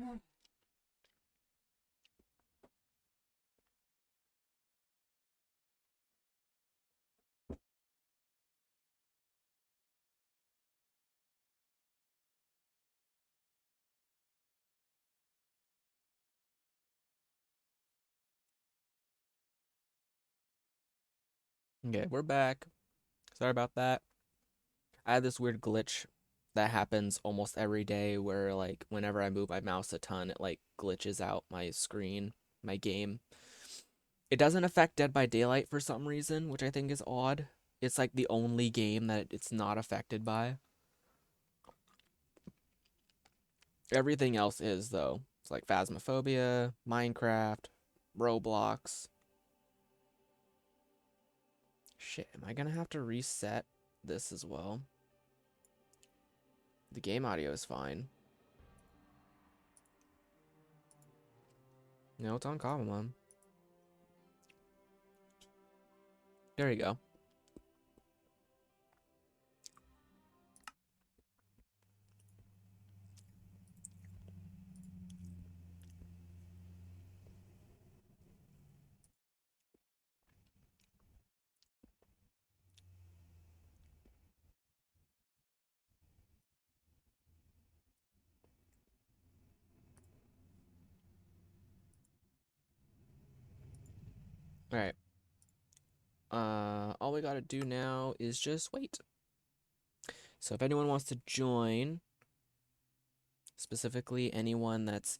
Okay, we're back. Sorry about that. I had this weird glitch that happens almost every day where, like, whenever I move my mouse a ton, it, like, glitches out my screen, my game. It doesn't affect Dead by Daylight for some reason, which I think is odd. It's, like, the only game that it's not affected by. Everything else is, though. It's like Phasmophobia, Minecraft, Roblox. Shit, am I gonna have to reset this as well? The game audio is fine. No, it's on Cobblemon. There you go. Alright. All we gotta do now is just wait. So if anyone wants to join, specifically anyone that's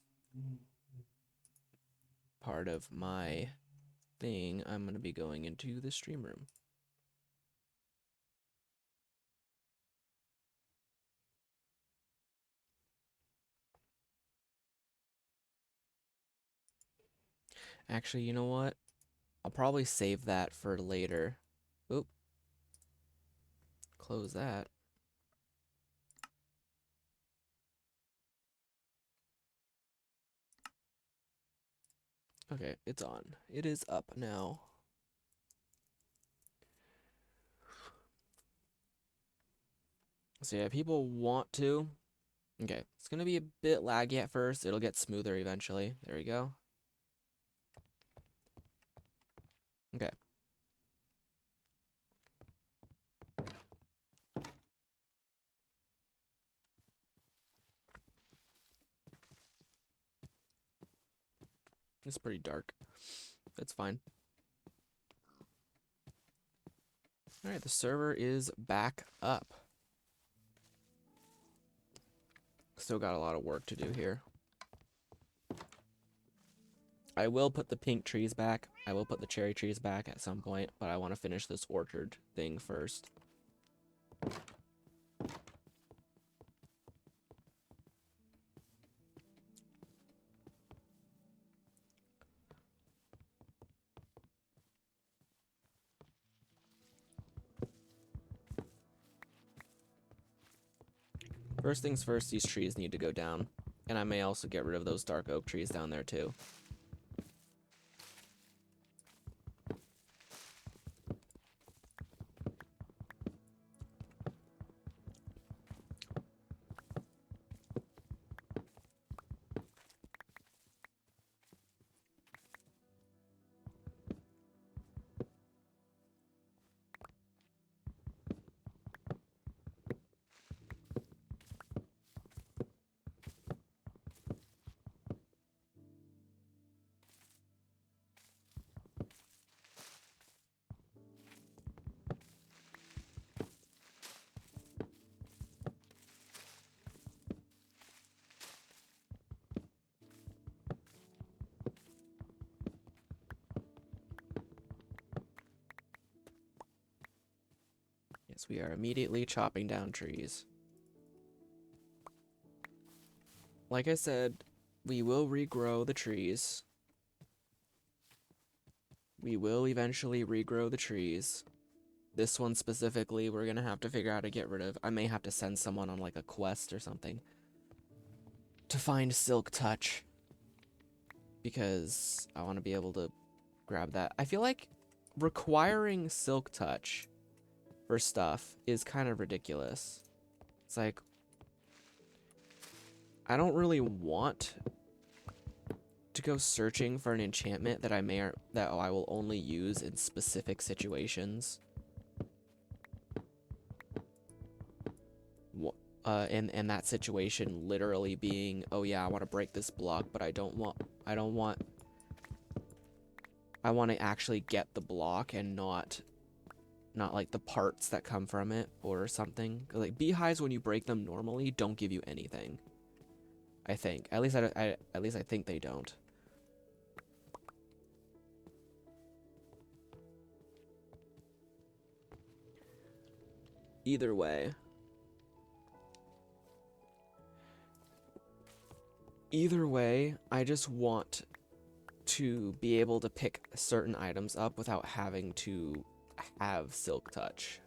part of my thing, I'm gonna be going into the stream room. Actually, you know what? I'll probably save that for later. Oop. Close that. Okay, it's on. It is up now. So yeah, people want to. Okay, it's gonna be a bit laggy at first. It'll get smoother eventually. There we go. Okay. It's pretty dark. That's fine. Alright, the server is back up. Still got a lot of work to do here. I will put the pink trees back. I will put the cherry trees back at some point, but I want to finish this orchard thing first. First things first, these trees need to go down. And I may also get rid of those dark oak trees down there too. Yes, we are immediately chopping down trees. Like I said, we will regrow the trees. We will eventually regrow the trees. This one specifically, we're gonna have to figure out how to get rid of. I may have to send someone on like a quest or something to find Silk Touch, because I want to be able to grab that. I feel like requiring Silk Touch for stuff is kind of ridiculous. It's like, I don't really want to go searching for an enchantment that I will only use in specific situations. And that situation literally being, oh yeah, I want to break this block, but I want to actually get the block and not like the parts that come from it or something. Like beehives, when you break them normally, don't give you anything. I think. At least I think they don't. Either way. Either way, I just want to be able to pick certain items up without having to have Silk Touch.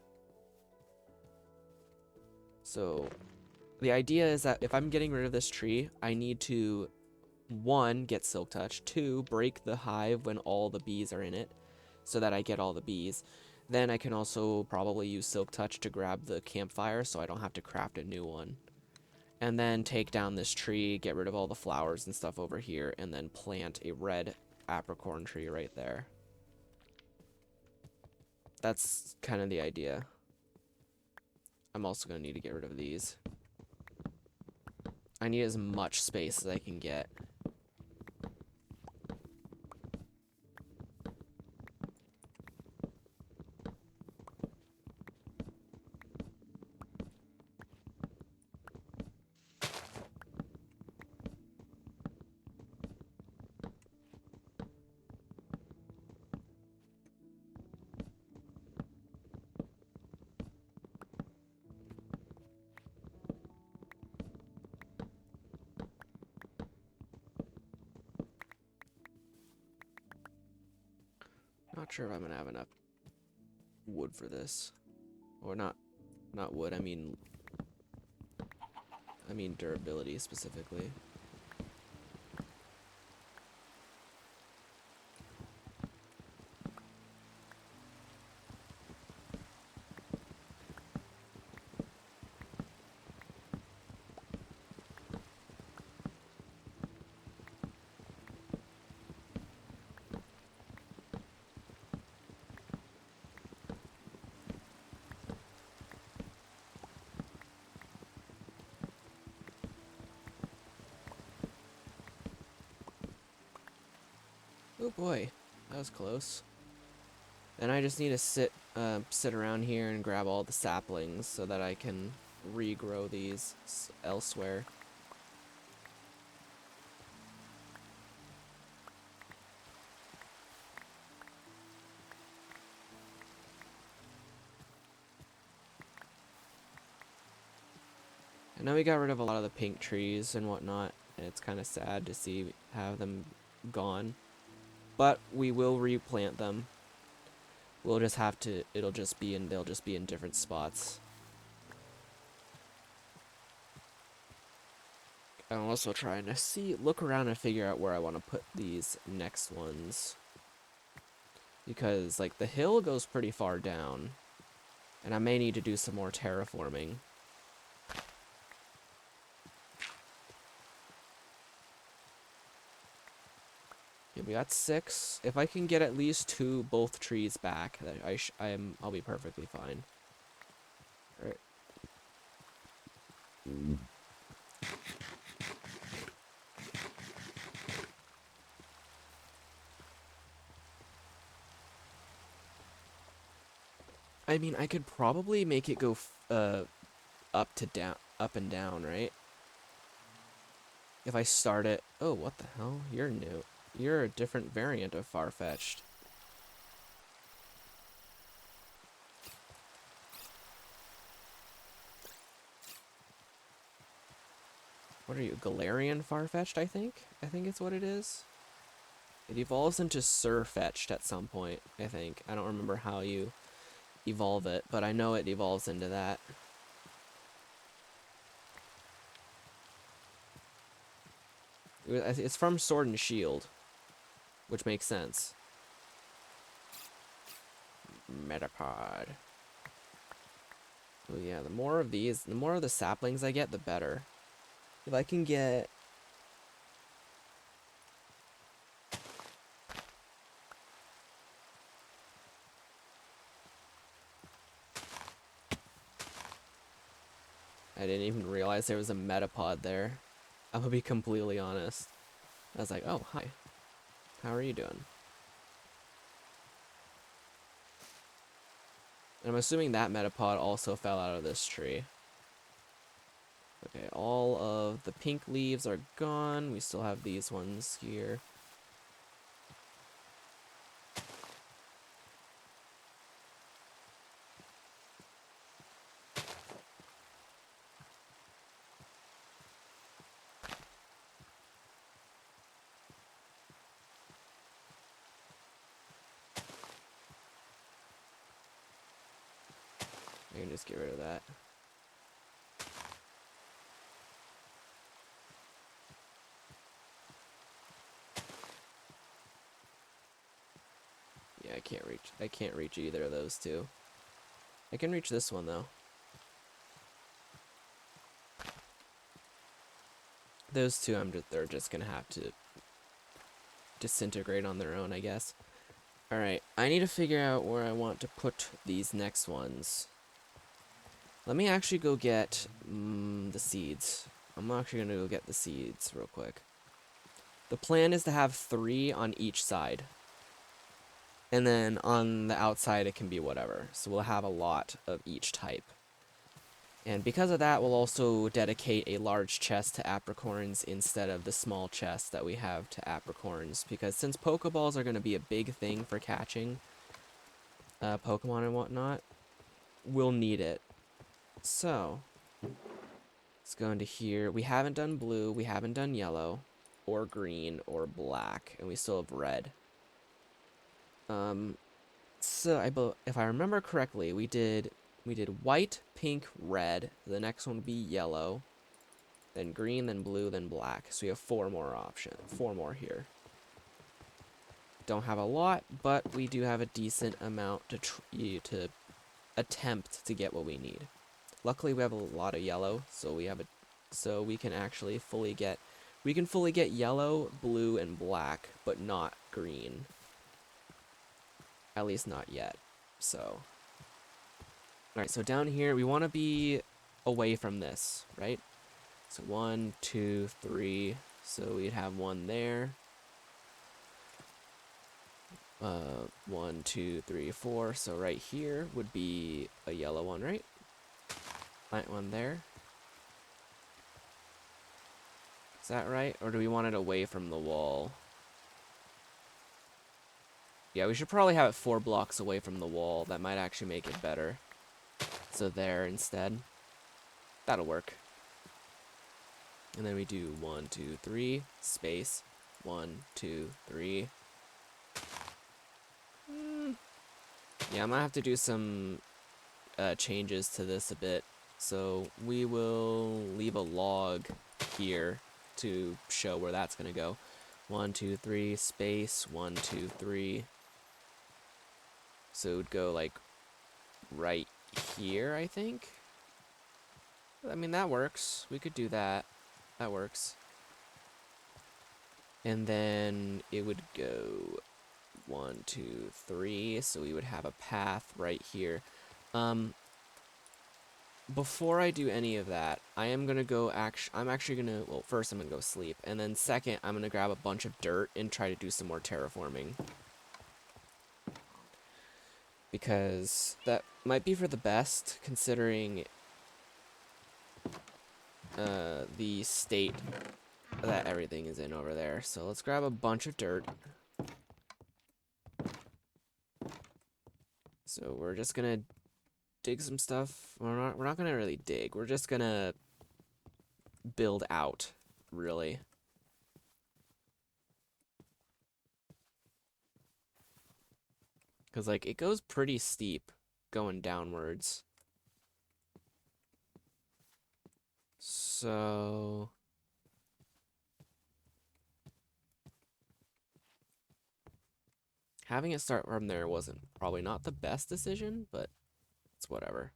So the idea is that if I'm getting rid of this tree, I need to 1, get Silk Touch, 2, break the hive when all the bees are in it so that I get all the bees. Then I can also probably use Silk Touch to grab the campfire so I don't have to craft a new one. And then take down this tree, get rid of all the flowers and stuff over here, and then plant a red Apricorn tree right there. That's kind of the idea. I'm also going to need to get rid of these. I need as much space as I can get. Not sure if I'm gonna have enough wood for this, or not wood. I mean durability specifically. Oh boy, that was close. And I just need to sit around here and grab all the saplings so that I can regrow these elsewhere. And now we got rid of a lot of the pink trees and whatnot, and it's kind of sad to have them gone. But we will replant them. We'll just have to, they'll just be in different spots. I'm also trying to look around and figure out where I want to put these next ones. Because, like, the hill goes pretty far down. And I may need to do some more terraforming. Yeah, we got 6. If I can get at least both trees back, I'll be perfectly fine. All right. I mean, I could probably make it go up and down, right? If I start it. Oh, what the hell? You're new. You're a different variant of Farfetch'd. What are you, Galarian Farfetch'd, I think? I think it's what it is. It evolves into Surfetch'd at some point, I think. I don't remember how you evolve it, but I know it evolves into that. It's from Sword and Shield, which makes sense. Metapod. Oh yeah, the more of the saplings I get, the better. If I can get I didn't even realize there was a metapod there. I'm gonna be completely honest. I was like, oh, hi. How are you doing? And I'm assuming that metapod also fell out of this tree. Okay, all of the pink leaves are gone. We still have these ones here. I can just get rid of that. Yeah, I can't reach either of those two. I can reach this one though. Those two they're just gonna have to disintegrate on their own, I guess. Alright, I need to figure out where I want to put these next ones. Let me actually go get the seeds. I'm actually gonna go get the seeds real quick. The plan is to have 3 on each side. And then on the outside it can be whatever. So we'll have a lot of each type. And because of that, we'll also dedicate a large chest to Apricorns instead of the small chest that we have to Apricorns. Because since Pokeballs are going to be a big thing for catching Pokemon and whatnot, we'll need it. So, let's go into here. We haven't done blue, we haven't done yellow, or green, or black, and we still have red. So if I remember correctly, we did white, pink, red. The next one would be yellow, then green, then blue, then black. So we have 4 more options. 4 more here. Don't have a lot, but we do have a decent amount to attempt to get what we need. Luckily, we have a lot of yellow, so we can actually fully get yellow, blue, and black, but not green. At least not yet. So. Alright, so down here, we want to be away from this, right? So 1, 2, 3. So we'd have 1 there. 1, 2, 3, 4. So right here would be a yellow one, right? Plant 1 there. Is that right? Or do we want it away from the wall? Yeah, we should probably have it 4 blocks away from the wall. That might actually make it better. So there instead. That'll work. And then we do 1, 2, 3, space. 1, 2, 3. Yeah, I'm gonna have to do some changes to this a bit. So we will leave a log here to show where that's gonna go. 1, 2, 3, space. 1, 2, 3. So it would go like right here, I think. I mean, that works. We could do that. That works. And then it would go 1, 2, 3. So we would have a path right here. Before I do any of that, I'm actually gonna, well, first I'm gonna go sleep, and then second, I'm gonna grab a bunch of dirt and try to do some more terraforming. Because that might be for the best, considering the state that everything is in over there. So let's grab a bunch of dirt. So we're just gonna dig some stuff. We're not gonna really dig. We're just gonna build out, really. Because, like, it goes pretty steep going downwards. So having it start from there wasn't probably not the best decision, but it's whatever.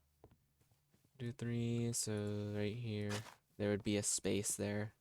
2, 3, so right here, there would be a space there.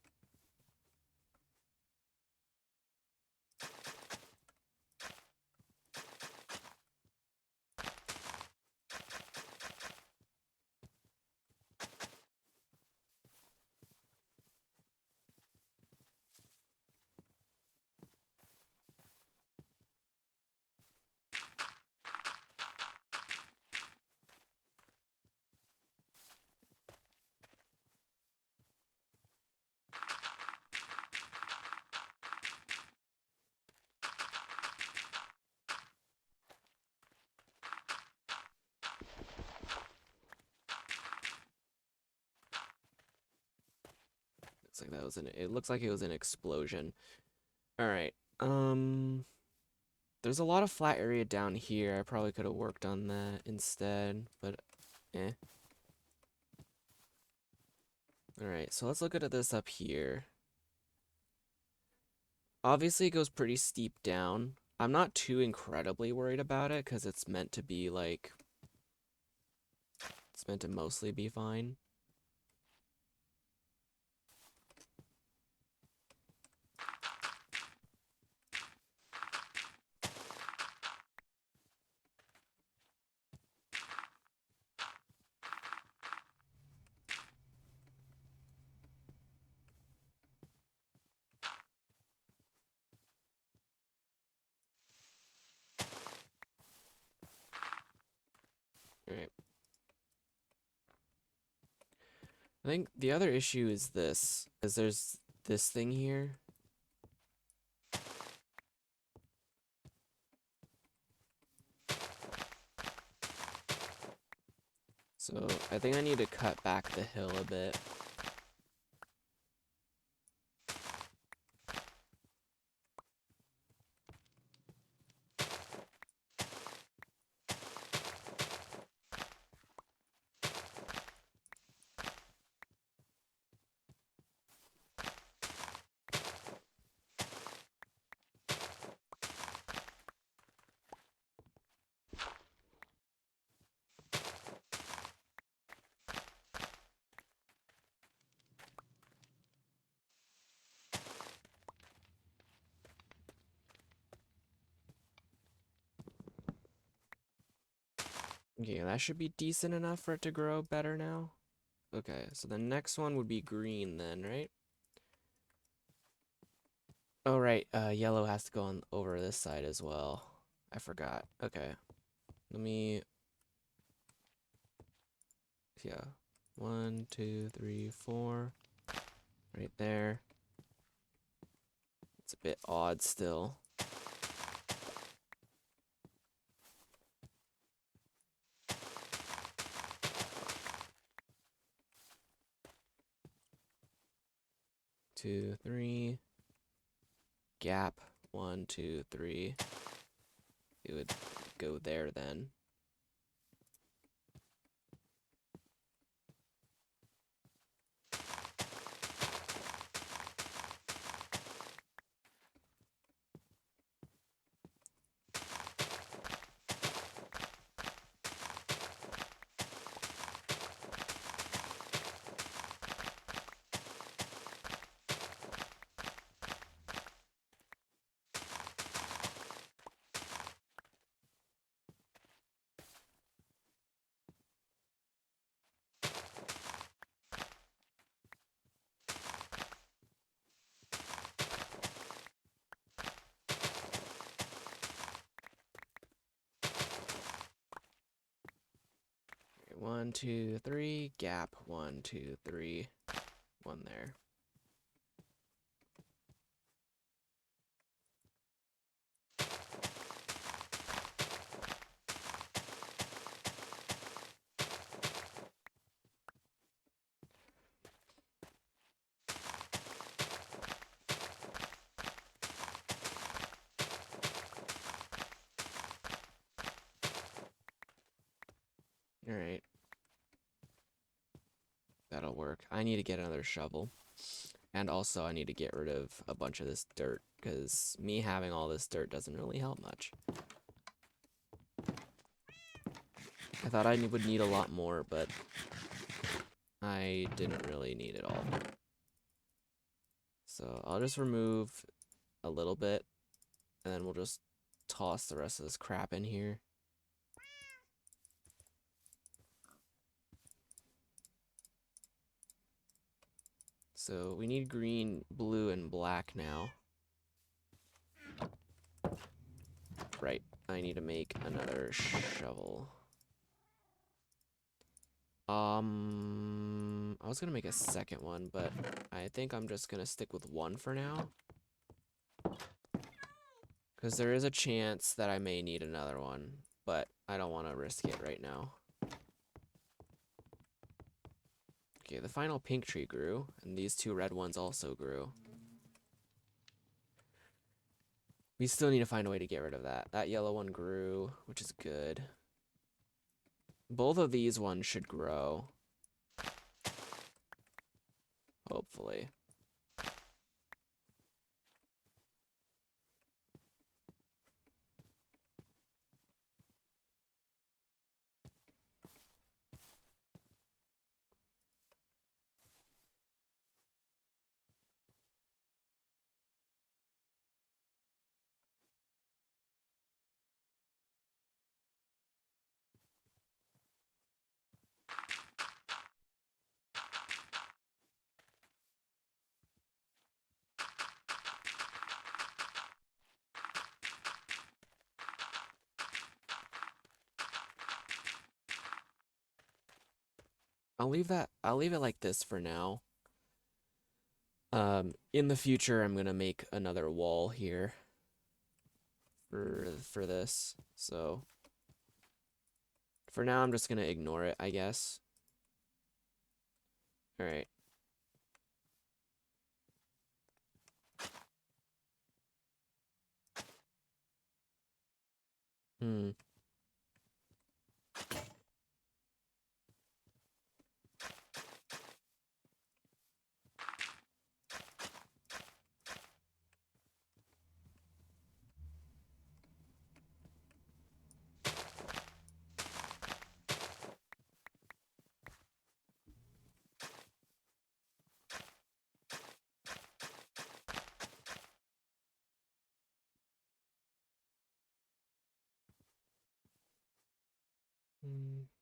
It looks like it was an explosion. All right. There's a lot of flat area down here. I probably could have worked on that instead, but eh. All right, so let's look at this up here. Obviously, it goes pretty steep down. I'm not too incredibly worried about it because it's meant to be like, it's meant to mostly be fine. All right. I think the other issue is this, is there's this thing here. So I think I need to cut back the hill a bit. Okay, that should be decent enough for it to grow better now. Okay, so the next one would be green then, right? Oh, right, yellow has to go on over this side as well. I forgot. Okay. Let me... Yeah. 1, 2, 3, 4. Right there. It's a bit odd still. Two, 3. Gap. 1, 2, 3. It would go there then. Okay, 1, 2, 3. Gap. 1, 2, 3. 1 there. Alright. That'll work. I need to get another shovel. And also I need to get rid of a bunch of this dirt, because me having all this dirt doesn't really help much. I thought I would need a lot more, but I didn't really need it all. So I'll just remove a little bit, and then we'll just toss the rest of this crap in here. So we need green, blue, and black now. Right, I need to make another shovel. I was gonna make a second one, but I think I'm just gonna stick with one for now. Because there is a chance that I may need another one, but I don't want to risk it right now. Okay, the final pink tree grew, and these two red ones also grew. We still need to find a way to get rid of that. That yellow one grew, which is good. Both of these ones should grow. Hopefully. I'll leave it like this for now. In the future, I'm gonna make another wall here for this. So for now, I'm just gonna ignore it, I guess. All right. Hmm.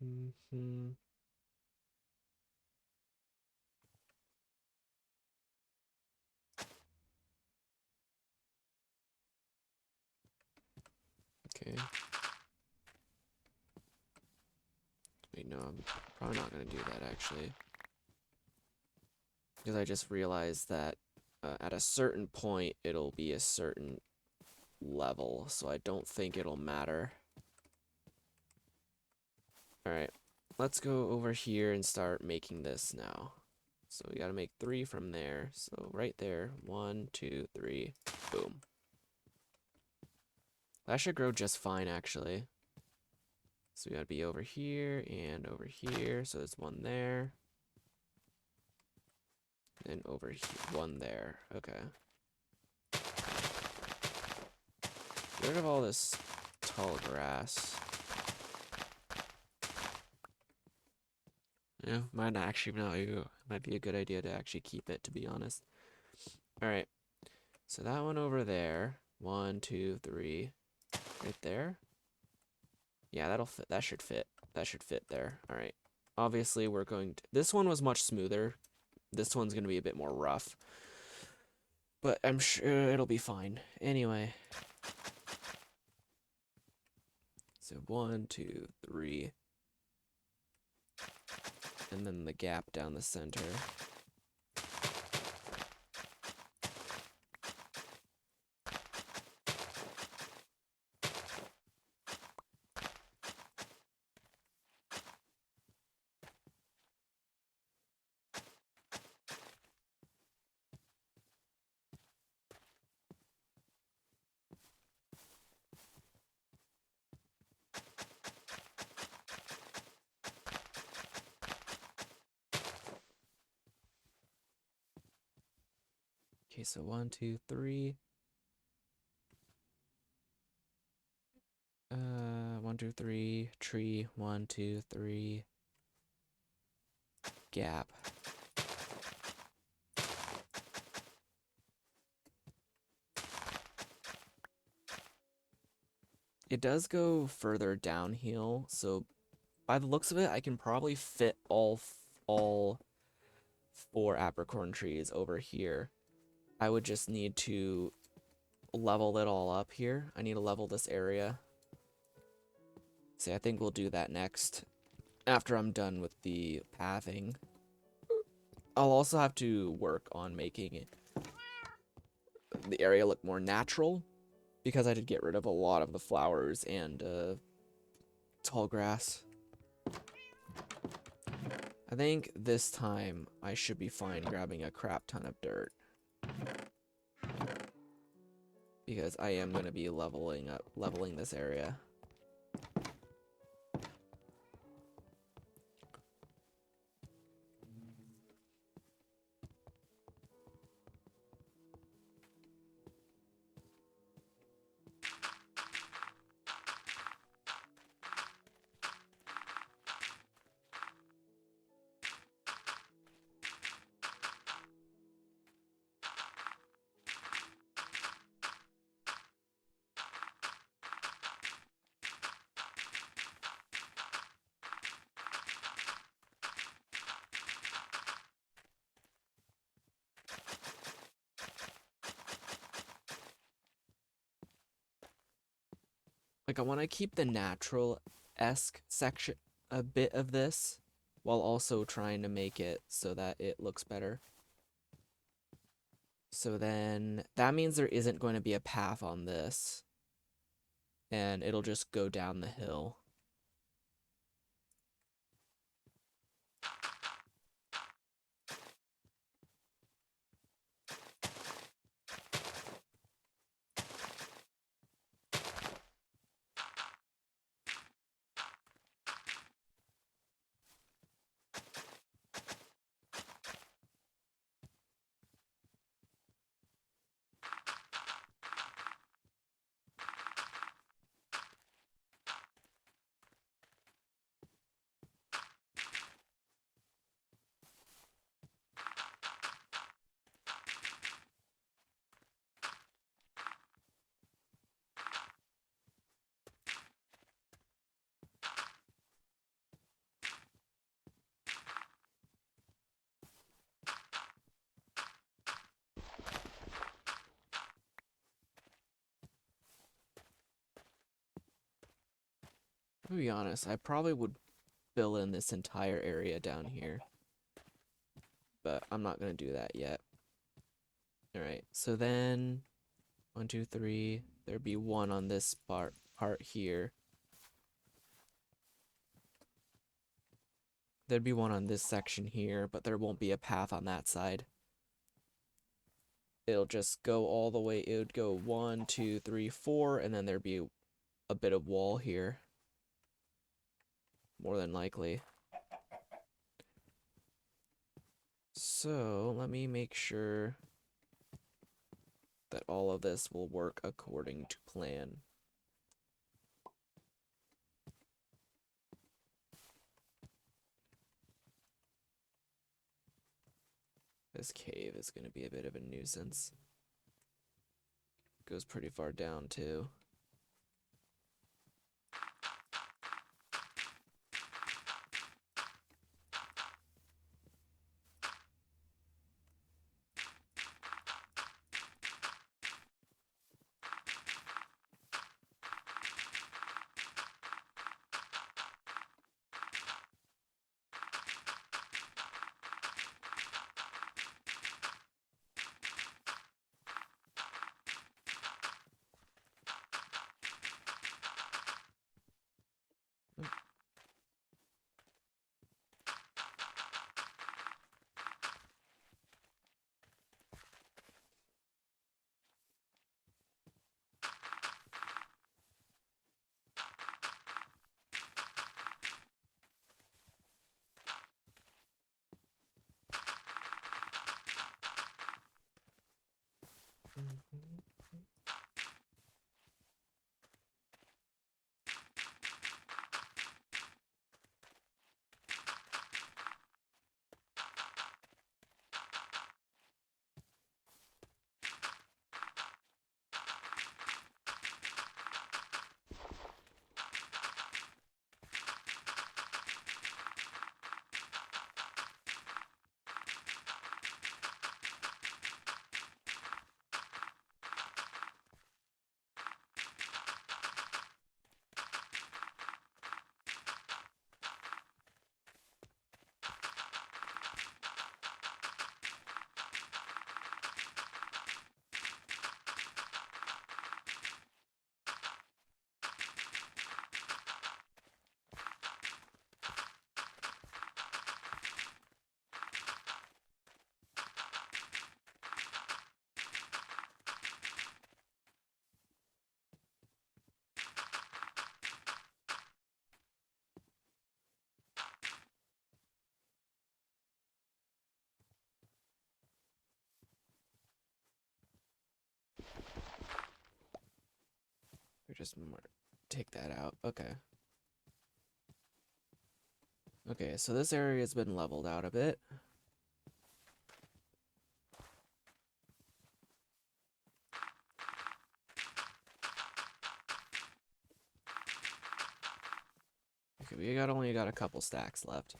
Mm-hmm. Okay. Wait, no, I'm probably not gonna do that actually. Because I just realized that at a certain point, it'll be a certain level, so I don't think it'll matter. Alright, let's go over here and start making this now. So we gotta make 3 from there. So right there, 1, 2, 3, boom. That should grow just fine, actually. So we gotta be over here and over here. So there's 1 there. And over here, 1 there. Okay. Get rid of all this tall grass. Yeah, might be a good idea to actually keep it, to be honest. Alright. So that one over there. 1, 2, 3. Right there. Yeah, that'll fit. That should fit. That should fit there. Alright. Obviously, we're going to... This one was much smoother. This one's going to be a bit more rough. But I'm sure it'll be fine. Anyway. So 1, 2, 3. And then the gap down the center. Okay, so 1, 2, 3. 1, 2, 3. Tree. 1, 2, 3. Gap. It does go further downhill, so by the looks of it, I can probably fit all 4 apricorn trees over here. I would just need to level it all up here. I need to level this area. See, I think we'll do that next, after I'm done with the pathing. I'll also have to work on making the area look more natural, because I did get rid of a lot of the flowers and tall grass. I think this time I should be fine grabbing a crap ton of dirt. Because I am going to be leveling this area. Like, I want to keep the natural-esque section, a bit of this, while also trying to make it so that it looks better. So then, that means there isn't going to be a path on this. And it'll just go down the hill. To be honest, I probably would fill in this entire area down here. But I'm not going to do that yet. Alright, so then 1, 2, 3. There'd be one on this part here. There'd be one on this section here, but there won't be a path on that side. It'll just go all the way. It would go 1, 2, 3, 4, and then there'd be a bit of wall here. More than likely. So, let me make sure that all of this will work according to plan. This cave is going to be a bit of a nuisance. Goes pretty far down, too. just take that out. Okay. Okay, so this area has been leveled out a bit. Okay, we only got a couple stacks left.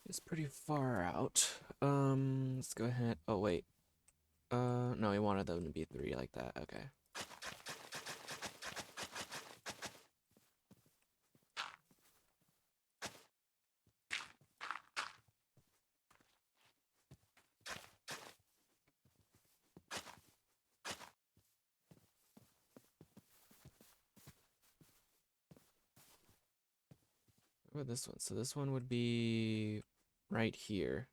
It's pretty far out. Let's go ahead. Oh, wait. No, he wanted them to be 3 like that. Okay. What about this one? So this one would be right here.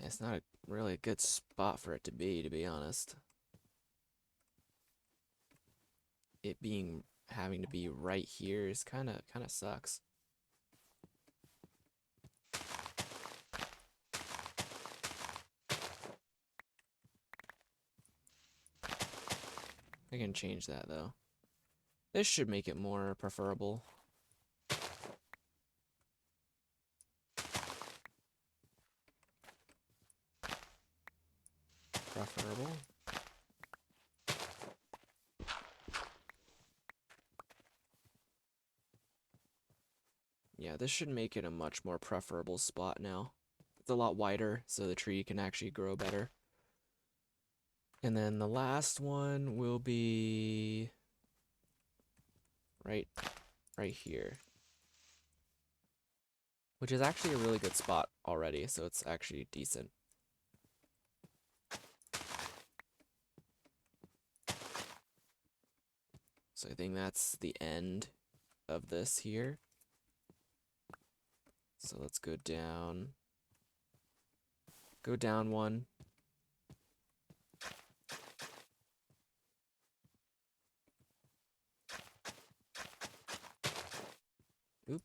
It's not a really good spot for it to be honest. It having to be right here is kind of sucks. I can change that though. This should make it more preferable. Yeah, this should make it a much more preferable spot now. It's a lot wider, so the tree can actually grow better. And then the last one will be right here. Which is actually a really good spot already, so it's actually decent. So I think that's the end of this here. So let's go down. Go down one. Oop.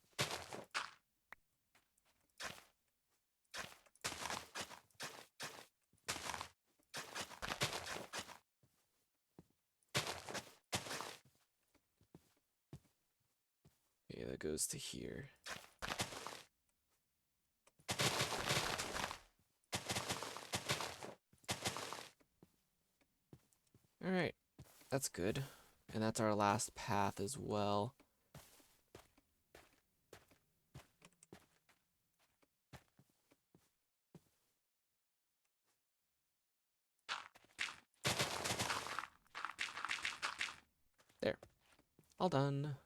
Okay, that goes to here. Alright, that's good. And that's our last path as well. There. All done.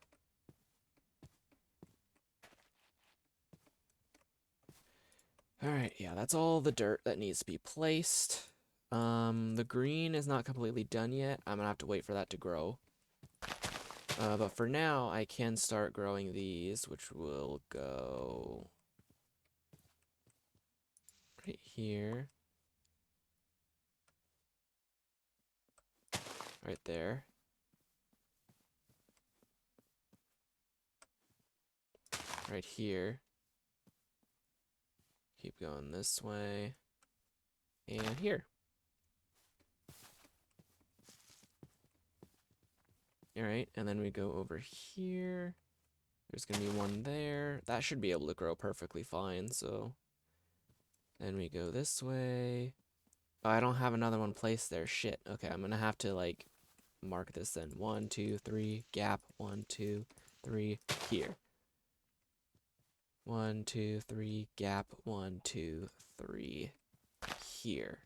Alright, yeah, that's all the dirt that needs to be placed. The green is not completely done yet. I'm gonna have to wait for that to grow. But for now, I can start growing these, which will go right here. Right there. Right here. Keep going this way. And here. Alright, and then we go over here. There's gonna be one there. That should be able to grow perfectly fine, so. Then we go this way. Oh, I don't have another one placed there. Shit. Okay, I'm gonna have to, like, mark this then. 1, 2, 3, gap. 1, 2, 3, here. 1, 2, 3, gap. 1, 2, 3. here.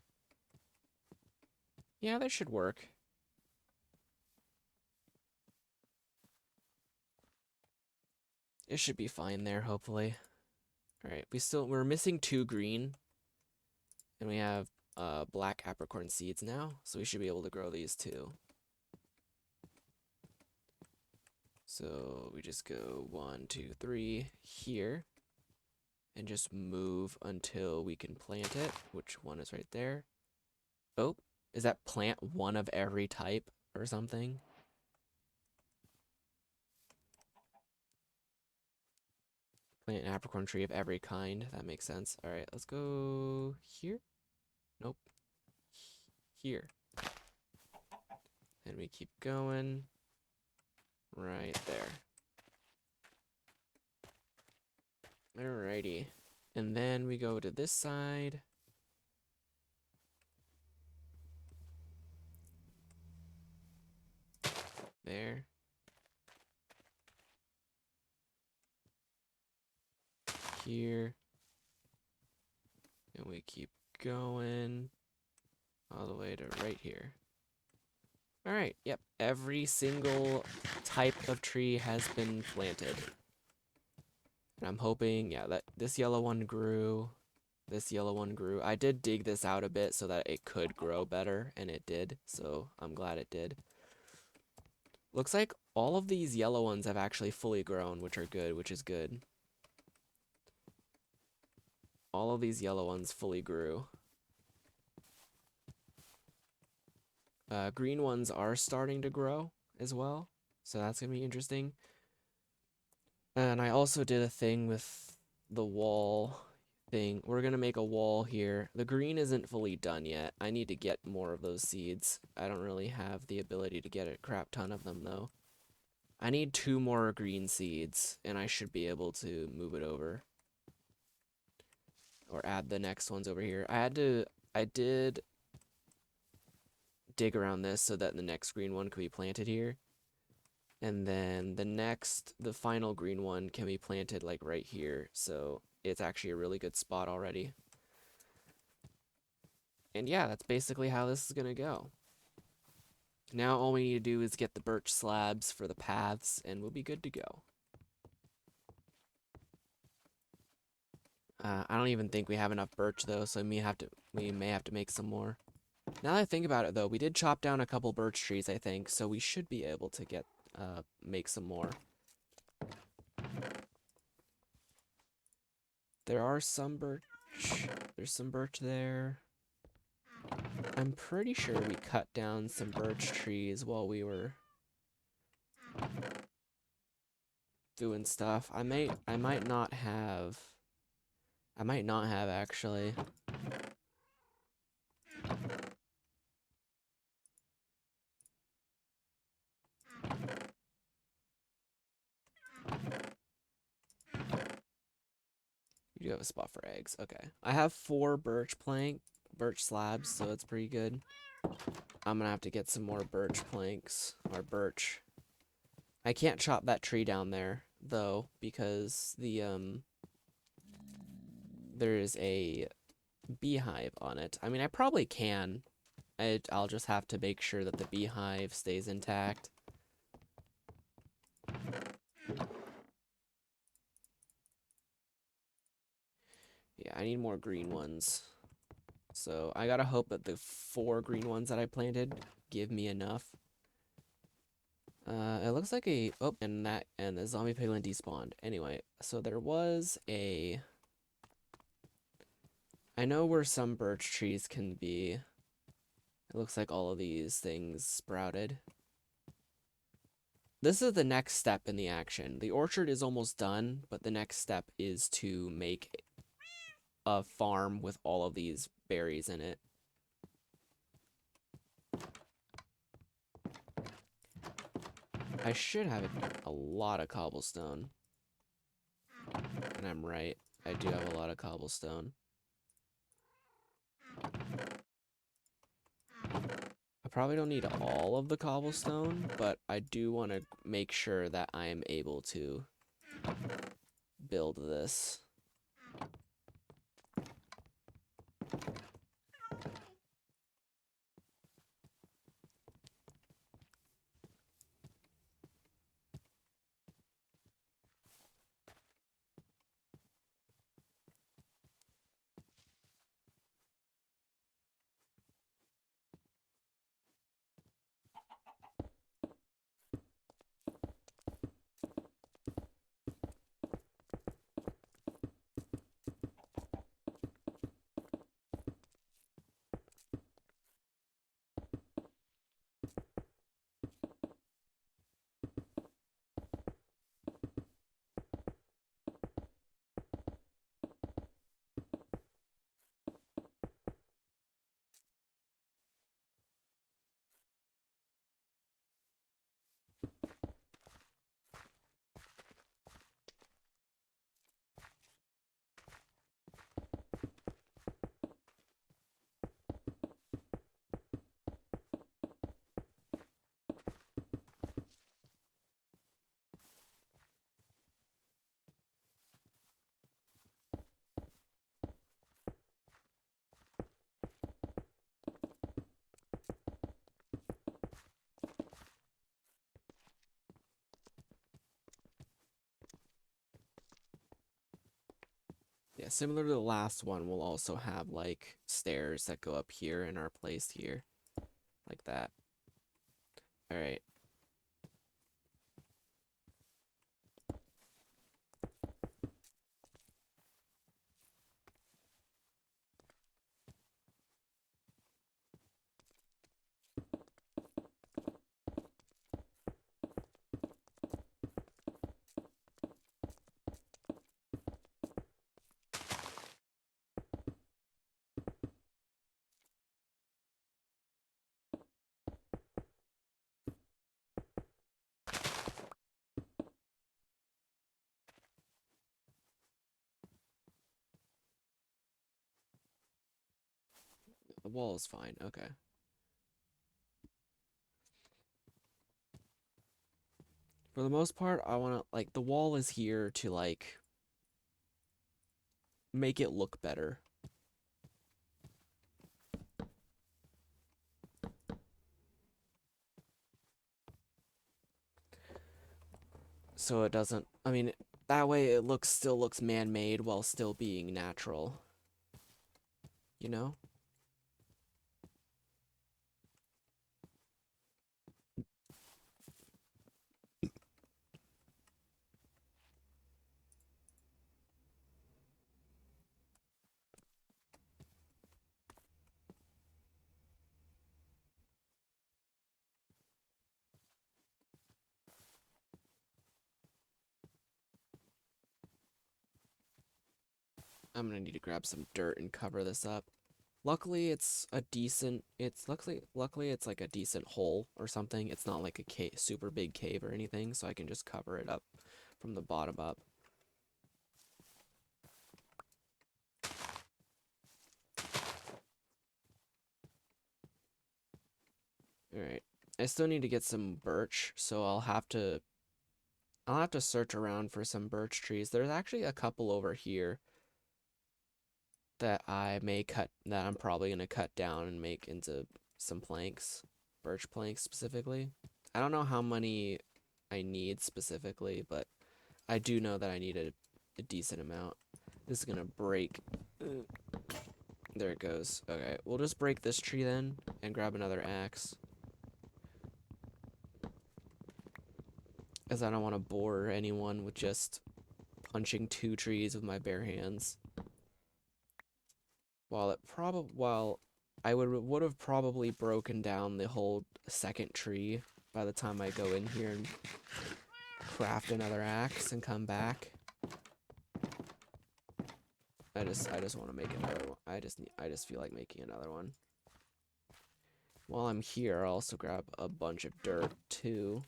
Yeah, that should work. It should be fine there, hopefully. All right, we're missing 2 green, and we have black apricorn seeds now, so we should be able to grow these too. So we just go 1, 2, 3 here, and just move until we can plant it, which one is right there. Oh, is that plant one of every type or something? Plant an apricorn tree of every kind. That makes sense. All right, let's go here. Nope. Here. And we keep going. Right there. Alrighty. And then we go to this side. There. Here. And we keep going all the way to right here. Alright, yep. Every single type of tree has been planted. And I'm hoping, yeah, that this yellow one grew. This yellow one grew. I did dig this out a bit so that it could grow better, and it did. So I'm glad it did. Looks like all of these yellow ones have actually fully grown, which is good. All of these yellow ones fully grew. Green ones are starting to grow as well, so that's gonna be interesting. And I also did a thing with the wall thing. We're gonna make a wall here. The green isn't fully done yet. I need to get more of those seeds. I don't really have the ability to get a crap ton of them though. I need 2 more green seeds, and I should be able to move it over. Or add the next ones over here. I did dig around this so that the next green one could be planted here. And then the final green one can be planted like right here. So it's actually a really good spot already. And yeah, that's basically how this is gonna go. Now all we need to do is get the birch slabs for the paths, and we'll be good to go. I don't even think we have enough birch though, so we may have to make some more. Now that I think about it though, we did chop down a couple birch trees, I think, so we should be able to make some more. There are some birch. There's some birch there. I'm pretty sure we cut down some birch trees while we were doing stuff. I might not have. I might not have actually. You do have a spot for eggs. Okay. I have 4 birch slabs, so that's pretty good. I'm gonna have to get some more birch planks, or birch. I can't chop that tree down there, though, because there is a beehive on it. I mean, I probably can. I'll just have to make sure that the beehive stays intact. Yeah, I need more green ones. So I gotta hope that the 4 green ones that I planted give me enough. It looks like and the zombie piglin despawned. Anyway, so there was I know where some birch trees can be. It looks like all of these things sprouted. This is the next step in the action. The orchard is almost done, but the next step is to make a farm with all of these berries in it. I should have a lot of cobblestone. And I'm right. I do have a lot of cobblestone. I probably don't need all of the cobblestone, but I do want to make sure that I am able to build this. similar to the last one, we'll also have like stairs that go up here and are placed here, like that. All right. The wall is fine. Okay. For the most part, I want to like the wall is here to like make it look better. So it doesn't, I mean, that way it still looks man-made while still being natural. You know? I'm gonna need to grab some dirt and cover this up. Luckily, it's a decent. It's luckily it's like a decent hole or something. It's not like a super big cave or anything, so I can just cover it up from the bottom up. All right. I still need to get some birch, so I'll have to search around for some birch trees. There's actually a couple over here that I'm probably gonna cut down and make into some planks, birch planks specifically. I don't know how many I need specifically, but I do know that I need a decent amount. This is gonna break. There it goes. Okay, we'll just break this tree then and grab another axe. As I don't want to bore anyone with just punching 2 trees with my bare hands. While I would have probably broken down the whole second tree by the time I go in here and craft another axe and come back. I just want to make another one. I just feel like making another one. While I'm here, I'll also grab a bunch of dirt too.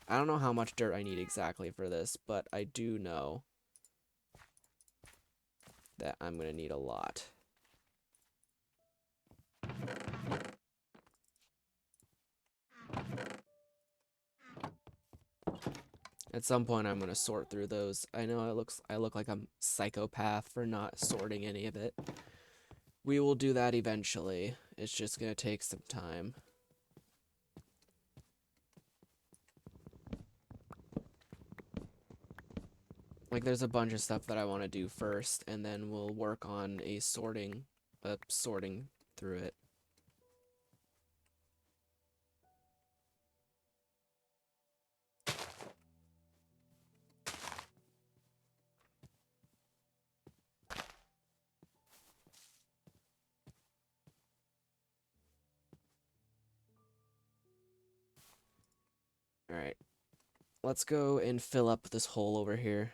I don't know how much dirt I need exactly for this, but I do know that I'm gonna need a lot. At some point, I'm gonna sort through those. I know I look like I'm psychopath for not sorting any of it. We will do that eventually. It's just gonna take some time. Like, there's a bunch of stuff that I want to do first, and then we'll work on sorting through it. All right, let's go and fill up this hole over here.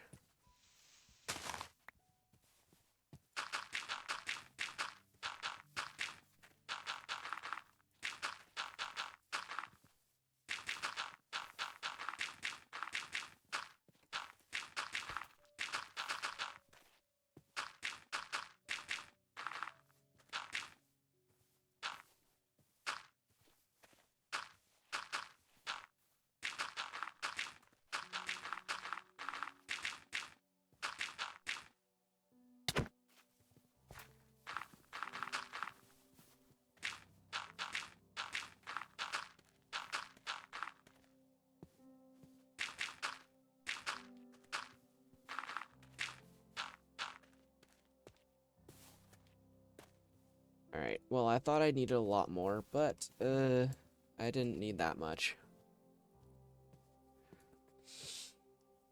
Alright, well, I thought I needed a lot more, but, I didn't need that much.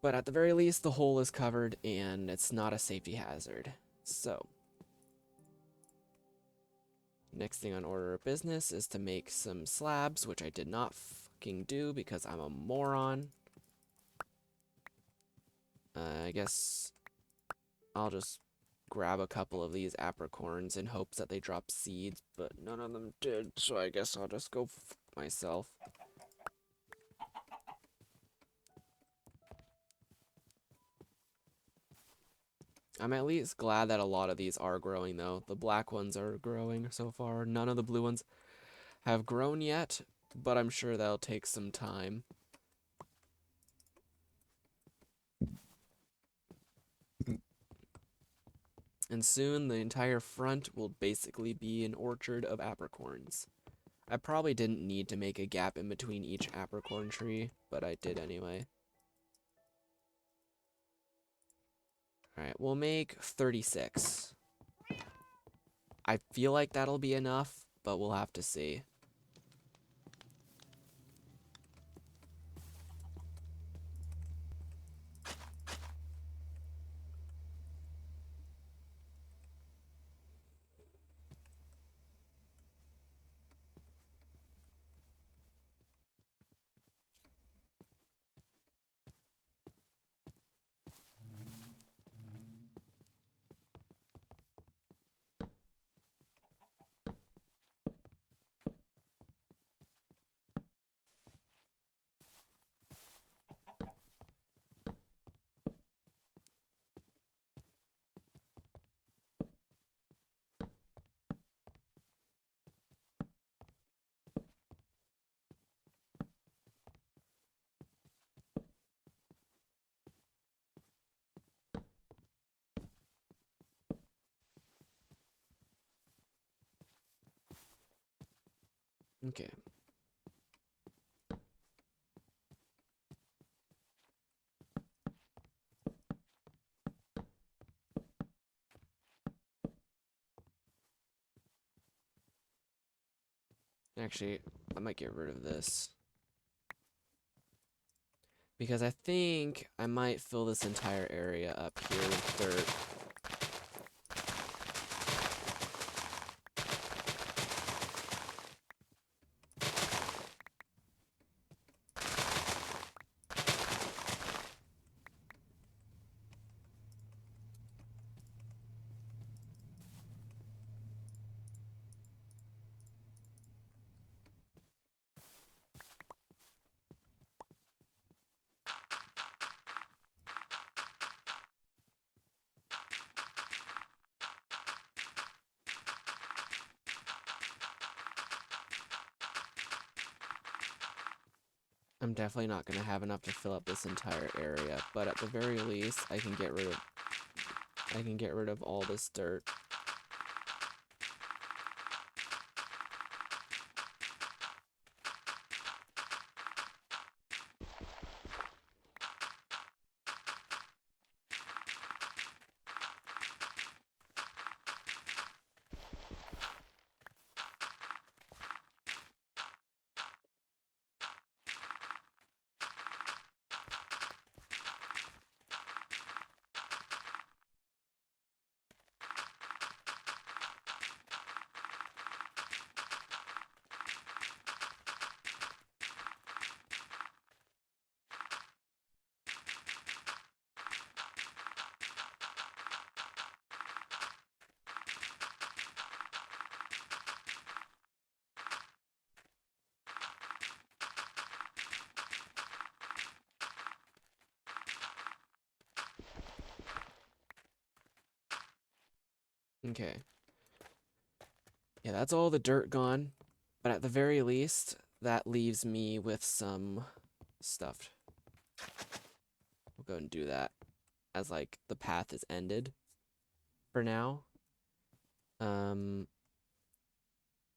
But at the very least, the hole is covered, and it's not a safety hazard. So, next thing on order of business is to make some slabs, which I did not fucking do because I'm a moron. I guess I'll just grab a couple of these apricorns in hopes that they drop seeds, but none of them did, so I guess I'll just go f myself. I'm at least glad that a lot of these are growing, though. The black ones are growing so far. None of the blue ones have grown yet, but I'm sure that'll take some time. And soon the entire front will basically be an orchard of apricorns. I probably didn't need to make a gap in between each apricorn tree, but I did anyway. Alright, we'll make 36. I feel like that'll be enough, but we'll have to see. Okay. Actually, I might get rid of this. Because I think I might fill this entire area up here with dirt. I'm definitely not going to have enough to fill up this entire area, but at the very least, I can get rid of all this dirt. Okay. Yeah, that's all the dirt gone. But at the very least, that leaves me with some stuff. We'll go and do that as, like, the path is ended for now.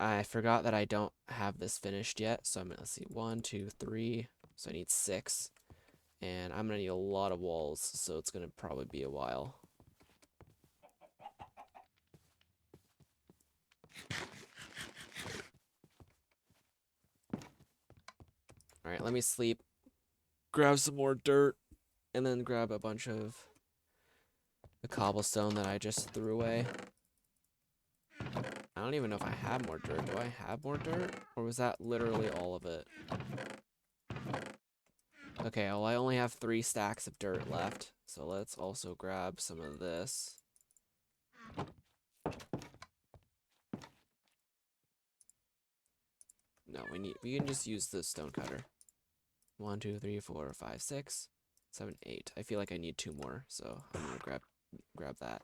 I forgot that I don't have this finished yet, so let's see, 1, 2, 3, so I need 6. And I'm gonna need a lot of walls, so it's gonna probably be a while. Alright, let me sleep. Grab some more dirt. And then grab a bunch of the cobblestone that I just threw away. I don't even know if I have more dirt. Do I have more dirt? Or was that literally all of it? Okay, well, I only have 3 stacks of dirt left. So let's also grab some of this. No, we can just use the stone cutter. 1, 2, 3, 4, 5, 6, 7, 8. I feel like I need 2 more, so I'm gonna grab that.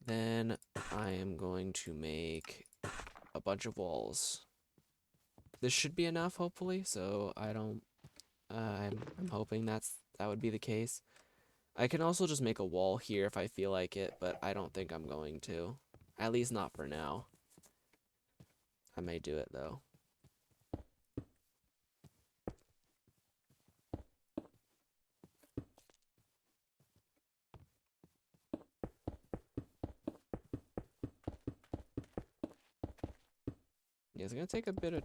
Then I am going to make a bunch of walls. This should be enough, hopefully. So I don't. I'm hoping that would be the case. I can also just make a wall here if I feel like it, but I don't think I'm going to. At least not for now. I may do it though. Yeah, it's gonna take a bit of.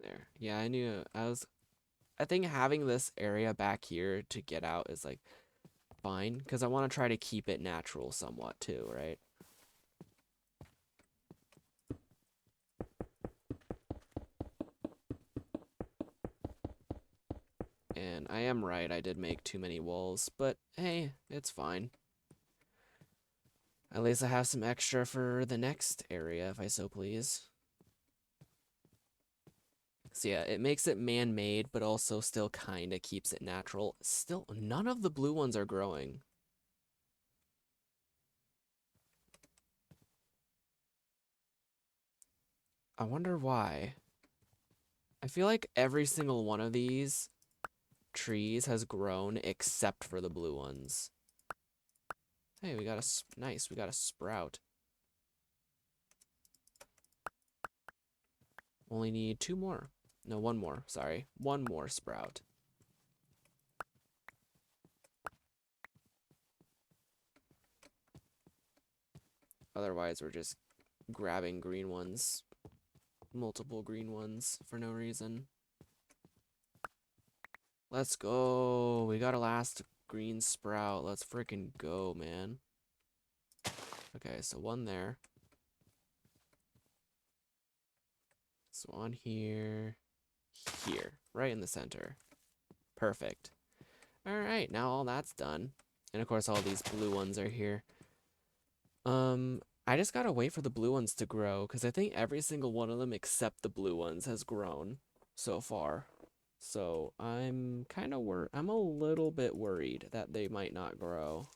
There. Yeah, I knew. I think having this area back here to get out is like fine, because I want to try to keep it natural somewhat too, right? And I am right, I did make too many walls, but hey, it's fine. At least I have some extra for the next area, if I so please. So yeah, it makes it man-made, but also still kind of keeps it natural. Still, none of the blue ones are growing. I wonder why. I feel like every single one of these trees has grown except for the blue ones. Hey, we got nice, we got a sprout. Only need 2 more. No, 1 more, sorry. 1 more sprout. Otherwise, we're just grabbing green ones. Multiple green ones for no reason. Let's go. We got a last green sprout. Let's freaking go, man. Okay, so 1 there. So 1 here. Here. Right in the center. Perfect. Alright, now all that's done. And of course, all these blue ones are here. I just gotta wait for the blue ones to grow, because I think every single one of them except the blue ones has grown so far. So I'm kind of I'm a little bit worried that they might not grow.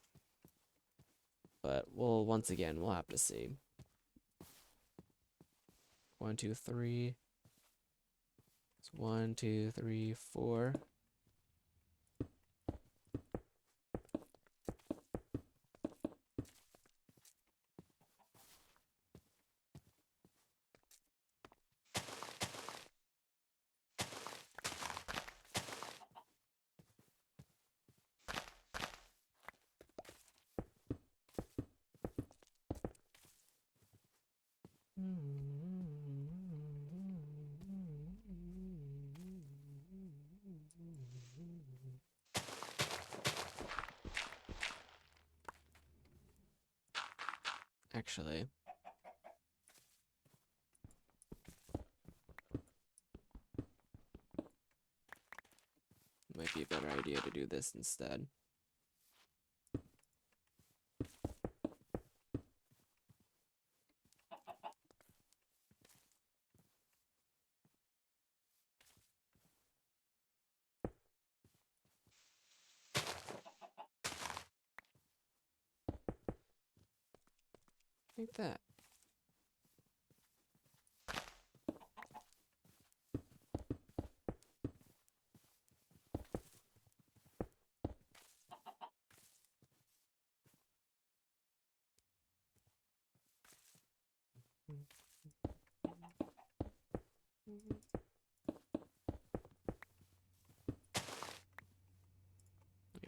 But once again, we'll have to see. 1, 2, 3. It's 1, 2, 3, 4. Actually, might be a better idea to do this instead. Like that.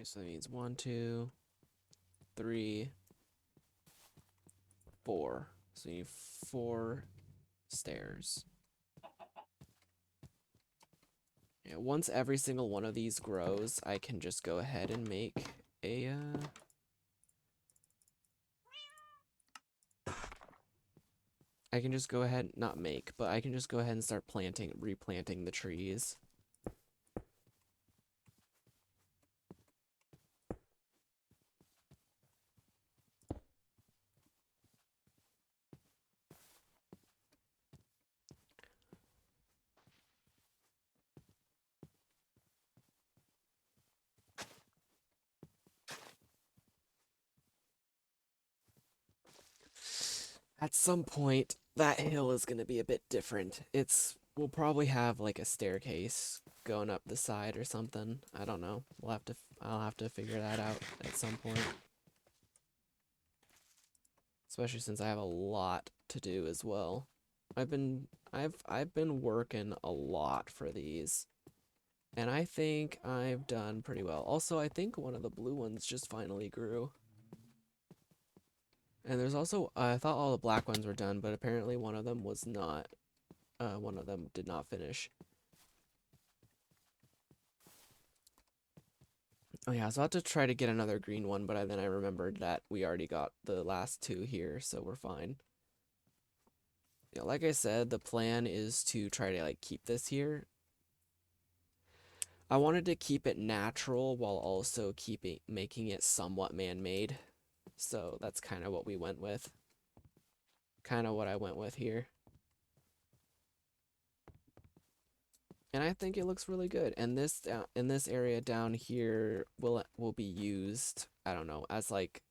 so that means 1, 2, 3, 4. So you need 4 stairs. Yeah, once every single one of these grows, I can just go ahead and make a I can just go ahead, not make, but I can just go ahead and start replanting the trees. At some point, that hill is going to be a bit different. We'll probably have like a staircase going up the side or something. I don't know. I'll have to figure that out at some point. Especially since I have a lot to do as well. I've been working a lot for these. And I think I've done pretty well. Also, I think one of the blue ones just finally grew. And there's also, I thought all the black ones were done, but apparently one of them was not. One of them did not finish. Oh yeah, I was about to try to get another green one, but then I remembered that we already got the last 2 here, so we're fine. Yeah, like I said, the plan is to try to like keep this here. I wanted to keep it natural while also making it somewhat man-made. So that's kind of what we went with. Kind of what I went with here. And I think it looks really good. And this in this area down here will be used, I don't know, as like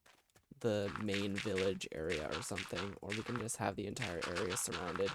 the main village area or something, or we can just have the entire area surrounded.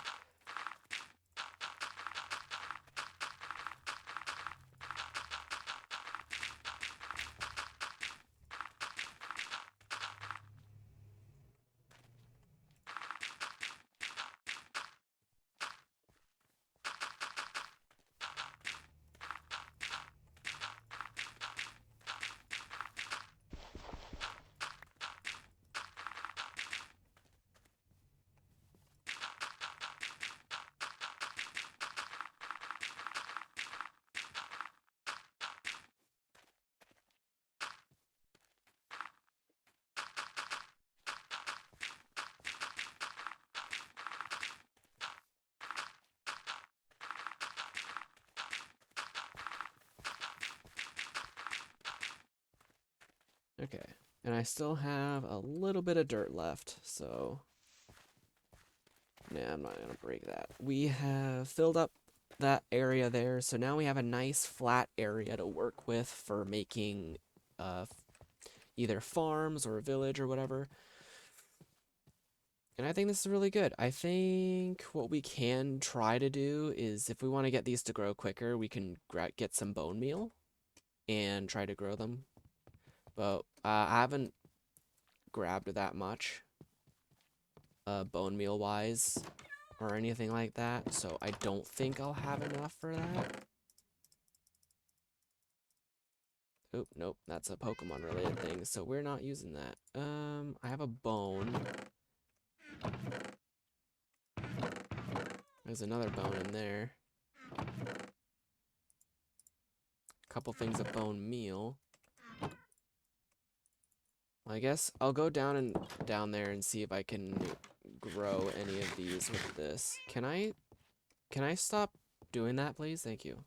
Okay, and I still have a little bit of dirt left, so nah, I'm not gonna break that. We have filled up that area there, so now we have a nice flat area to work with for making either farms or a village or whatever. And I think this is really good. I think what we can try to do is, if we want to get these to grow quicker, we can get some bone meal and try to grow them. But I haven't grabbed that much bone meal wise or anything like that, so I don't think I'll have enough for that. Oop, nope, that's a Pokemon related thing, so we're not using that. I have a bone. There's another bone in there. Couple things of bone meal. I guess I'll go down there and see if I can grow any of these with this. Can I stop doing that, please? Thank you.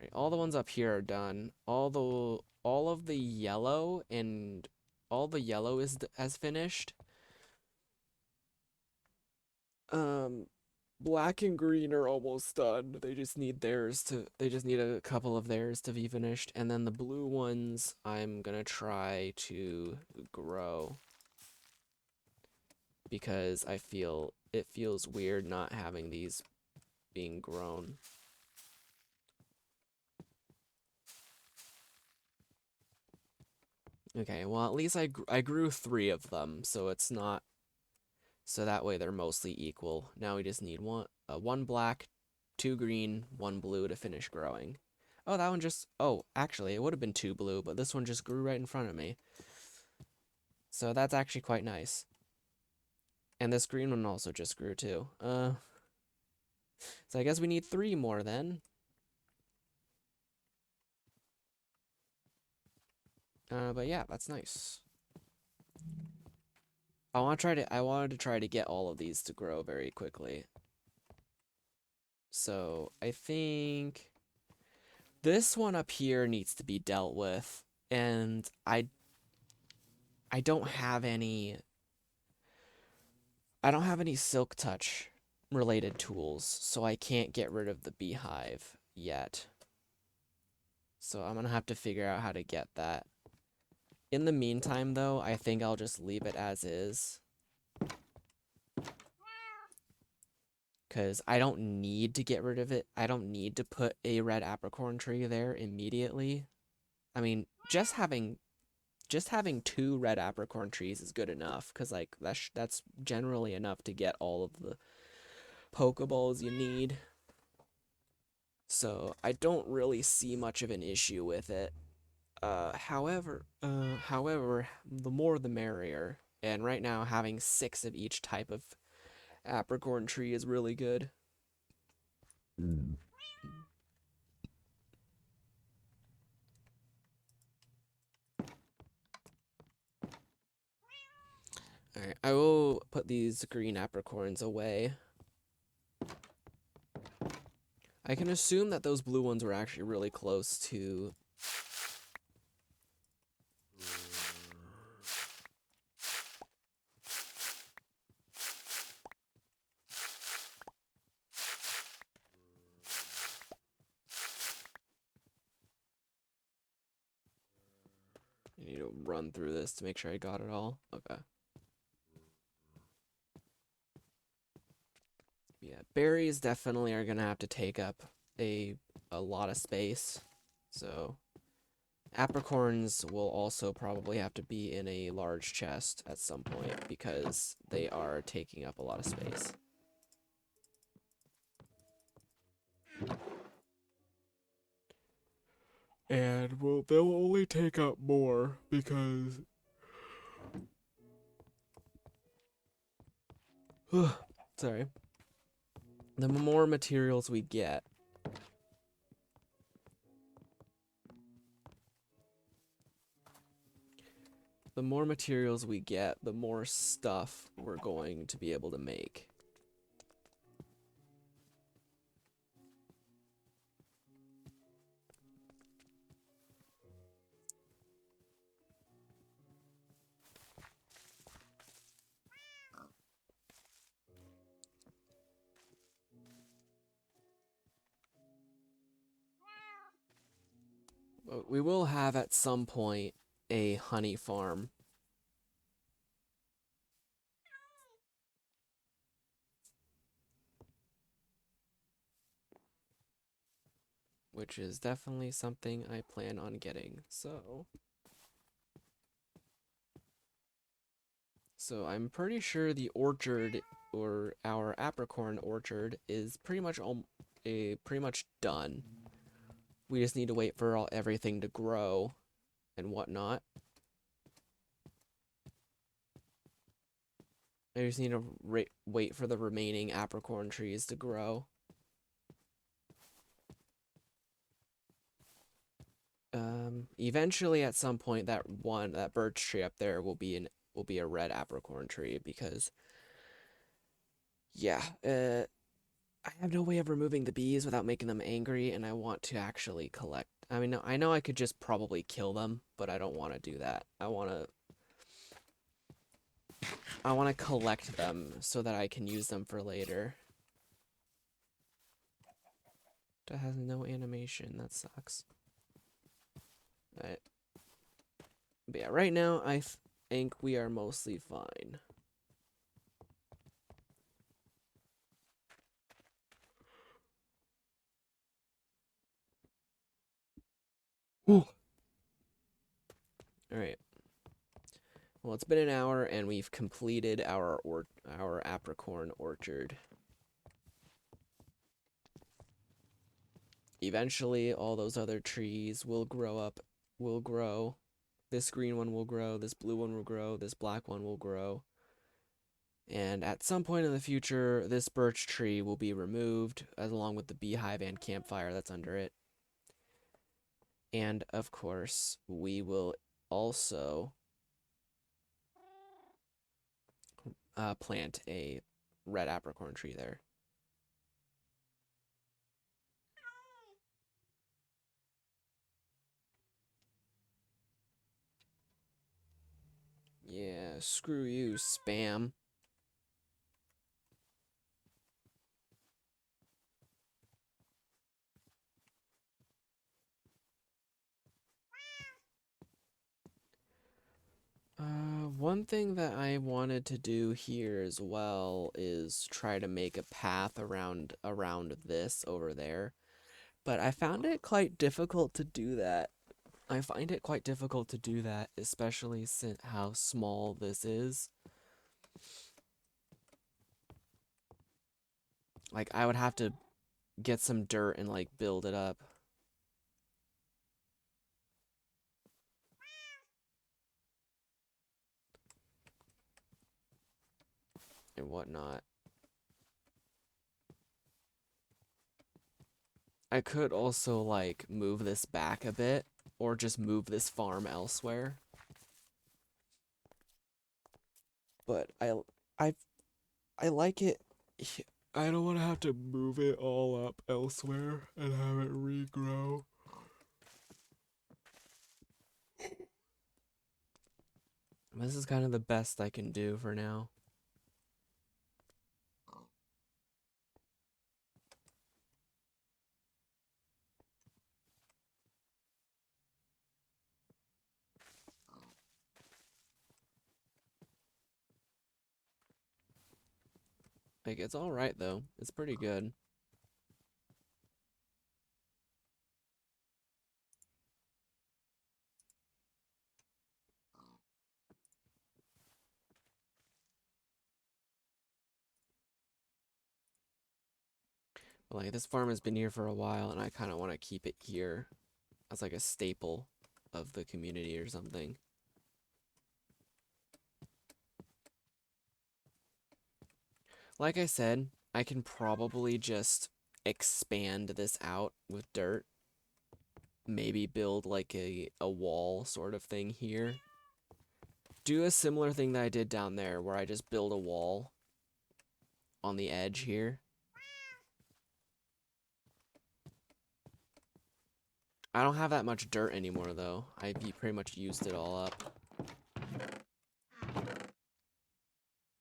Right, all the ones up here are done. All of the yellow and all the yellow has finished. Black and green are almost done. They just need a couple of theirs to be finished, and then the blue ones I'm gonna try to grow because it feels weird not having these being grown. Okay, well at least I grew 3 of them, so it's not, so that way they're mostly equal. Now we just need one black, 2 green, 1 blue to finish growing. Oh, that one just... Oh, actually, it would have been 2 blue, but this one just grew right in front of me. So that's actually quite nice. And this green one also just grew too. So I guess we need 3 more then. But yeah, that's nice. I wanted to try to get all of these to grow very quickly. So I think this one up here needs to be dealt with, and I don't have any silk touch related tools, so I can't get rid of the beehive yet. So I'm gonna have to figure out how to get that. In the meantime, though, I think I'll just leave it as is. Because I don't need to get rid of it. I don't need to put a red apricorn tree there immediately. I mean, just having 2 red apricorn trees is good enough. Because, like, that's generally enough to get all of the Pokeballs you need. So, I don't really see much of an issue with it. However, the more the merrier. And right now, having 6 of each type of apricorn tree is really good. Alright, I will put these green apricorns away. I can assume that those blue ones were actually really close to... I need to run through this to make sure I got it all. Okay. Yeah, berries definitely are gonna have to take up a lot of space. So apricorns will also probably have to be in a large chest at some point because they are taking up a lot of space. And they'll only take up more because sorry. The more materials we get, the more stuff we're going to be able to make. But we will have at some point a honey farm. Which is definitely something I plan on getting. So I'm pretty sure the orchard, or our apricorn orchard, is pretty much done. We just need to wait for everything to grow and whatnot. I just need to wait for the remaining apricorn trees to grow. Eventually at some point that birch tree up there will be a red apricorn tree because yeah, I have no way of removing the bees without making them angry, and I want to actually collect. I mean, I know I could just probably kill them, but I don't want to do that. I want to collect them so that I can use them for later. That has no animation. That sucks. But yeah, right now I think we are mostly fine. All right. Well, it's been an hour and we've completed our apricorn orchard. eventually all those other trees will grow up, will grow. This green one will grow, this blue one will grow, this black one will grow. And at some point in the future, this birch tree will be removed, along with the beehive and campfire that's under it. And of course, we will also plant a red apricorn tree there. Yeah, screw you, spam. One thing that I wanted to do here as well is try to make a path around this over there. But I found it quite difficult to do that. I find it quite difficult to do that, especially since how small this is. Like, I would have to get some dirt and, like, build it up. And whatnot. I could also, like, move this back a bit, or just move this farm elsewhere. But I like it. I don't want to have to move it all up elsewhere and have it regrow. This is kind of the best I can do for now. Like, it's alright though. It's pretty good. But, like, this farm has been here for a while, and I kind of want to keep it here as like a staple of the community or something. Like I said, I can probably just expand this out with dirt. Maybe build like a wall sort of thing here. Do a similar thing that I did down there where I just build a wall on the edge here. I don't have that much dirt anymore though. I pretty much used it all up.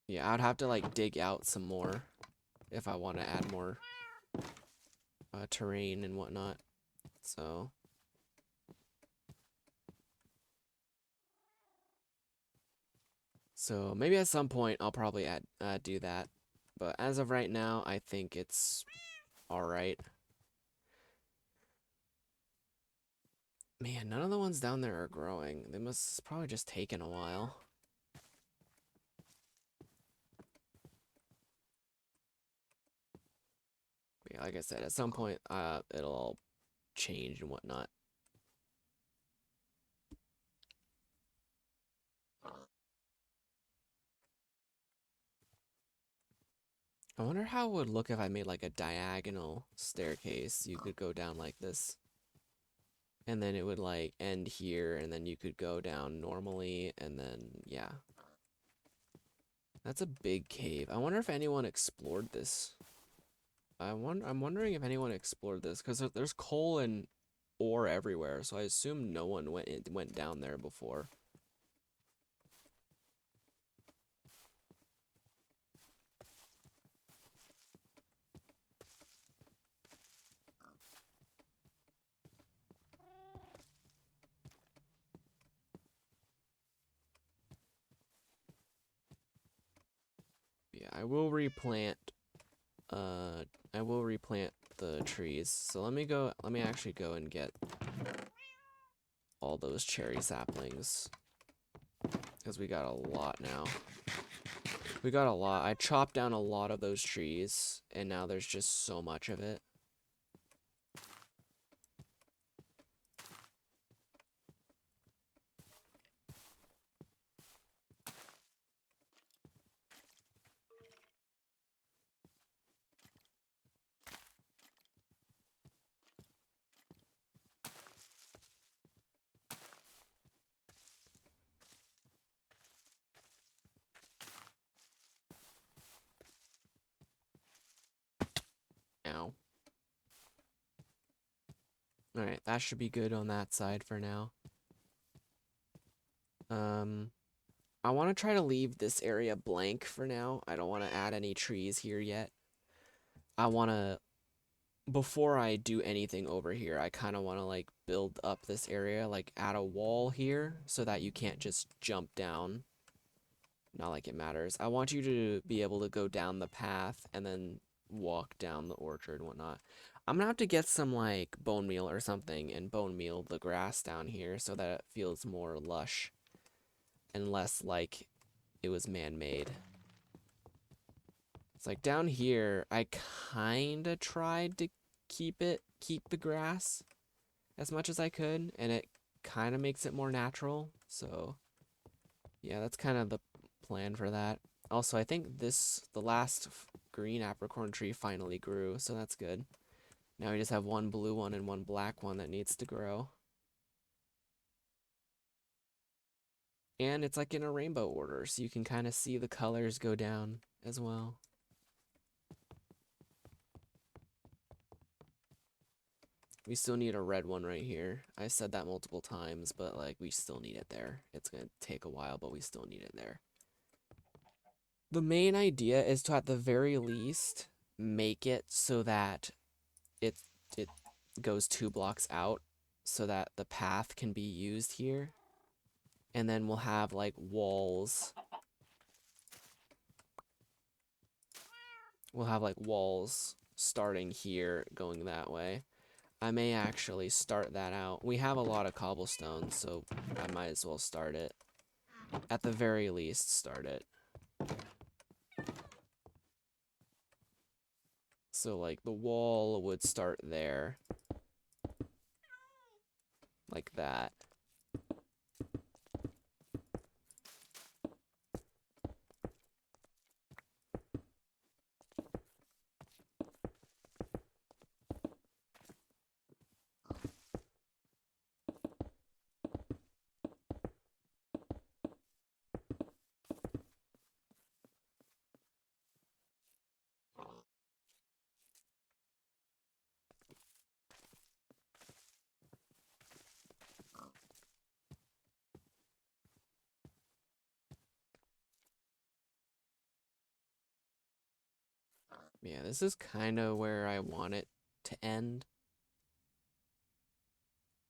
Yeah, I'd have to like dig out some more if I want to add more terrain and whatnot. So maybe at some point I'll probably do that. But as of right now, I think it's alright. Man, none of the ones down there are growing. They must probably just taken a while. But yeah, like I said, at some point it'll all change and whatnot. I wonder how it would look if I made like a diagonal staircase. You could go down like this. And then it would like end here, and then you could go down normally, and then, yeah. That's a big cave. I wonder if anyone explored this. I'm wondering if anyone explored this, because there's coal and ore everywhere, so I assume no one went down there before. Yeah, I will replant the trees. So let me actually go and get all those cherry saplings, because we got a lot now. We got a lot. I chopped down a lot of those trees, and now there's just so much of it. Alright, that should be good on that side for now. I want to try to leave this area blank for now. I don't want to add any trees here yet. I want to, before I do anything over here, I kind of want to like build up this area, like add a wall here so that you can't just jump down. Not like it matters. I want you to be able to go down the path and then walk down the orchard and whatnot. I'm gonna have to get some like bone meal or something and bone meal the grass down here so that it feels more lush and less like it was man-made. It's like down here, I kinda tried to keep the grass as much as I could, and it kinda makes it more natural. So yeah, that's kind of the plan for that. Also, I think the last green apricorn tree finally grew, so that's good. Now we just have one blue one and one black one that needs to grow. And it's like in a rainbow order, so you can kind of see the colors go down as well. We still need a red one right here. I said that multiple times, but like we still need it there. It's gonna take a while, but we still need it there. The main idea is to, at the very least, make it so that it goes 2 blocks out so that the path can be used here. And then we'll have like walls. We'll have like walls starting here going that way. I may actually start that out. We have a lot of cobblestone, so I might as well start it. At the very least, start it. So like the wall would start there. Like that. Yeah, this is kind of where I want it to end.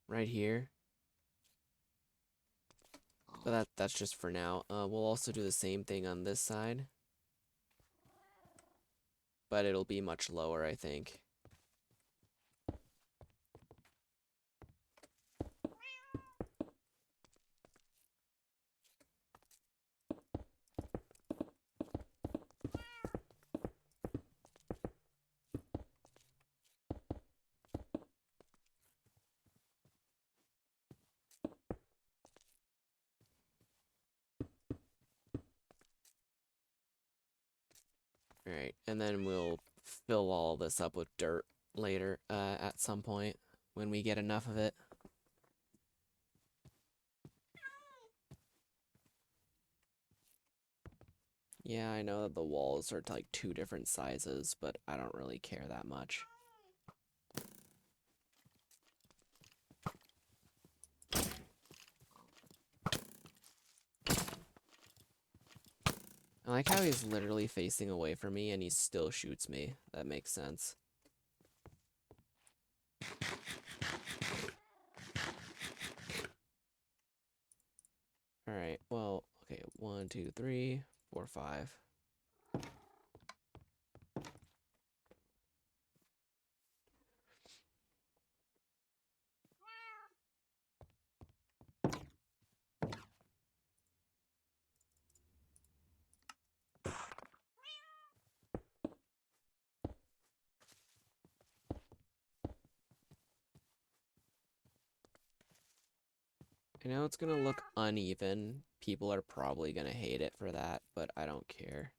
Right here. But that's just for now. We'll also do the same thing on this side. But it'll be much lower, I think. Alright, and then we'll fill all this up with dirt later, at some point, when we get enough of it. Yeah, I know that the walls are like 2 different sizes, but I don't really care that much. I like how he's literally facing away from me and he still shoots me. That makes sense. Alright, well, okay, 1, 2, 3, 4, 5. I know it's gonna look uneven. People are probably gonna hate it for that, but I don't care.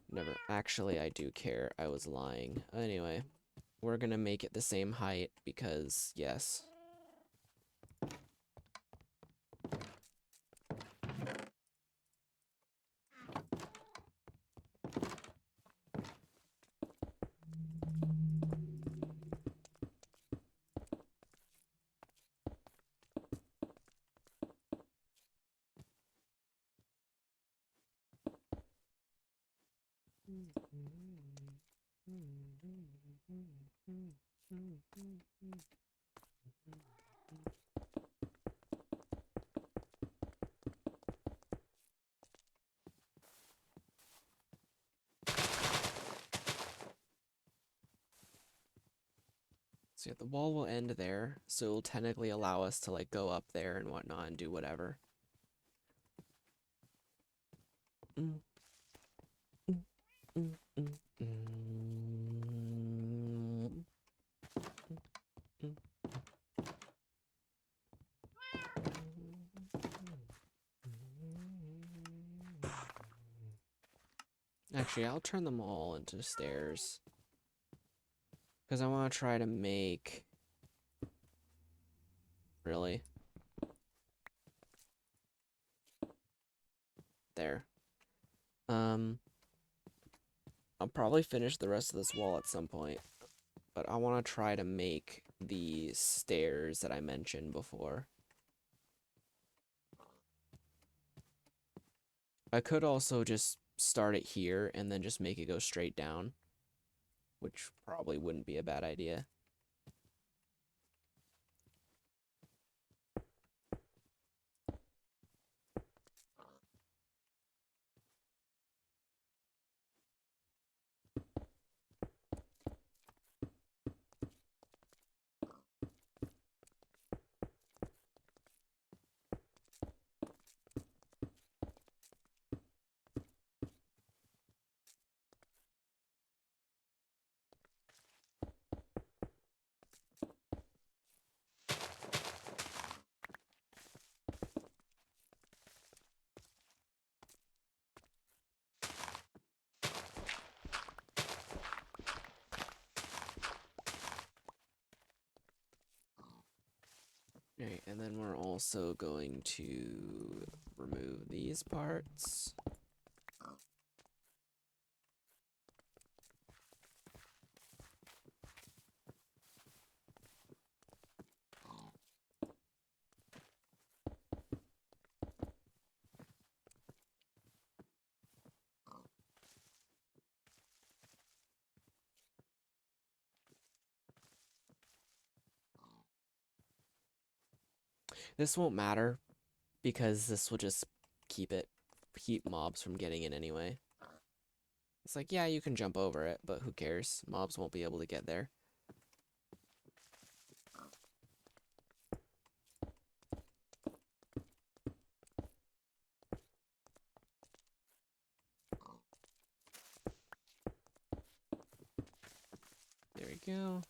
Never. Actually, I do care. I was lying. Anyway, we're gonna make it the same height because, yes. So yeah, the wall will end there, so it'll technically allow us to like go up there and whatnot and do whatever. Mm, mm, mm, mm, mm, mm, Actually, I'll turn them all into stairs. Because I want to try to make... Really? There. I'll probably finish the rest of this wall at some point. But I want to try to make the stairs that I mentioned before. I could also just start it here and then just make it go straight down, which probably wouldn't be a bad idea. Alright, and then we're also going to remove these parts. This won't matter because this will just keep mobs from getting in anyway. It's like, yeah, you can jump over it, but who cares? Mobs won't be able to get there. There we go.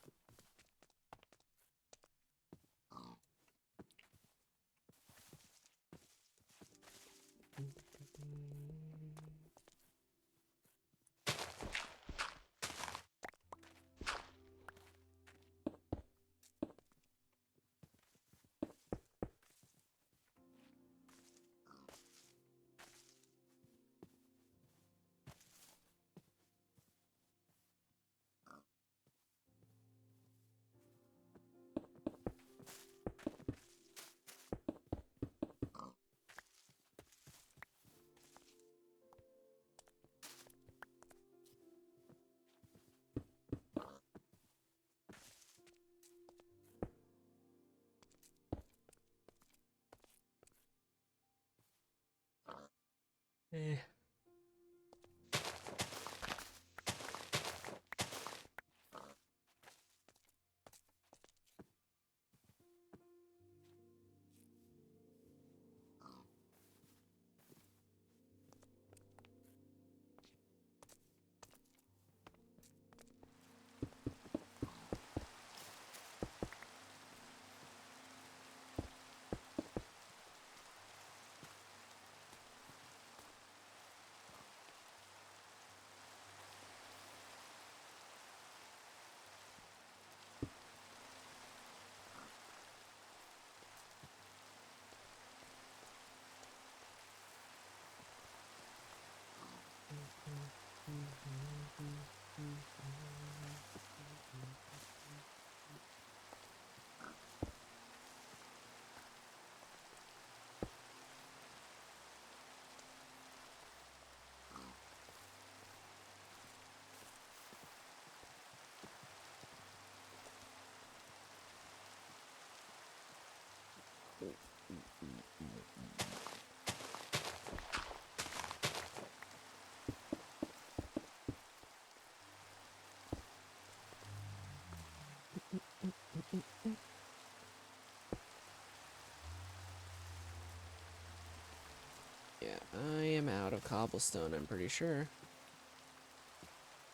of cobblestone, I'm pretty sure.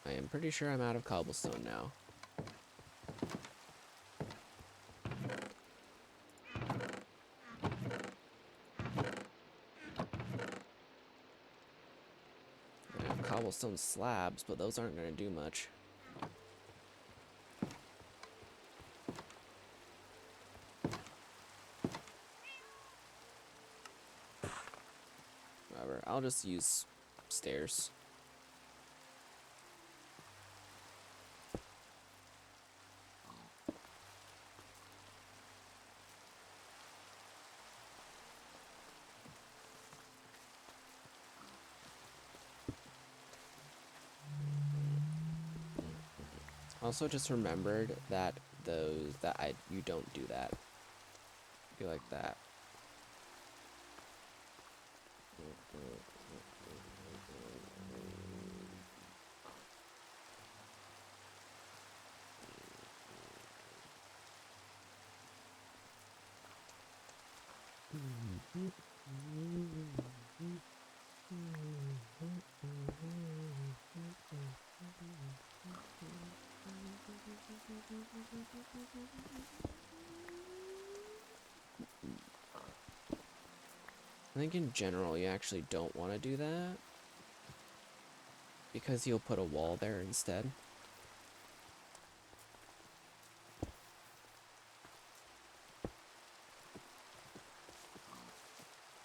I am pretty sure I'm out of cobblestone now. I have cobblestone slabs, but those aren't going to do much. Whatever, I'll just use stairs. Also just remembered that you don't do that. Be like that. I think in general you actually don't want to do that because you'll put a wall there instead.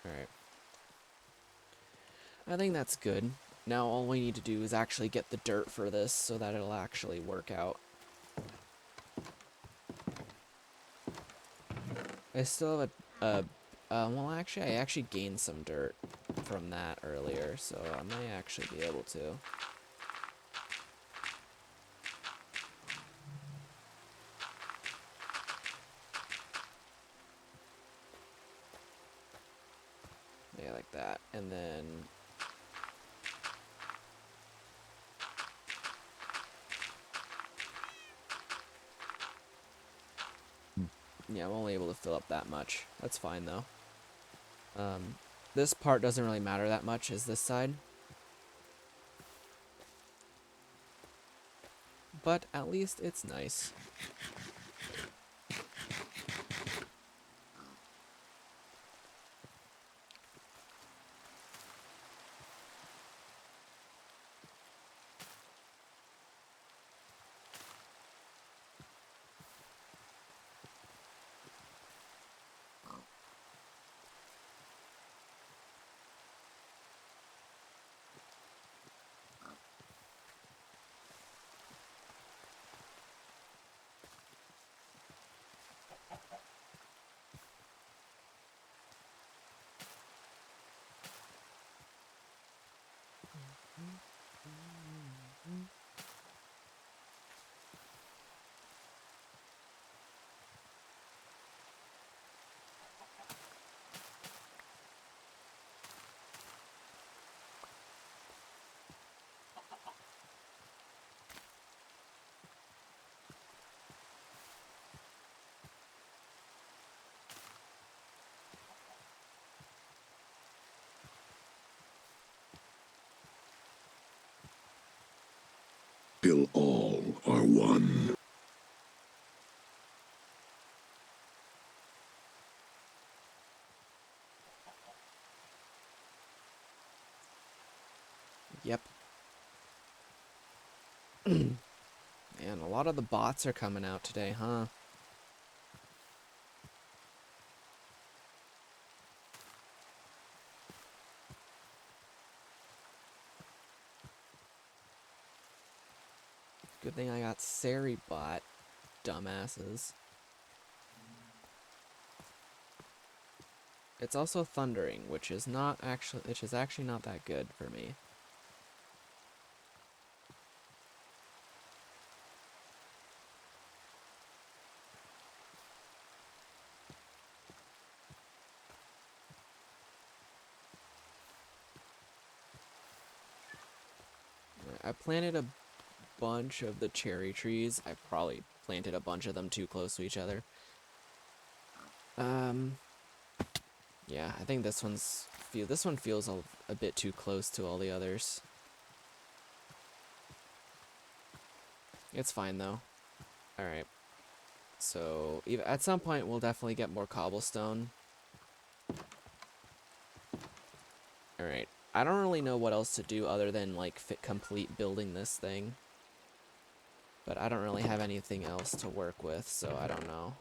Alright. I think that's good. Now all we need to do is actually get the dirt for this so that it'll actually work out. I still have well actually I actually gained some dirt from that earlier, so I might actually be able to. Yeah, like that. And then yeah, I'm only able to fill up that much. That's fine though. This part doesn't really matter that much as this side. But at least it's nice. Till all are one. Yep. Man, a lot of the bots are coming out today, huh? Good thing I got Sari bot, dumbasses. It's also thundering, which is actually not that good for me. I planted a bunch of the cherry trees. I probably planted a bunch of them too close to each other. Yeah, I think this one feels a bit too close to all the others. It's fine though. All right. So at some point we'll definitely get more cobblestone. All right. I don't really know what else to do other than like complete building this thing. But I don't really have anything else to work with, so I don't know.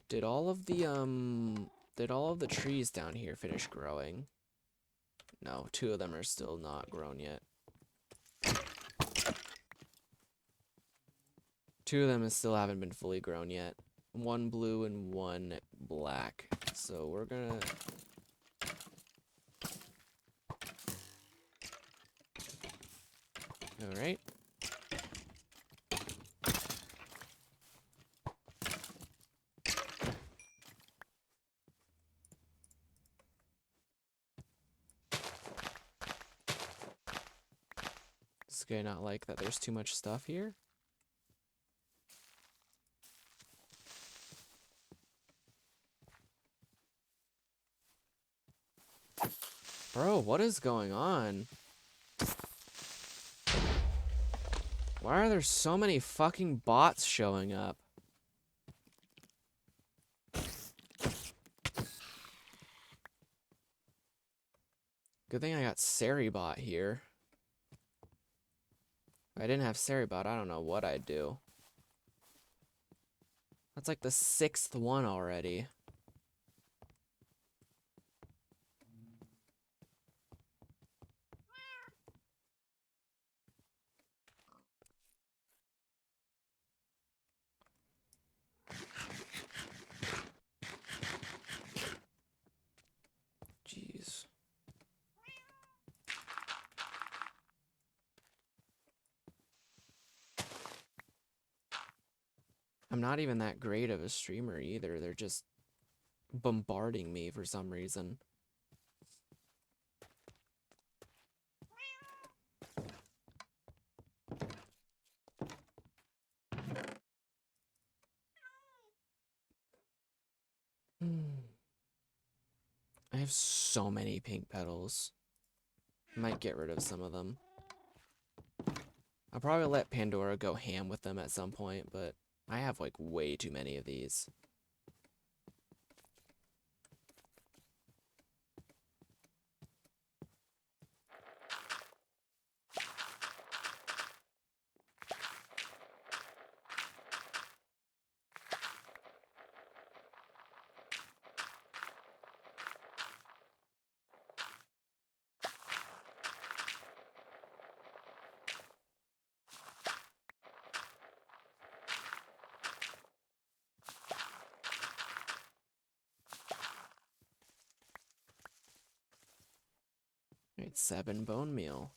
Did all of the trees down here finish growing? No, 2 of them are still not grown yet. 2 of them still haven't been fully grown yet. 1 blue and 1 black. So we're gonna... Alright. This guy not like that there's too much stuff here? Bro, what is going on? Why are there so many fucking bots showing up? Good thing I got Seribot here. If I didn't have Seribot, I don't know what I'd do. That's like the 6th one already. Jeez. I'm not even that great of a streamer either. They're just bombarding me for some reason. I have so many pink petals. Might get rid of some of them. I'll probably let Pandora go ham with them at some point, but I have like way too many of these. Alright, 7 bone meal.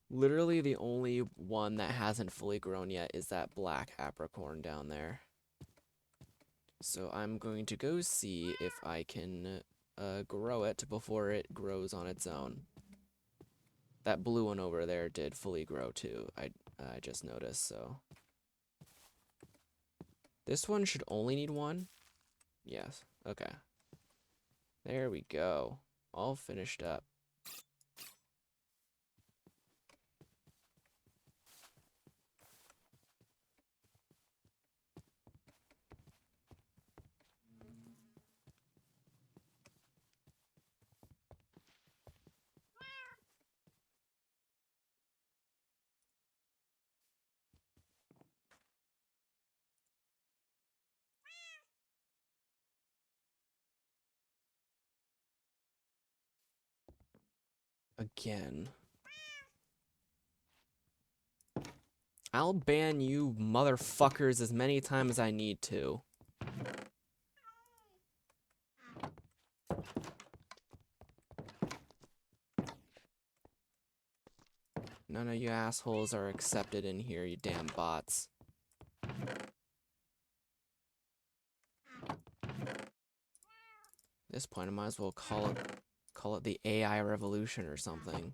Literally the only one that hasn't fully grown yet is that black apricorn down there. So I'm going to go see if I can grow it before it grows on its own. That blue one over there did fully grow too. I just noticed, so. This one should only need 1? Yes. Okay. There we go. All finished up. Again. I'll ban you motherfuckers as many times as I need to. None of you assholes are accepted in here, you damn bots. At this point, I might as well call it the AI revolution or something.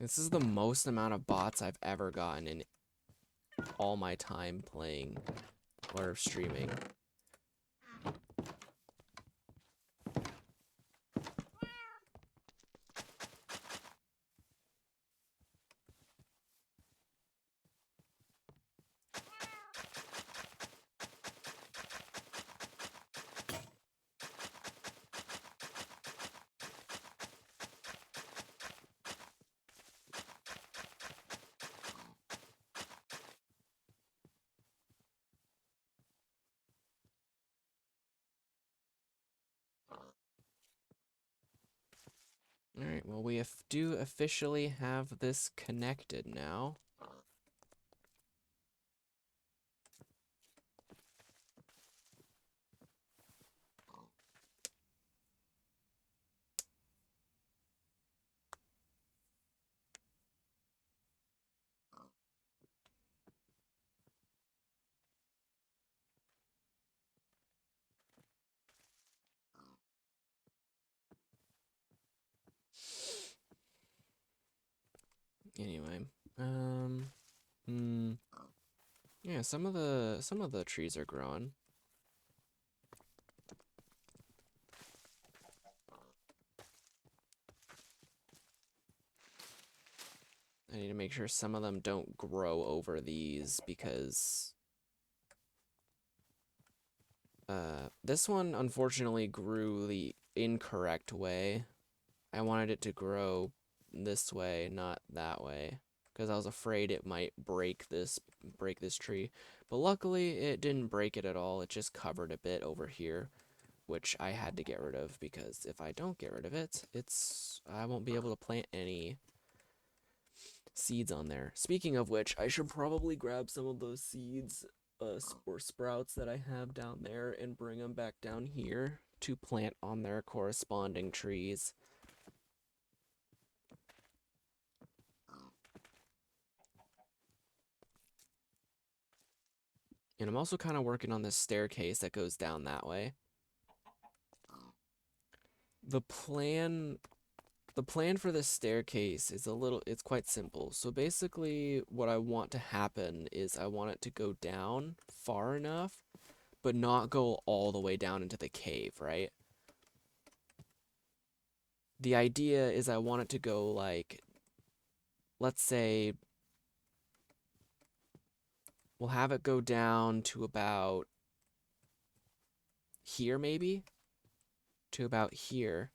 This is the most amount of bots I've ever gotten in all my time playing or streaming. Alright, well we do officially have this connected now. Anyway, yeah, some of the trees are growing. I need to make sure some of them don't grow over these because this one unfortunately grew the incorrect way. I wanted it to grow this way, not that way, because I was afraid it might break this tree. But luckily it didn't break it at all. It just covered a bit over here, which I had to get rid of because if I don't get rid of it, I won't be able to plant any seeds on there. Speaking of which, I should probably grab some of those seeds or sprouts that I have down there and bring them back down here to plant on their corresponding trees. And I'm also kind of working on this staircase that goes down that way. The plan for this staircase is it's quite simple. So basically what I want to happen is I want it to go down far enough, but not go all the way down into the cave, right? The idea is I want it to go like, let's say, we'll have it go down to about here maybe, to about here.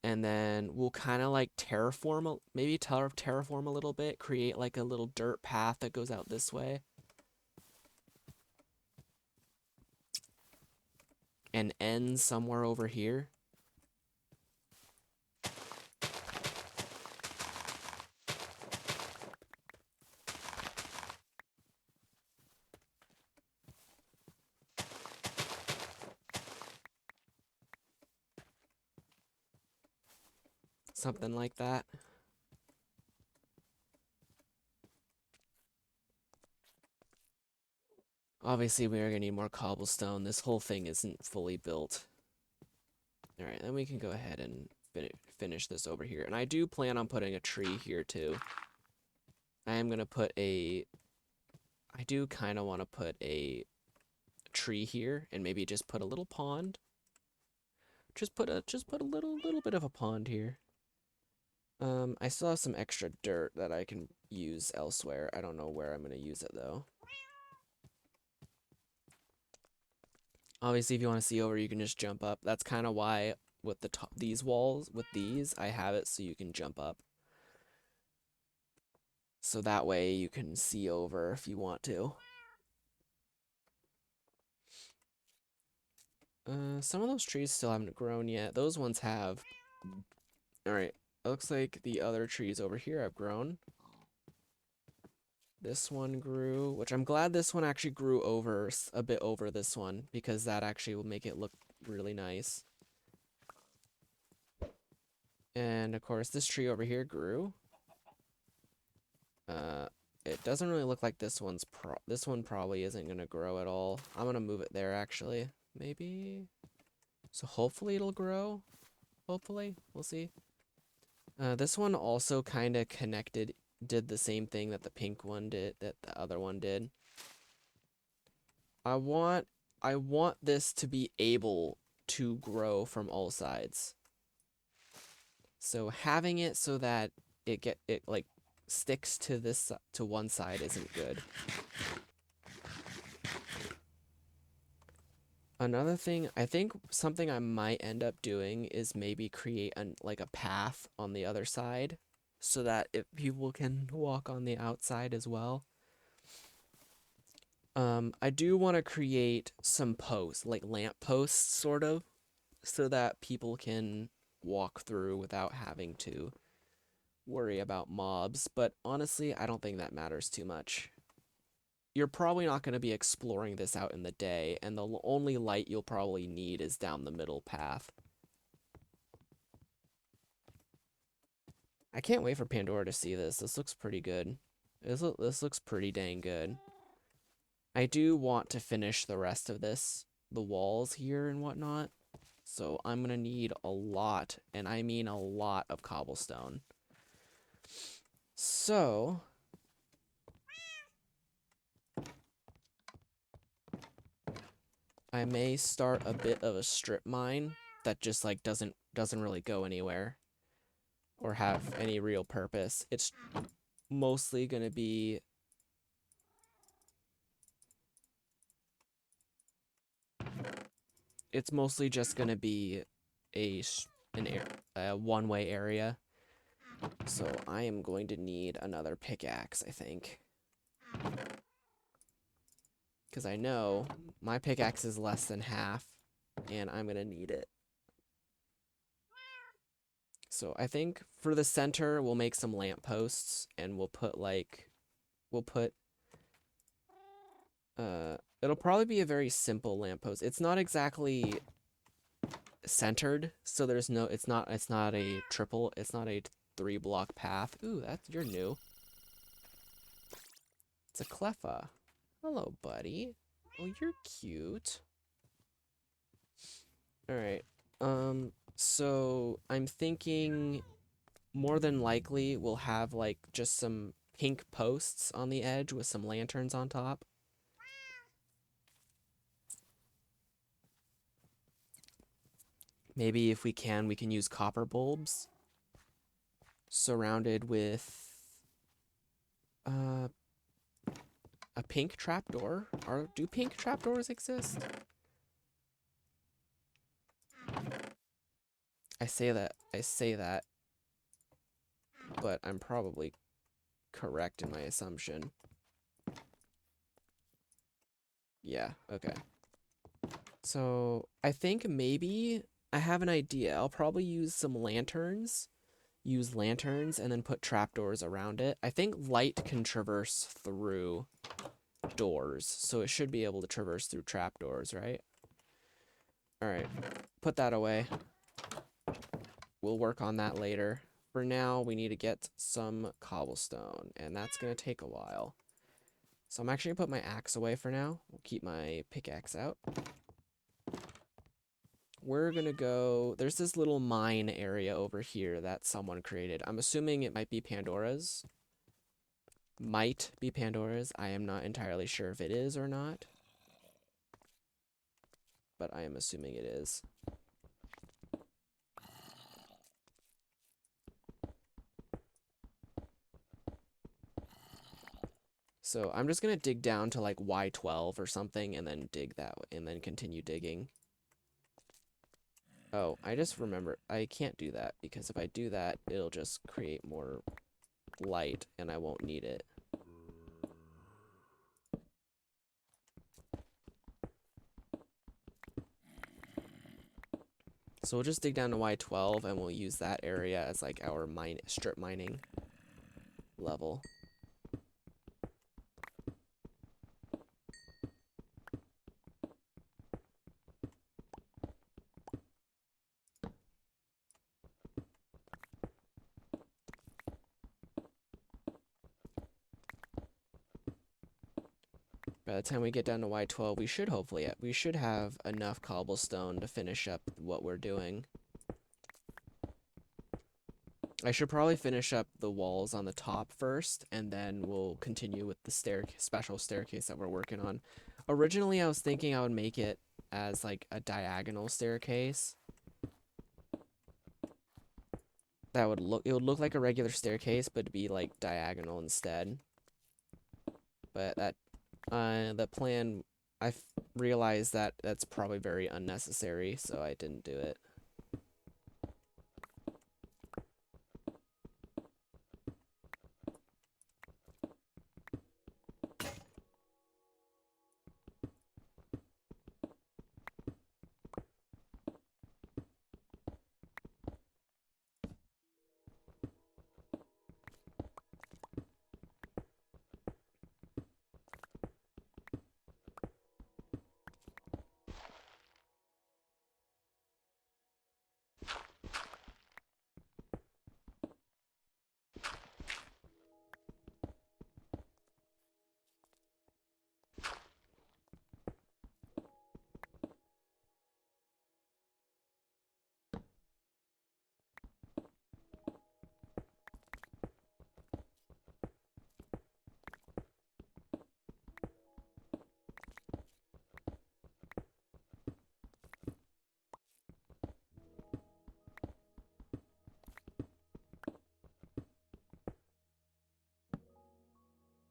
And then we'll kind of like maybe terraform a little bit, create like a little dirt path that goes out this way. And ends somewhere over here. Something like that. Obviously, we are going to need more cobblestone. This whole thing isn't fully built. Alright, then we can go ahead and finish this over here. And I do plan on putting a tree here, too. I am going to put I do kind of want to put a tree here, and maybe just put a little pond. Just put a little bit of a pond here. I still have some extra dirt that I can use elsewhere. I don't know where I'm going to use it, though. Obviously, if you want to see over, you can just jump up. That's kind of why with these walls, I have it so you can jump up. So that way you can see over if you want to. Some of those trees still haven't grown yet. Those ones have. Alright, it looks like the other trees over here have grown. This one grew, which I'm glad this one actually grew over a bit over this one, because that actually will make it look really nice. And of course, this tree over here grew. It doesn't really look like this one probably isn't gonna grow at all. I'm gonna move it there actually, maybe. So hopefully it'll grow. Hopefully, we'll see. This one also kind of did the same thing that the pink one did, that the other one did. I want this to be able to grow from all sides. So having it so that it like sticks to one side isn't good. Another thing, I think something I might end up doing is maybe create like a path on the other side so that if people can walk on the outside as well. I do want to create some posts, like lamp posts sort of, so that people can walk through without having to worry about mobs, but honestly, I don't think that matters too much. You're probably not going to be exploring this out in the day, and the only light you'll probably need is down the middle path. I can't wait for Pandora to see this. This looks pretty good. This looks pretty dang good. I do want to finish the rest of this, the walls here and whatnot. So I'm going to need a lot, and I mean a lot of cobblestone. So I may start a bit of a strip mine that just like doesn't really go anywhere or have any real purpose. It's mostly going to be just going to be a one-way area. So I am going to need another pickaxe, I think. Because I know my pickaxe is less than half, and I'm going to need it. So I think for the center, we'll make some lampposts, and we'll put it'll probably be a very simple lamppost. It's not exactly centered, so it's not a triple, it's not a 3-block path. Ooh, you're new. It's a Cleffa. Hello, buddy. Oh, you're cute. Alright. So I'm thinking more than likely we'll have like just some pink posts on the edge with some lanterns on top. Maybe if we can use copper bulbs surrounded with a pink trapdoor. Do pink trapdoors exist? I say that, but I'm probably correct in my assumption. Yeah, okay. So I think maybe I have an idea. I'll probably use some lanterns, and then put trapdoors around it. I think light can traverse through doors, so it should be able to traverse through trapdoors, right? Alright, put that away. We'll work on that later. For now, we need to get some cobblestone, and that's going to take a while. So I'm actually going to put my axe away for now. We'll keep my pickaxe out. We're going to go... There's this little mine area over here that someone created. I'm assuming it might be Pandora's. Might be Pandora's. I am not entirely sure if it is or not. But I am assuming it is. So I'm just going to dig down to like Y12 or something and then dig that way and then continue digging. Oh, I just remember I can't do that because if I do that, it'll just create more light and I won't need it. So we'll just dig down to Y12 and we'll use that area as like our strip mining level. By the time we get down to Y12, we should have enough cobblestone to finish up what we're doing. I should probably finish up the walls on the top first, and then we'll continue with the special staircase that we're working on. Originally, I was thinking I would make it as like a diagonal staircase. It would look like a regular staircase, but be like diagonal instead. But the plan, I've realized that that's probably very unnecessary, so I didn't do it.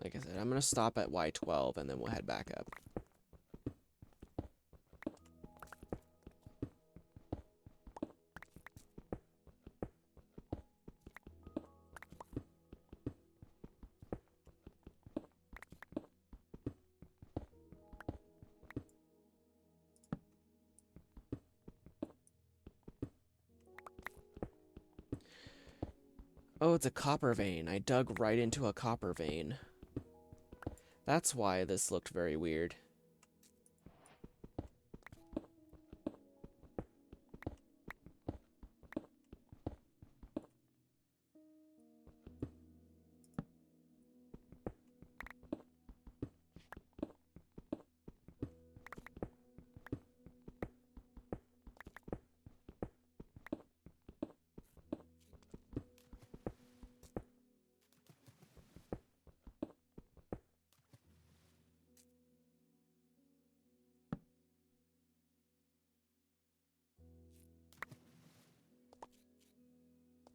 Like I said, I'm gonna stop at Y12 and then we'll head back up. Oh, it's a copper vein. I dug right into a copper vein. That's why this looked very weird.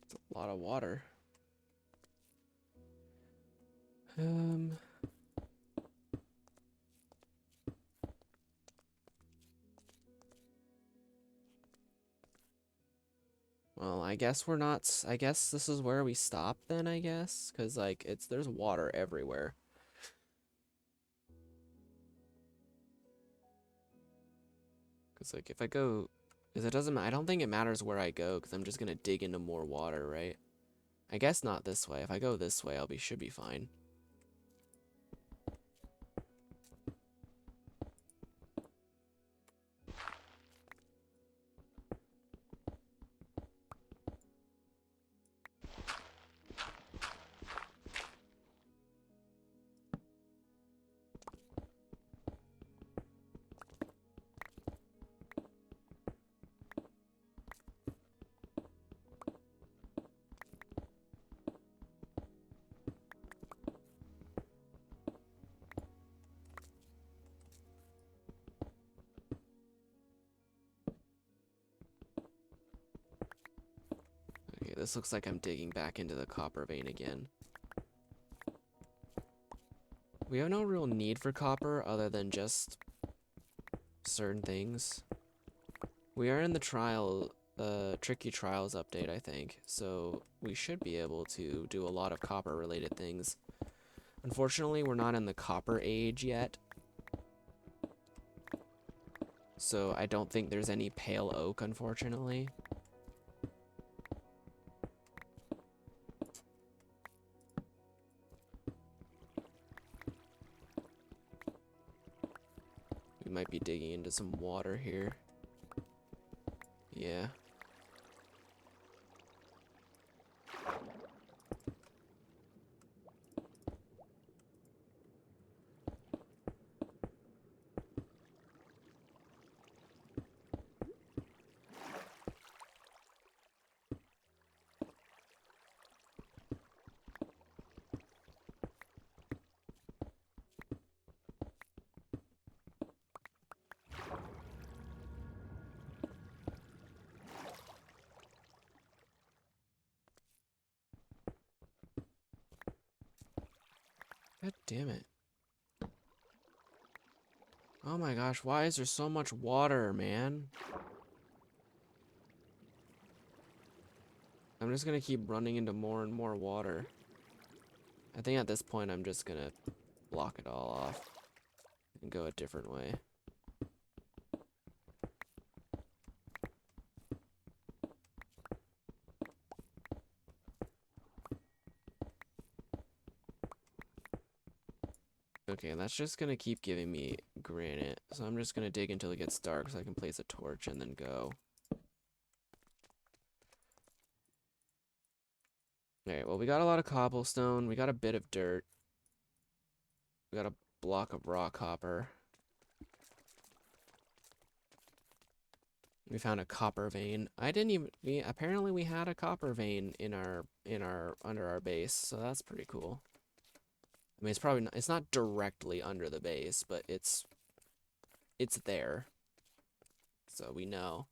It's a lot of water. Well, I guess we're not. I guess this is where we stop then, I guess. Because, like, there's water everywhere. Because, like, if I go. Because it doesn't. I don't think it matters where I go, because I'm just gonna dig into more water, right? I guess not this way. If I go this way, should be fine. Okay, this looks like I'm digging back into the copper vein again. We have no real need for copper other than just certain things. We are in the tricky trials update, I think, so we should be able to do a lot of copper related things. Unfortunately, we're not in the copper age yet, so I don't think there's any pale oak, unfortunately. We might be digging into some water here. Yeah. God damn it. Oh my gosh, why is there so much water, man? I'm just gonna keep running into more and more water. I think at this point I'm just gonna block it all off and go a different way. Okay, that's just gonna keep giving me granite. So I'm just gonna dig until it gets dark so I can place a torch and then go. Alright, well we got a lot of cobblestone, we got a bit of dirt. We got a block of rock hopper. We found a copper vein. I didn't even apparently we had a copper vein in our under our base, so that's pretty cool. I mean, it's probably not, it's not directly under the base, but it's there. So we know.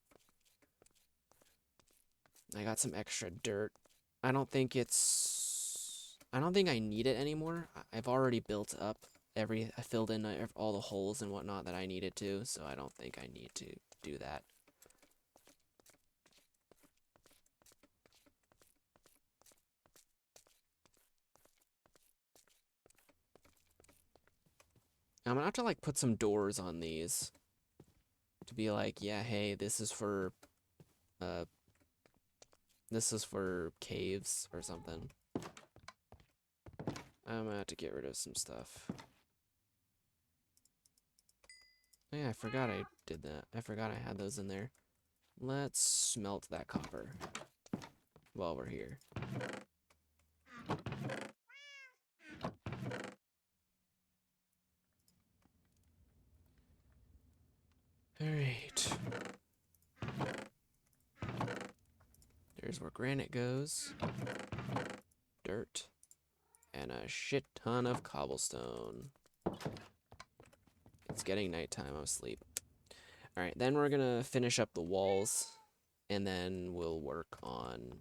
I got some extra dirt. I don't think I need it anymore. I've already built up I filled in all the holes and whatnot that I needed to, so I don't think I need to do that. I'm gonna have to like put some doors on these to be like, yeah, hey, uh this is for caves or something. I'm gonna have to get rid of some stuff. Oh, yeah, I forgot I did that. I forgot I had those in there. Let's smelt that copper while we're here. Alright. There's where granite goes. Dirt. And a shit ton of cobblestone. It's getting nighttime. I'm asleep. Alright, then we're gonna finish up the walls. And then we'll work on...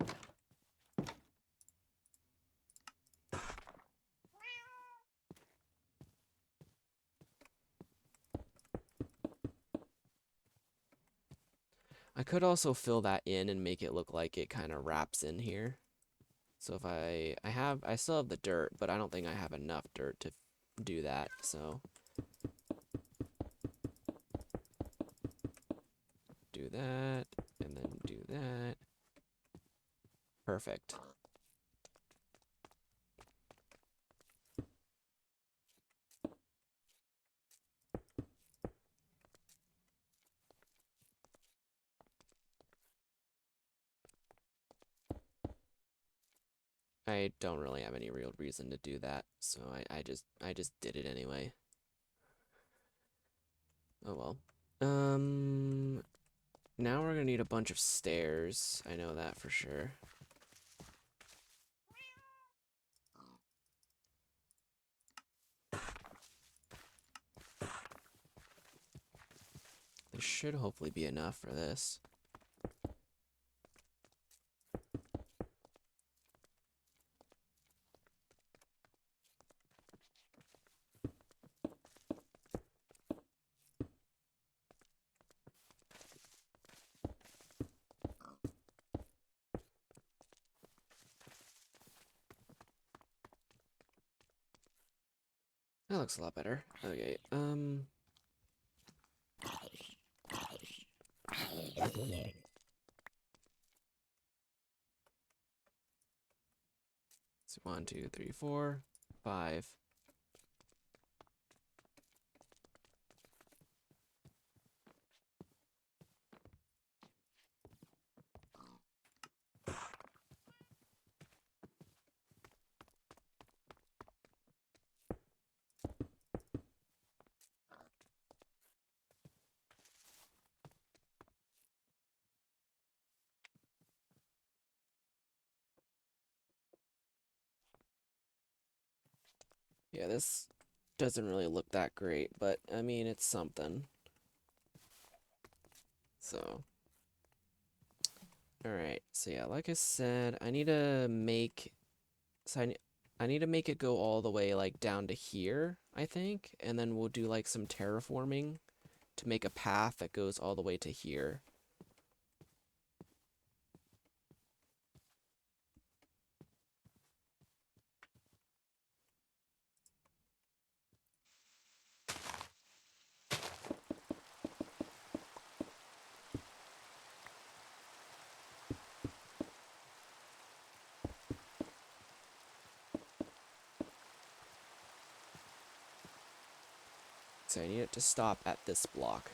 I could also fill that in and make it look like it kind of wraps in here. So if I still have the dirt, but I don't think I have enough dirt to do that, so. Do that, and then do that. Perfect. I don't really have any real reason to do that, so I just did it anyway. Oh well. Now we're gonna need a bunch of stairs. I know that for sure. There should hopefully be enough for this. That looks a lot better. Okay, so 1, 2, 3, 4, 5. Yeah, this doesn't really look that great, but I mean, it's something. So, alright, so yeah, like I said, I need to make, so I need to make it go all the way like down to here, I think, and then we'll do like some terraforming to make a path that goes all the way to here. So I need it to stop at this block.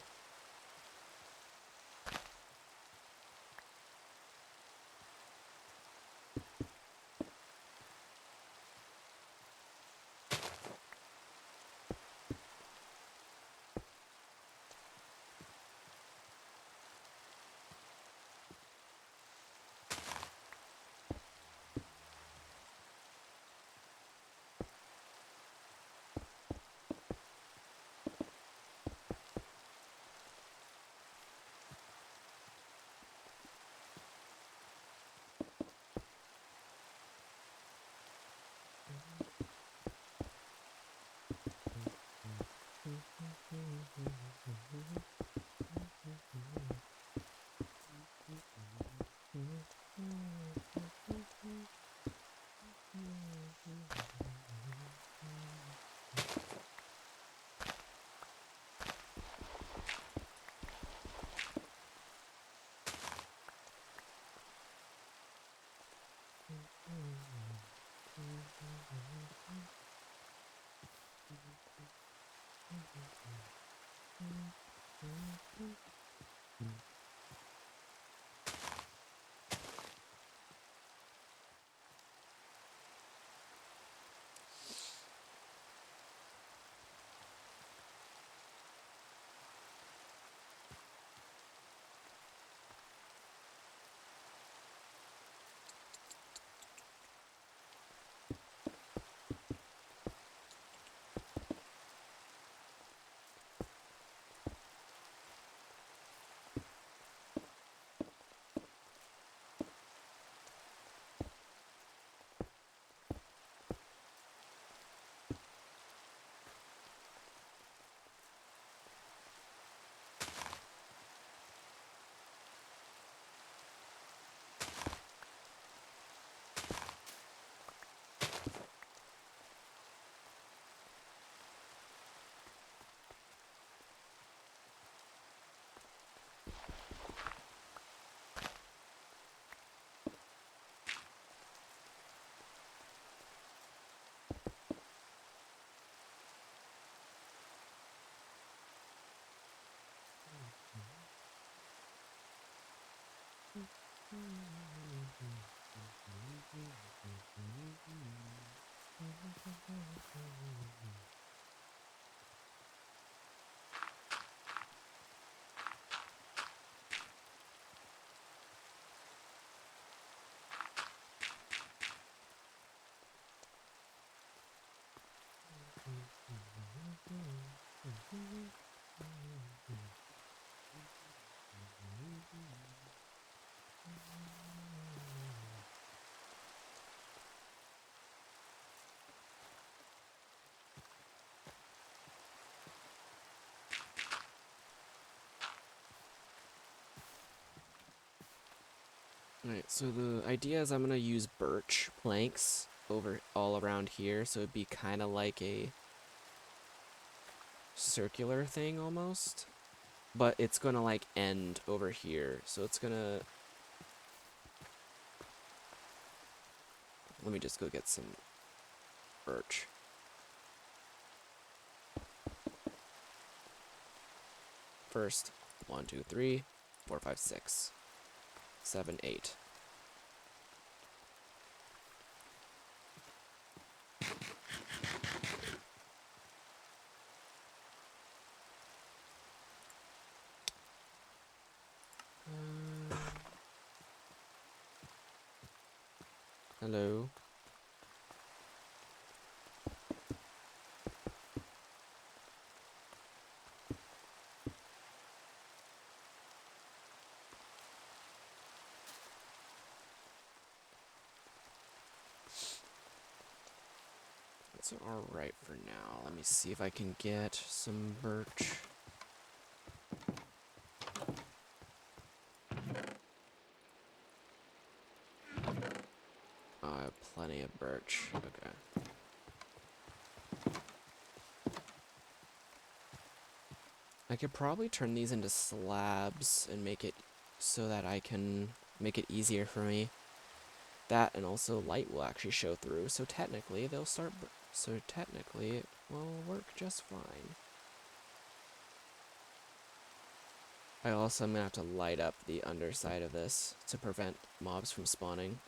Alright, so the idea is I'm gonna use birch planks over all around here, so it'd be kind of like a circular thing almost, but it's gonna like end over here, so it's gonna, let me just go get some birch. First, 1, 2, 3, 4, 5, 6, 7, 8. Hello. It's alright for now. Let me see if I can get some birch. I have plenty of birch. Okay. I could probably turn these into slabs and make it so that I can make it easier for me. That and also light will actually show through, so technically they'll start. So technically it will work just fine. I also am gonna have to light up the underside of this to prevent mobs from spawning.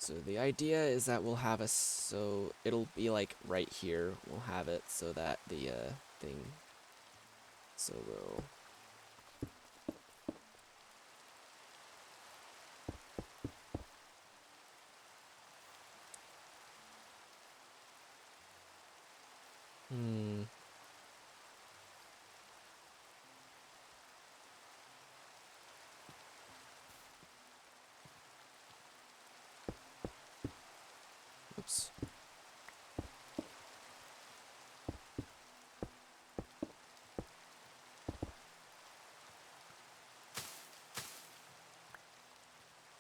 So the idea is that we'll have so it'll be like right here. We'll have it so that the thing. So we'll. Hmm. Oops.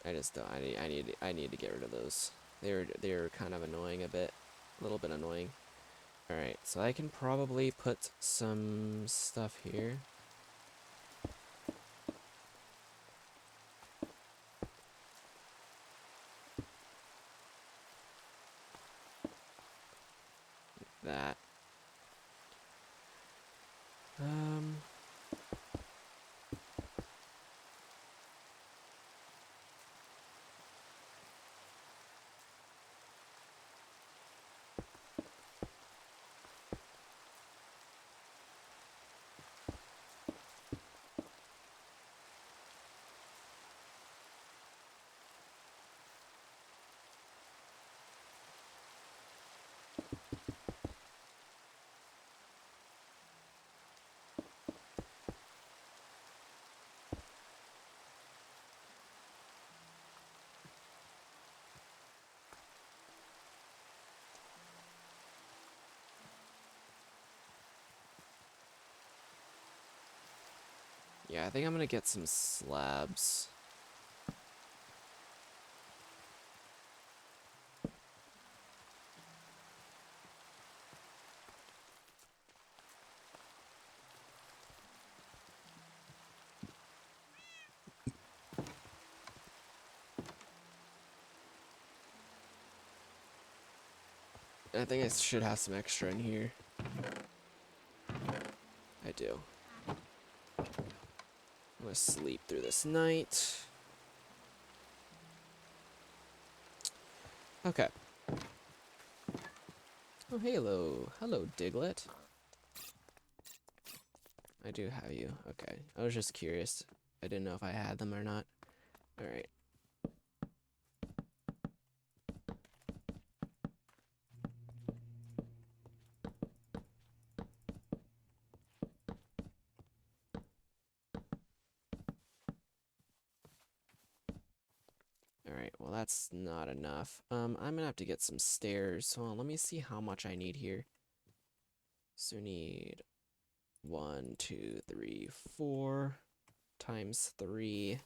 I just don't. I need to get rid of those. They're kind of annoying a little bit annoying. All right, so I can probably put some stuff here. That. Um. Yeah, I think I'm gonna get some slabs. I think I should have some extra in here. I do. I'm gonna sleep through this night. Okay. Oh, hello. Hello, Diglett. I do have you. Okay. I was just curious. I didn't know if I had them or not. Alright. Alright, well that's not enough. I'm gonna have to get some stairs. Hold on, let me see how much I need here. So we need 1, 2, 3, 4 times 3.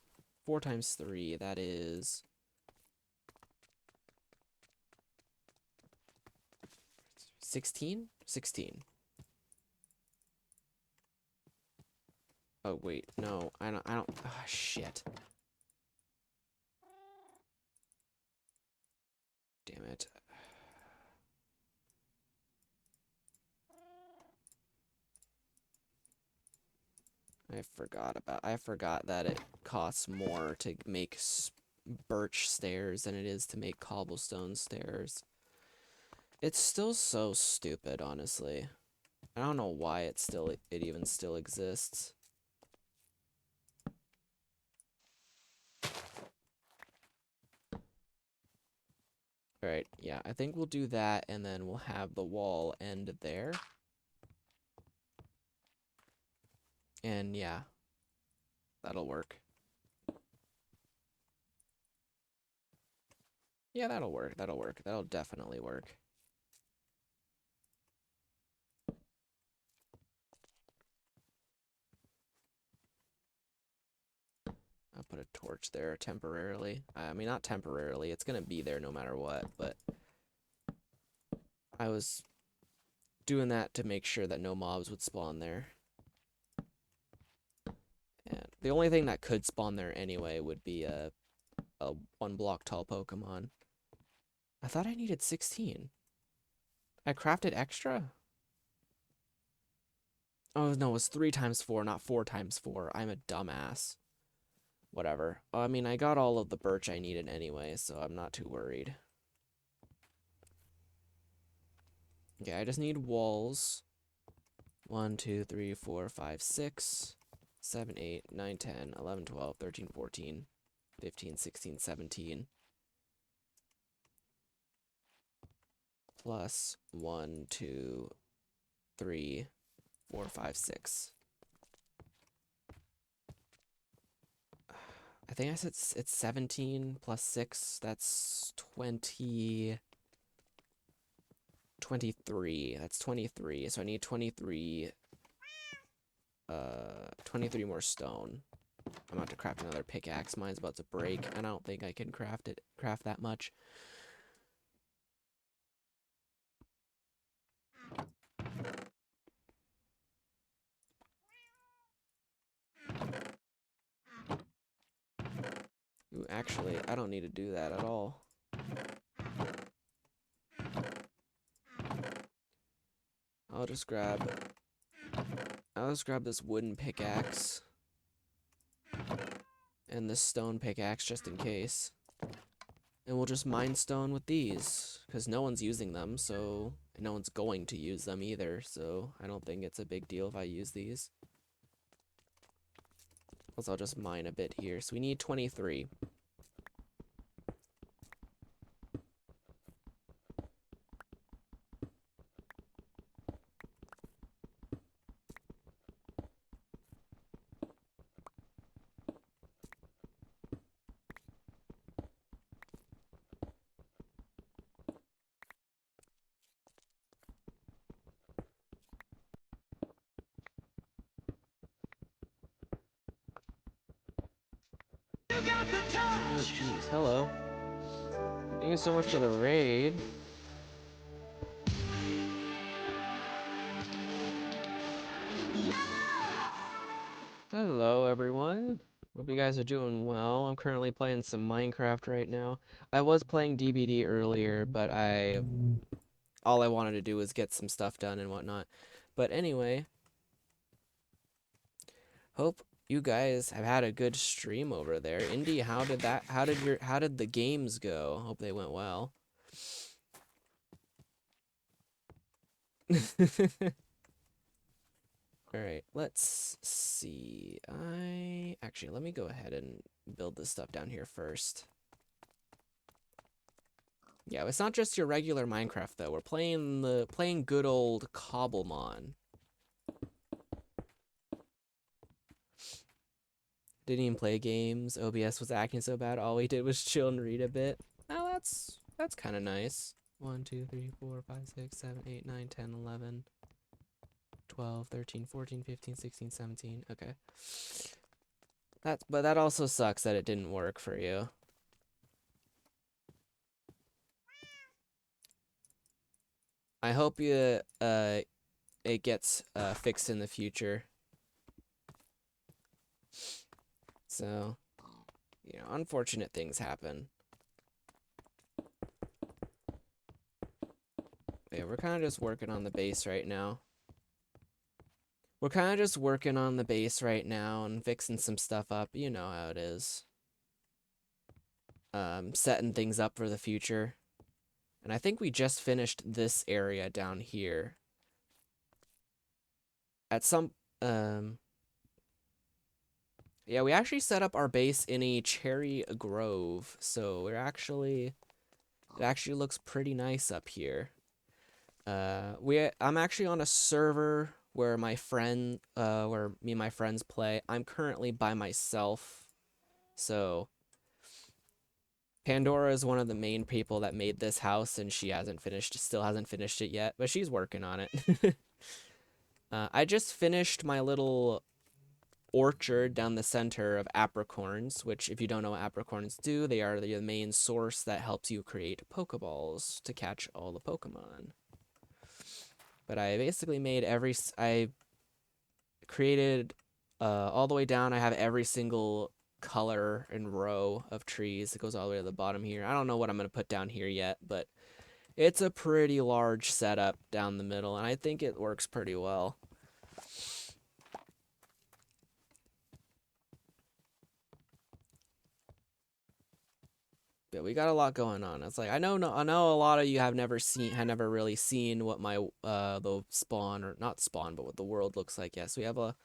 4 times 3, that is 16? 16. Oh wait, no, I don't ah shit. Damn it. I forgot that it costs more to make birch stairs than it is to make cobblestone stairs. It's still so stupid, honestly. I don't know why it even still exists. Alright, yeah, I think we'll do that and then we'll have the wall end there. And yeah, that'll work. Yeah, that'll work. That'll work. That'll definitely work. I'll put a torch there temporarily. I mean, not temporarily. It's going to be there no matter what, but I was doing that to make sure that no mobs would spawn there. And the only thing that could spawn there anyway would be a 1 block tall Pokemon. I thought I needed 16. I crafted extra? Oh, no, it was 3 times 4, not 4 times 4. I'm a dumbass. Whatever. I mean, I got all of the birch I needed anyway, so I'm not too worried. Okay, I just need walls. 1, 2, 3, 4, 5, 6, 7, 8, 9, 10, 11, 12, 13, 14, 15, 16, 17. Plus 1, 2, 3, 4, 5, 6. I think I said it's 17 plus 6. That's 20. 23. That's 23. So I need 23. 23 more stone. I'm about to craft another pickaxe. Mine's about to break. I don't think I can craft that much. Ooh, actually, I don't need to do that at all. I'll just grab this wooden pickaxe and this stone pickaxe just in case. And we'll just mine stone with these, because no one's using them, so no one's going to use them either, so I don't think it's a big deal if I use these. Plus I'll just mine a bit here. So we need 23. Oh, jeez. Hello. Thank you so much for the raid. Hello, everyone. Hope you guys are doing well. I'm currently playing some Minecraft right now. I was playing DBD earlier, but all I wanted to do was get some stuff done and whatnot. But anyway, hope you guys have had a good stream over there. Indy, how did the games go? Hope they went well. All right, let's see. Actually, let me go ahead and build this stuff down here first. Yeah, it's not just your regular Minecraft though. We're playing good old Cobblemon. Didn't even play games. OBS was acting so bad. All we did was chill and read a bit. Oh, that's kind of nice. 1, 2, 3, 4, 5, 6, 7, 8, 9, 10, 11, 12, 13, 14, 15, 16, 17. Okay. But that also sucks that it didn't work for you. I hope it gets fixed in the future. So, you know, unfortunate things happen. Yeah, we're kind of just working on the base right now. And fixing some stuff up. You know how it is. Setting things up for the future. And I think we just finished this area down here. Yeah, we actually set up our base in a cherry grove. So it actually looks pretty nice up here. I'm actually on a server where where me and my friends play. I'm currently by myself, so Pandora is one of the main people that made this house, and she still hasn't finished it yet, but she's working on it. I just finished my little orchard down the center of apricorns, which, if you don't know what apricorns do, they are the main source that helps you create Pokeballs to catch all the Pokemon. But I basically made I created all the way down. I have every single color and row of trees. It goes all the way to the bottom here. I don't know what I'm going to put down here yet, but it's a pretty large setup down the middle, and I think it works pretty well. Yeah, we got a lot going on. It's like I know a lot of you have never really seen what my the spawn, or not spawn, but what the world looks like. Yes, we have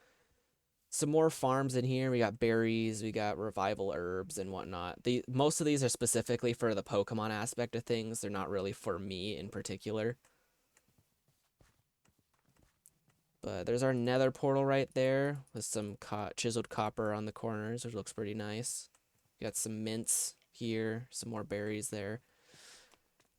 some more farms in here. We got berries, we got revival herbs and whatnot. Most of these are specifically for the Pokemon aspect of things. They're not really for me in particular. But there's our nether portal right there with some chiseled copper on the corners, which looks pretty nice. We got some mints here, some more berries there.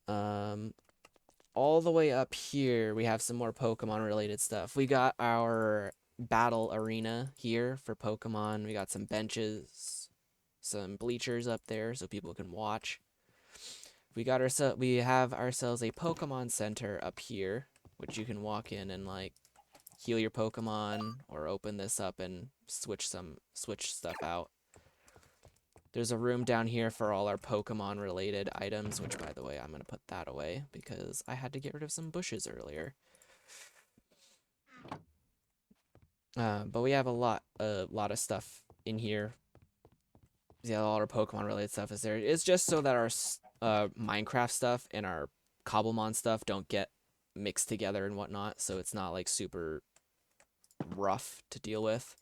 All the way up here, we have some more Pokemon related stuff. We got our battle arena here for Pokemon. We got some benches, some bleachers up there so people can watch. We have ourselves a Pokemon Center up here, which you can walk in and like heal your Pokemon or open this up and switch stuff out. There's a room down here for all our Pokemon related items, which, by the way, I'm going to put that away because I had to get rid of some bushes earlier. But we have a lot of stuff in here. Yeah, all our Pokemon related stuff is there. It's just so that our Minecraft stuff and our Cobblemon stuff don't get mixed together and whatnot, so it's not like super rough to deal with.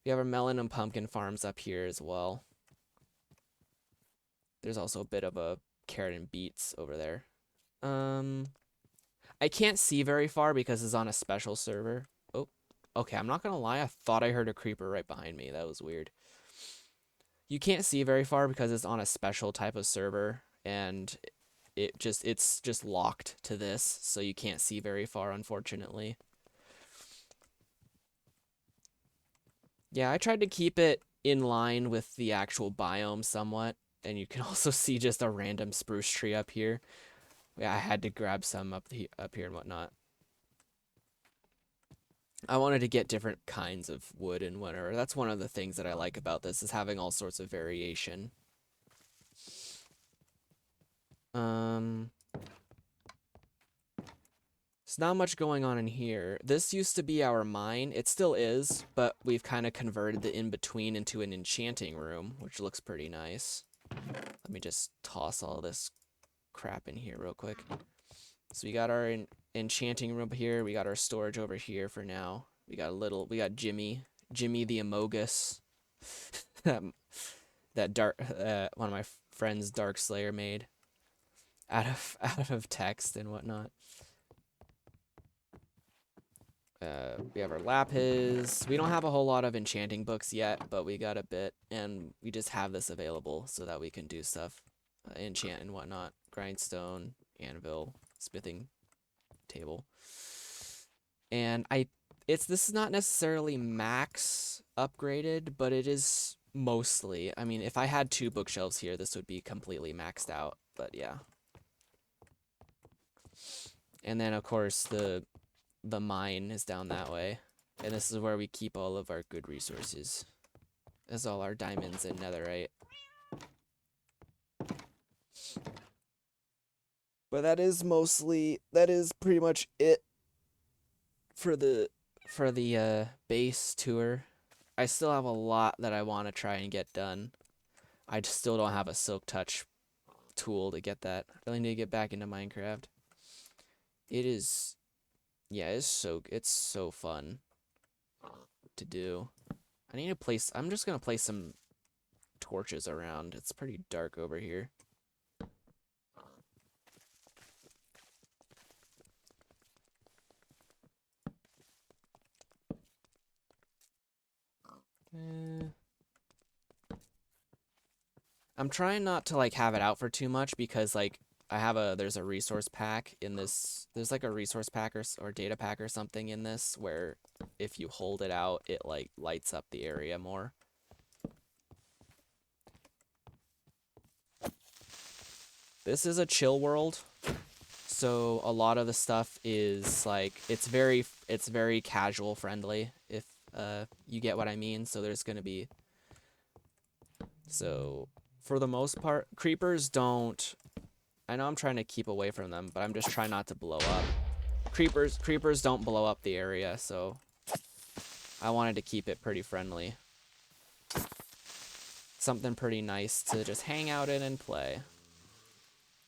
We have our melon and pumpkin farms up here as well. There's also a bit of a carrot and beets over there. I can't see very far because it's on a special server. Oh, okay, I'm not gonna lie, I thought I heard a creeper right behind me. That was weird. You can't see very far because it's on a special type of server, and it's just locked to this, so you can't see very far, unfortunately. Yeah, I tried to keep it in line with the actual biome somewhat, and you can also see just a random spruce tree up here. Yeah, I had to grab some up here and whatnot. I wanted to get different kinds of wood and whatever. That's one of the things that I like about this, is having all sorts of variation. There's not much going on in here. This used to be our mine. It still is, but we've kind of converted the in-between into an enchanting room, which looks pretty nice. Let me just toss all this crap in here real quick. So we got our enchanting room here. We got our storage over here for now. We got Jimmy the Amogus. that dark one of my friends, Dark Slayer, made out of text and whatnot. We have our lapis. We don't have a whole lot of enchanting books yet, but we got a bit, and we just have this available so that we can do stuff, enchant and whatnot. Grindstone, anvil, smithing table. And this is not necessarily max upgraded, but it is mostly. I mean, if I had 2 bookshelves here, this would be completely maxed out, but yeah. And then, of course, the mine is down that way, and this is where we keep all of our good resources, as all our diamonds and netherite. But that is pretty much it for the base tour. I still have a lot that I want to try and get done. I just still don't have a Silk Touch tool to get that. I really need to get back into Minecraft. It is, yeah, it's so fun to do. I'm just gonna place some torches around. It's pretty dark over here. I'm trying not to like have it out for too much because like there's a resource pack in this. There's like a resource pack or data pack or something in this where if you hold it out, it like lights up the area more. This is a chill world, so a lot of the stuff is like it's very casual friendly if you get what I mean. So there's gonna be for the most part, creepers don't. I know I'm trying to keep away from them, but I'm just trying not to blow up. Creepers don't blow up the area, so I wanted to keep it pretty friendly. Something pretty nice to just hang out in and play.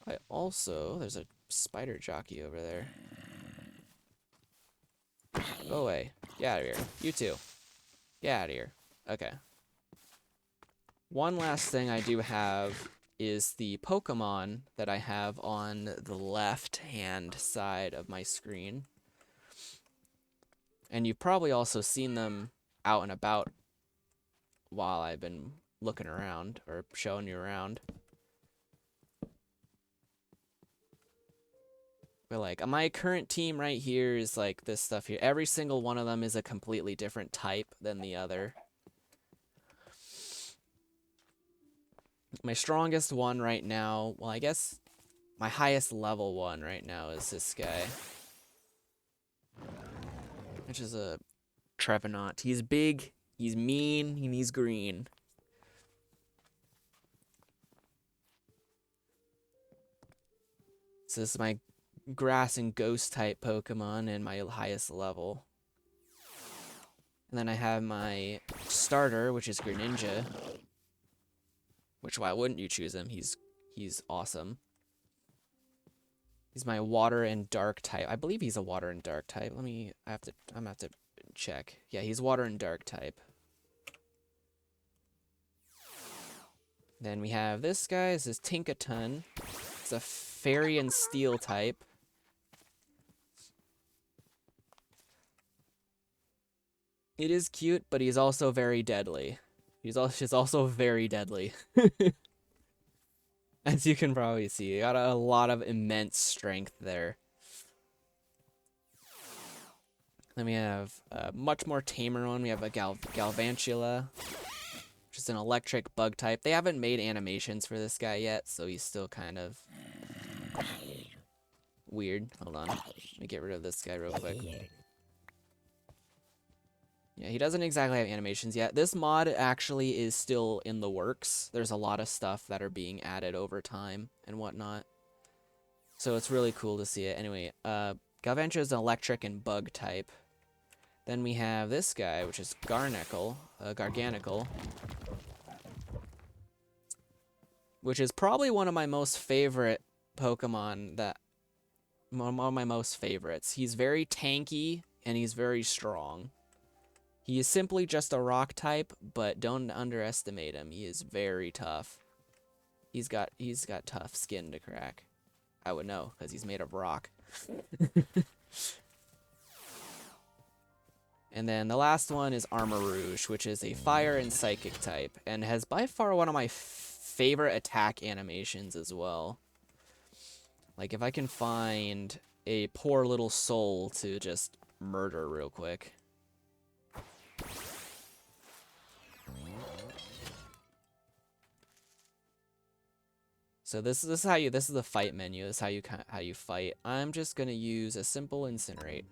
There's a spider jockey over there. Go away. Get out of here. You too. Get out of here. Okay. One last thing I do have is the Pokemon that I have on the left-hand side of my screen. And you've probably also seen them out and about while I've been looking around or showing you around. But like my current team right here is like this stuff here. Every single one of them is a completely different type than the other. My strongest one right now, well, I guess my highest level one right now is this guy, which is a Trevenant. He's big, he's mean, and he's green. So this is my grass and ghost type Pokemon and my highest level. And then I have my starter, which is Greninja. Which, why wouldn't you choose him? He's awesome. He's my water and dark type. I believe he's a water and dark type. I'm gonna have to check. Yeah, he's water and dark type. Then we have this guy. This is Tinkaton. It's a fairy and steel type. It is cute, but he's also very deadly. She's also very deadly. As you can probably see, he got a lot of immense strength there. Then we have a much more tamer one. We have a Galvantula, which is an electric bug type. They haven't made animations for this guy yet, so he's still kind of weird. Hold on. Let me get rid of this guy real quick. Yeah, he doesn't exactly have animations yet. This mod actually is still in the works. There's a lot of stuff that are being added over time and whatnot. So it's really cool to see it. Anyway, Galvantula is an electric and bug type. Then we have this guy, which is Garganicle, which is probably one of my most favorite Pokemon one of my most favorites. He's very tanky and he's very strong. He is simply just a rock type, but don't underestimate him. He is very tough. He's got tough skin to crack. I would know, because he's made of rock. And then the last one is Armarouge, which is a fire and psychic type, and has by far one of my favorite attack animations as well. Like, if I can find a poor little soul to just murder real quick. So this is the fight menu. This is how you fight. I'm just gonna use a simple incinerate.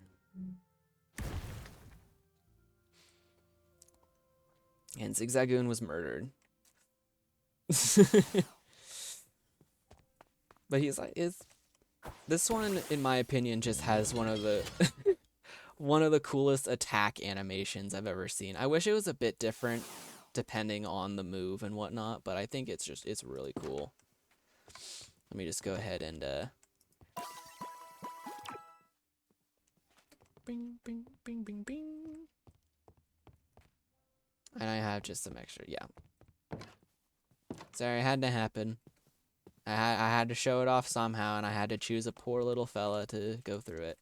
And Zigzagoon was murdered. But this one, in my opinion, just has one of the one of the coolest attack animations I've ever seen. I wish it was a bit different depending on the move and whatnot, but I think it's really cool. Let me just go ahead and bing bing bing bing bing. And I have just some extra, yeah. Sorry, it had to happen. I had to show it off somehow, and I had to choose a poor little fella to go through it.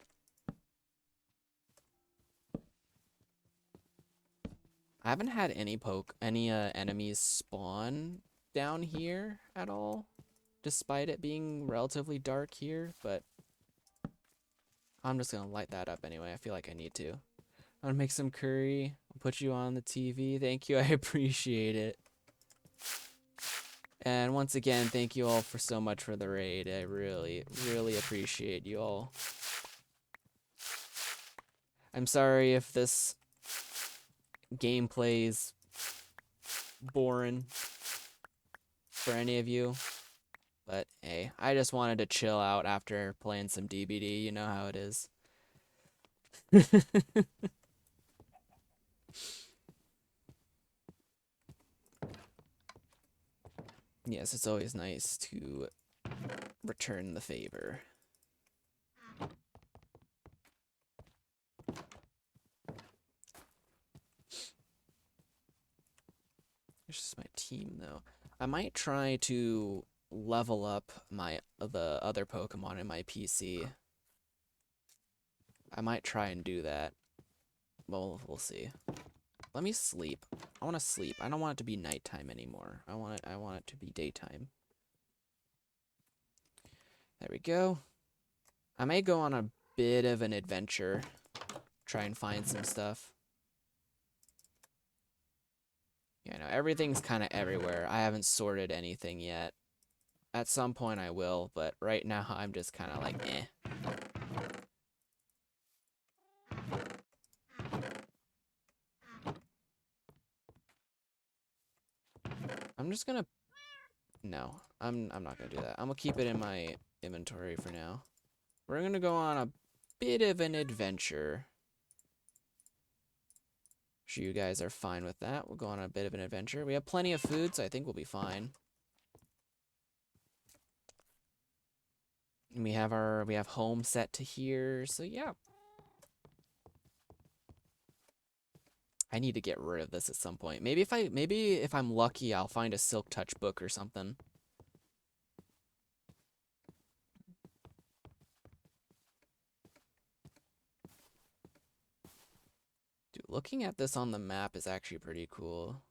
I haven't had any enemies spawn down here at all, despite it being relatively dark here, but I'm just gonna light that up anyway. I feel like I need to. I'm gonna make some curry. I'll put you on the TV. Thank you. I appreciate it. And once again, thank you all for so much for the raid. I really, really appreciate you all. I'm sorry if this gameplay's boring for any of you, but hey, I just wanted to chill out after playing some DBD. You know how it is. Yes, it's always nice to return the favor. It's just my team, though. I might try to level up the other Pokemon in my PC. I might try and do that. Well, we'll see. Let me sleep. I want to sleep. I don't want it to be nighttime anymore. I want it to be daytime. There we go. I may go on a bit of an adventure. Try and find some stuff. Yeah, no, everything's kind of everywhere. I haven't sorted anything yet. At some point I will, but right now I'm just kind of like, eh. I'm just gonna... No, I'm not gonna do that. I'm gonna keep it in my inventory for now. We're gonna go on a bit of an adventure. Sure you guys are fine with that. We'll go on a bit of an adventure. We have plenty of food, so I think we'll be fine. And we have home set to here, so yeah. I need to get rid of this at some point. Maybe if I'm lucky, I'll find a Silk Touch book or something. Dude, looking at this on the map is actually pretty cool.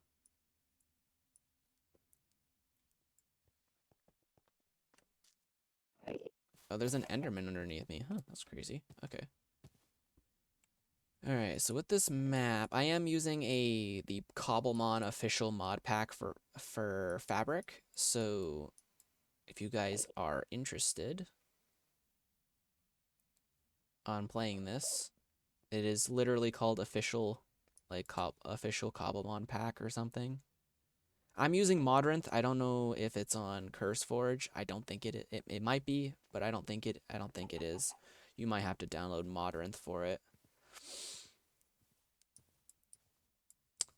Oh, there's an Enderman underneath me. Huh, that's crazy. Okay. Alright, so with this map, I am using the Cobblemon official mod pack for Fabric. So if you guys are interested on playing this, it is literally called official official Cobblemon pack or something. I'm using Modrinth. I don't know if it's on CurseForge. I don't think it might be, but I don't think it is. You might have to download Modrinth for it.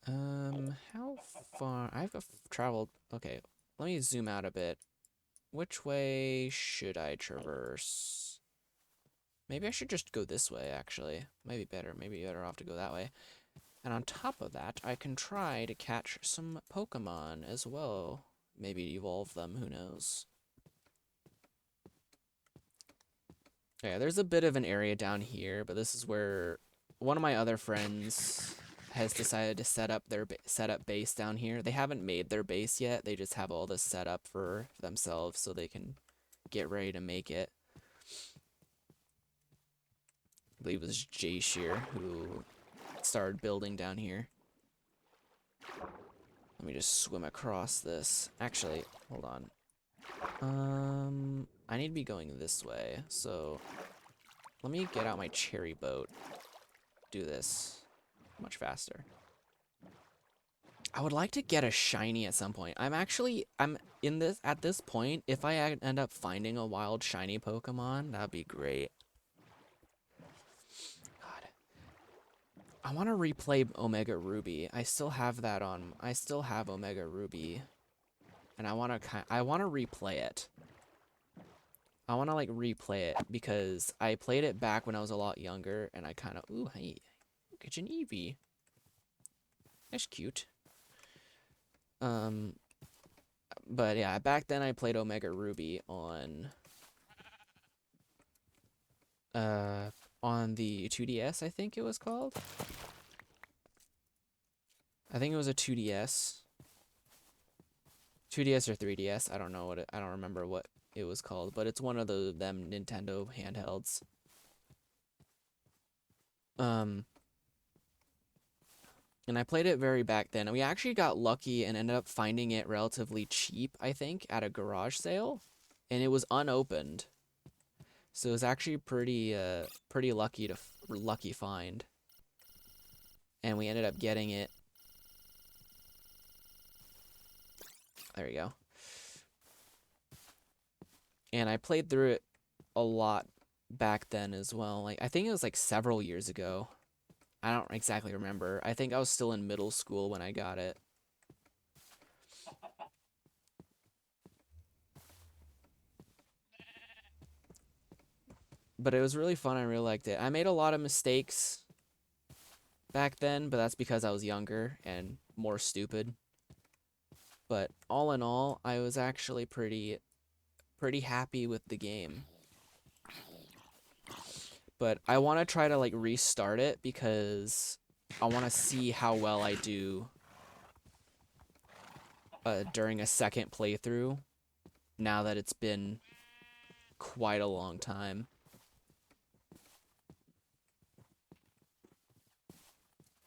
How far? I've traveled. Okay, let me zoom out a bit. Which way should I traverse? Maybe I should just go this way, actually. Maybe better. Maybe better off to go that way. And on top of that, I can try to catch some Pokemon as well. Maybe evolve them, who knows. Yeah, there's a bit of an area down here, but this is where one of my other friends has decided to set up their base down here. They haven't made their base yet. They just have all this set up for themselves so they can get ready to make it. I believe it was Jay Shear who started building down here. Let me just swim across this. Actually, hold on. I need to be going this way, so let me get out my cherry boat. Do this much faster. I would like to get a shiny at some point. I'm in this at this point. If I end up finding a wild shiny Pokemon, that'd be great. God, I want to replay Omega Ruby. I still have that on. I still have Omega Ruby, and I want to replay it. I want to like replay it because I played it back when I was a lot younger, and I kind of ooh hey, get an Eevee. That's cute. But yeah, back then I played Omega Ruby on the 2DS, I think it was called. I think it was a 2DS. 2DS or 3DS. I don't know what I don't remember what it was called, but it's one of them Nintendo handhelds. Um, and I played it very back then. And we actually got lucky and ended up finding it relatively cheap, I think, at a garage sale, and it was unopened. So it was actually pretty lucky find. And we ended up getting it. There we go. And I played through it a lot back then as well. Like I think it was like several years ago. I don't exactly remember. I think I was still in middle school when I got it. But it was really fun. I really liked it. I made a lot of mistakes back then, but that's because I was younger and more stupid. But all in all, I was actually pretty happy with the game. But I want to try to like restart it because I want to see how well I do during a second playthrough now that it's been quite a long time.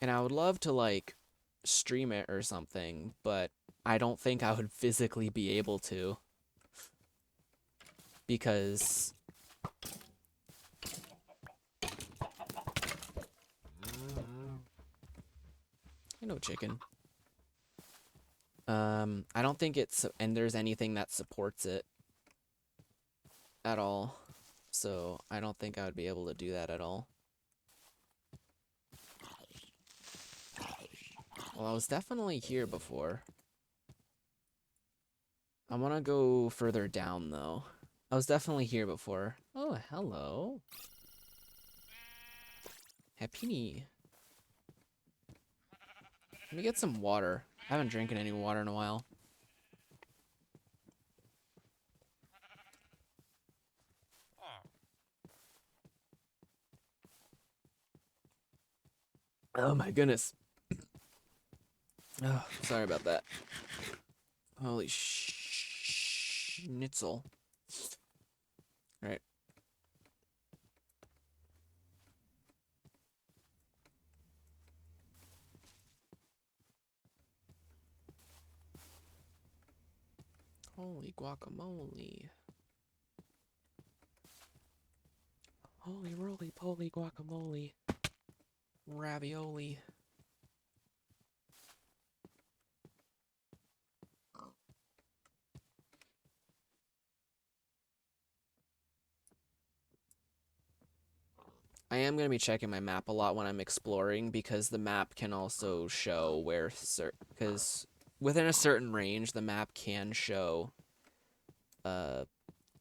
And I would love to like stream it or something, but I don't think I would physically be able to because you know chicken. I don't think and there's anything that supports it at all. So I don't think I would be able to do that at all. Well, I was definitely here before. I want to go further down, though. I was definitely here before. Oh, hello. Happy. Let me get some water. I haven't drinking any water in a while. Oh my goodness. Oh, sorry about that. Holy schnitzel. Alright. Holy guacamole. Holy roly poly guacamole. Ravioli. I am going to be checking my map a lot when I'm exploring because the map can also show where because within a certain range the map can show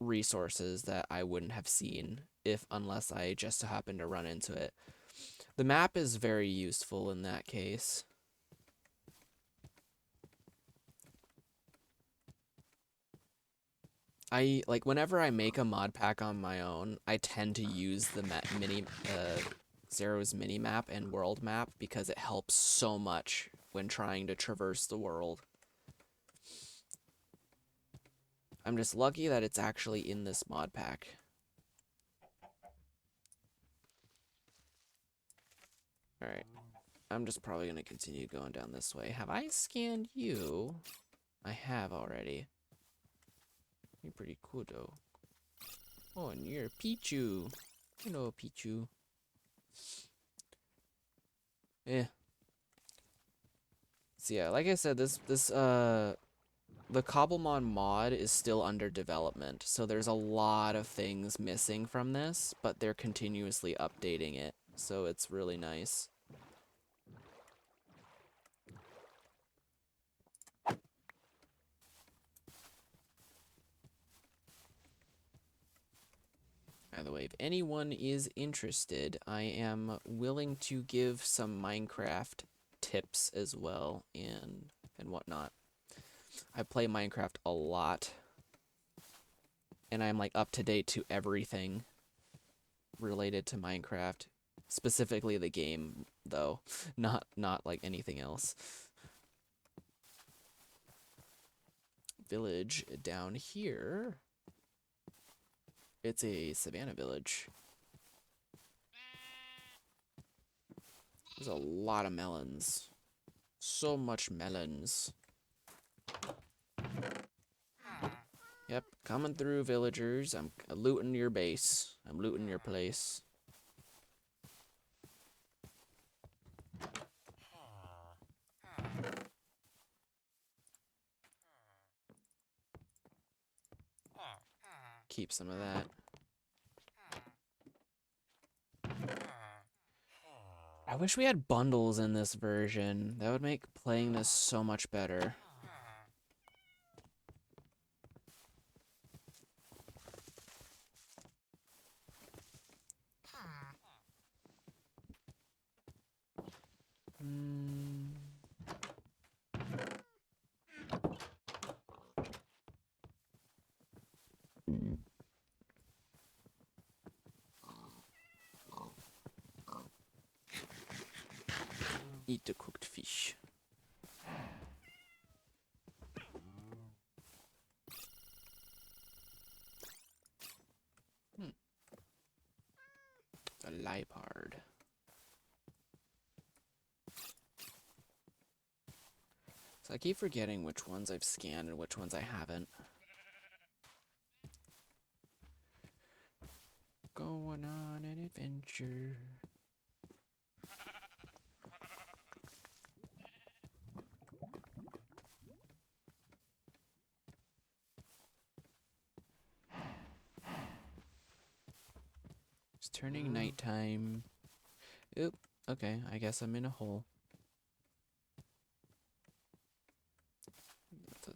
resources that I wouldn't have seen unless I just happen to run into it. The map is very useful in that case. Whenever I make a mod pack on my own, I tend to use the Zero's mini map and world map because it helps so much when trying to traverse the world. I'm just lucky that it's actually in this mod pack. Alright. I'm just probably going to continue going down this way. Have I scanned you? I have already. You're pretty cool, though. Oh, and you're Pichu. Hello, Pichu. Eh. So yeah, like I said, the Cobblemon mod is still under development, so there's a lot of things missing from this, but they're continuously updating it, so it's really nice. By the way, if anyone is interested, I am willing to give some Minecraft tips as well and whatnot. I play Minecraft a lot, and I'm like up to date to everything related to Minecraft, specifically the game though, not like anything else. village down here. It's a savannah village. There's a lot of melons. So much melons. Yep, coming through, villagers. I'm looting your base. I'm looting your place. Keep some of that. I wish we had bundles in this version. That would make playing this so much better. Eat the cooked fish. A leopard. So I keep forgetting which ones I've scanned and which ones I haven't. Going on an adventure. It's turning nighttime. Oop. Okay, I guess I'm in a hole. That's a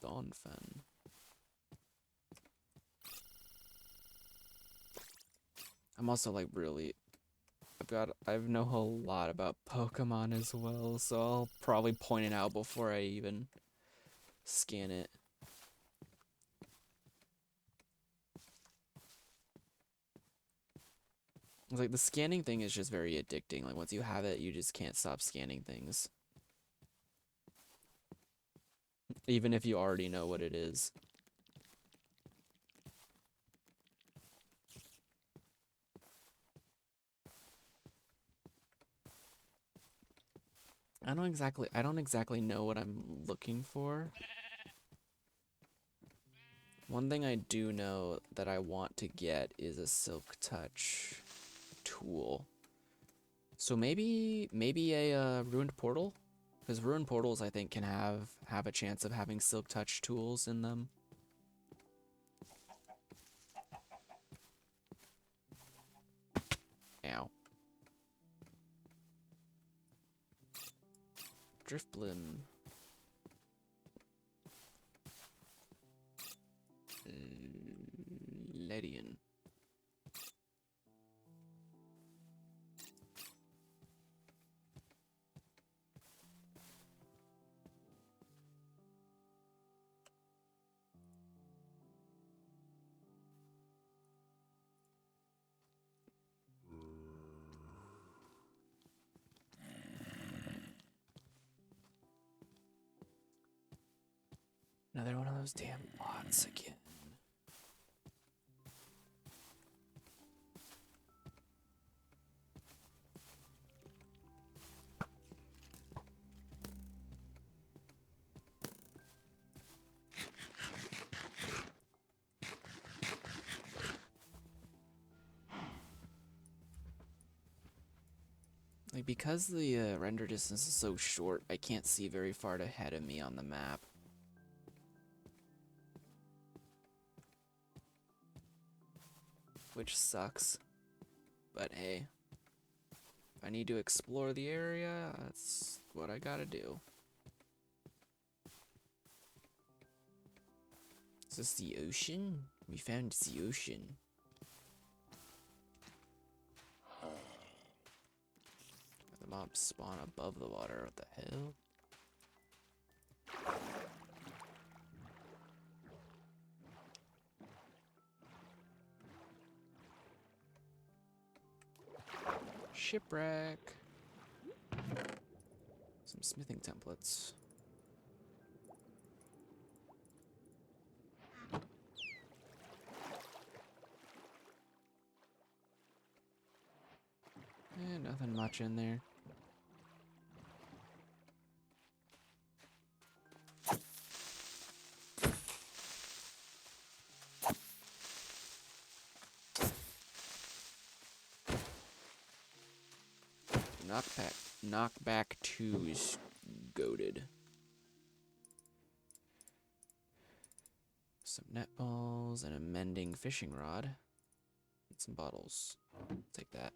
dawn fen. I'm also like really... I know a whole lot about Pokemon as well, so I'll probably point it out before I even scan it. It's like the scanning thing is just very addicting. Like once you have it, you just can't stop scanning things. Even if you already know what it is. I don't exactly know what I'm looking for. One thing I do know that I want to get is a Silk Touch tool. So maybe a ruined portal, because ruined portals I think can have a chance of having Silk Touch tools in them. Ow. Driftblim. Ledian. Another one of those damn bots again. Like, because the render distance is so short, I can't see very far ahead of me on the map. Which sucks. But hey, if I need to explore the area, that's what I gotta do. Is this the ocean? We found the ocean. The mobs spawn above the water. What the hell? Shipwreck. Some smithing templates. Nothing much in there. Knockback 2 is goated. Some net balls and a mending fishing rod. And some bottles. Take that.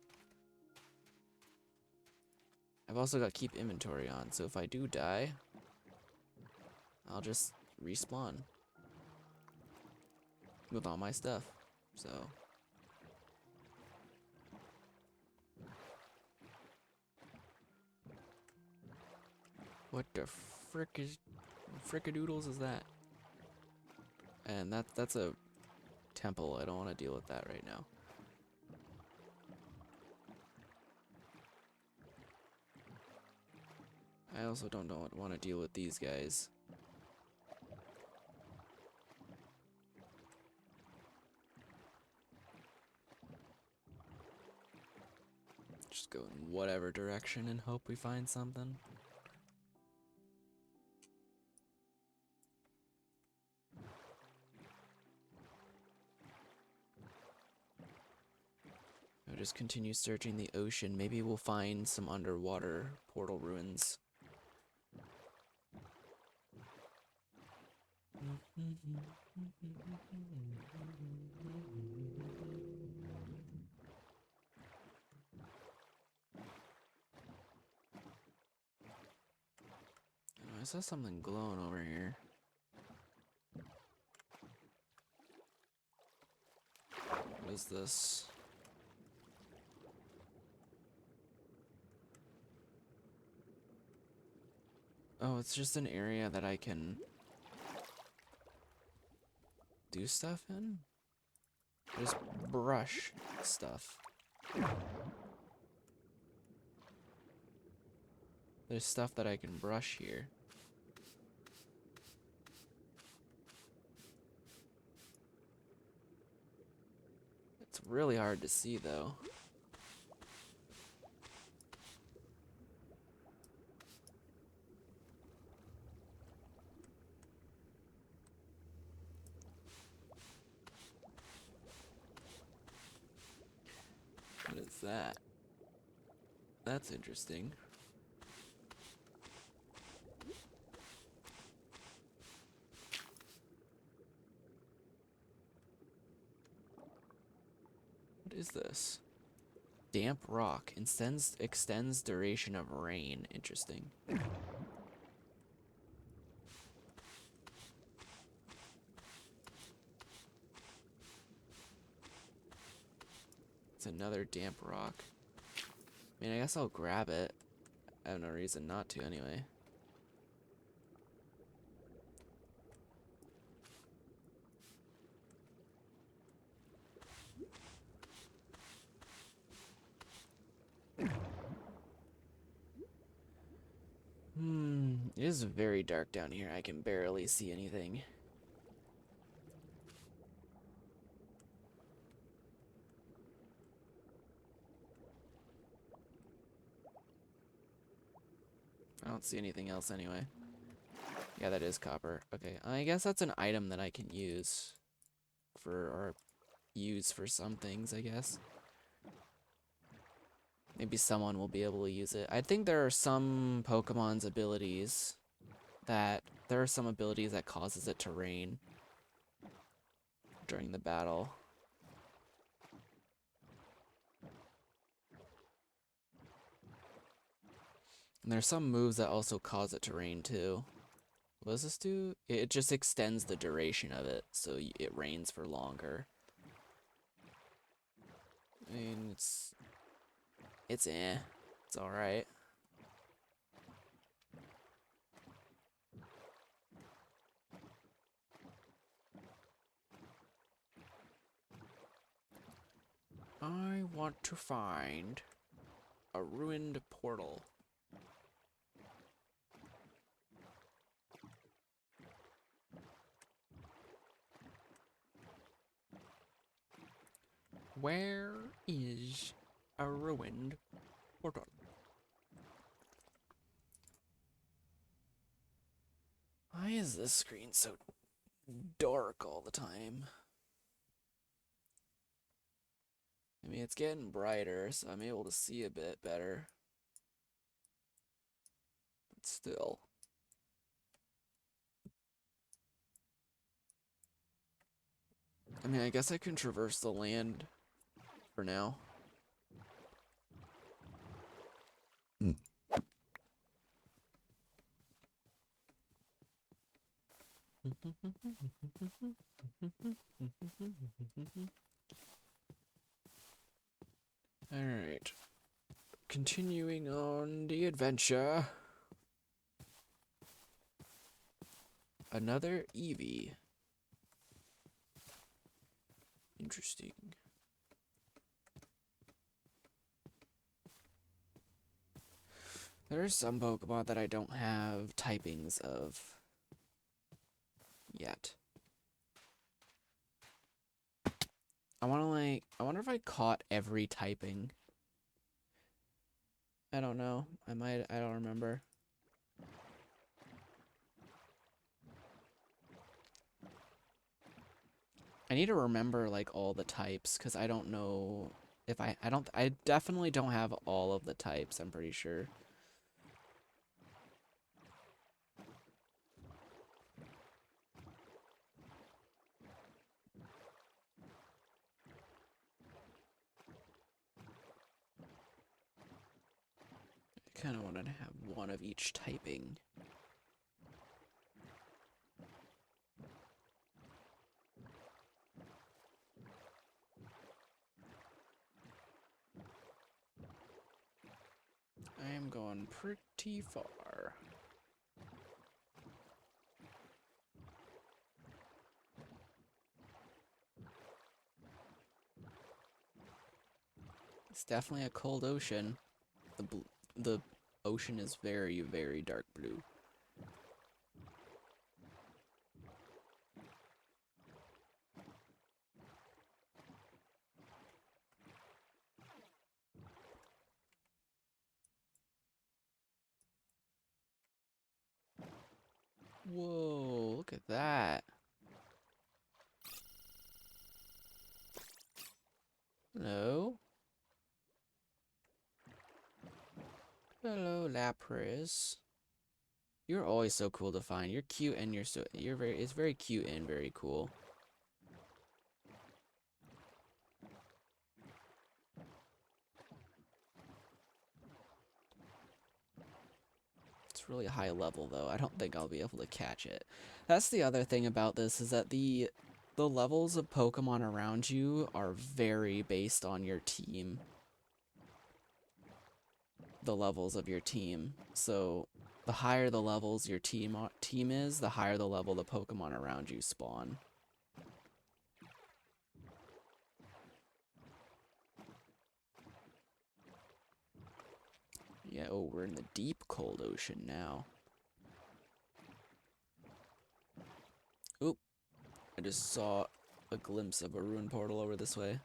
I've also got keep inventory on, so if I do die, I'll just respawn with all my stuff. So what the frickadoodles is that? And that's a temple. I don't want to deal with that right now. I also don't want to deal with these guys. Just go in whatever direction and hope we find something. I'll just continue searching the ocean. Maybe we'll find some underwater portal ruins. I saw something glowing over here. What is this? Oh, it's just an area that I can do stuff in? Just brush stuff. There's stuff that I can brush here. It's really hard to see though. What is that? That's interesting. What is this? Damp rock extends duration of rain. Interesting. It's another damp rock. I mean, I guess I'll grab it. I have no reason not to anyway. It is very dark down here. I can barely see anything. I don't see anything else anyway. Yeah, that is copper. Okay, I guess that's an item that I can use or use for some things, I guess. Maybe someone will be able to use it. I think there are some Pokemon's abilities that causes it to rain during the battle. And there's some moves that also cause it to rain too. What does this do? It just extends the duration of it, so it rains for longer. I mean, it's alright. I want to find a ruined portal. Where is a ruined Hold on. Why is this screen so dark all the time? I mean, it's getting brighter, so I'm able to see a bit better. But still. I mean, I guess I can traverse the land for now. Alright. Continuing on the adventure. Another Eevee. Interesting. There are some Pokemon that I don't have typings of yet. I wonder if I caught every typing. I don't know. I don't remember. I need to remember like all the types because I don't know if I definitely don't have all of the types, I'm pretty sure. I kind of wanted to have one of each typing. I am going pretty far. It's definitely a cold ocean. The ocean is very, very dark blue. Whoa, look at that. Hello. Hello, Lapras. You're always so cool to find. You're cute and it's very cute and very cool. It's really high level though. I don't think I'll be able to catch it. That's the other thing about this is that the levels of Pokemon around you are very based on your team. The levels of your team. So the higher the levels your team is, the higher the level the Pokemon around you spawn. Yeah, oh, we're in the deep cold ocean now. Oop, I just saw a glimpse of a ruin portal over this way.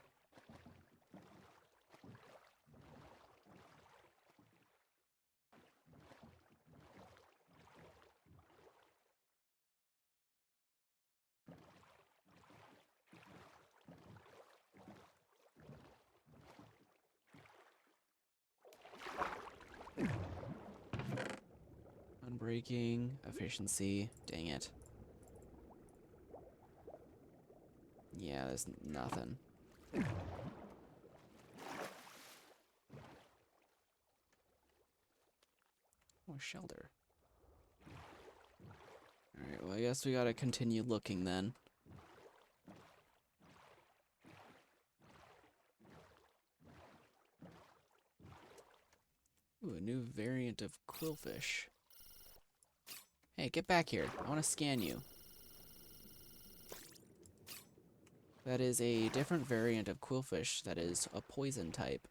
Unbreaking, efficiency, dang it. Yeah, there's nothing. Oh, shelter. Alright, well I guess we gotta continue looking then. Ooh, a new variant of Quillfish. Hey, get back here. I want to scan you. That is a different variant of Quillfish that is a poison type.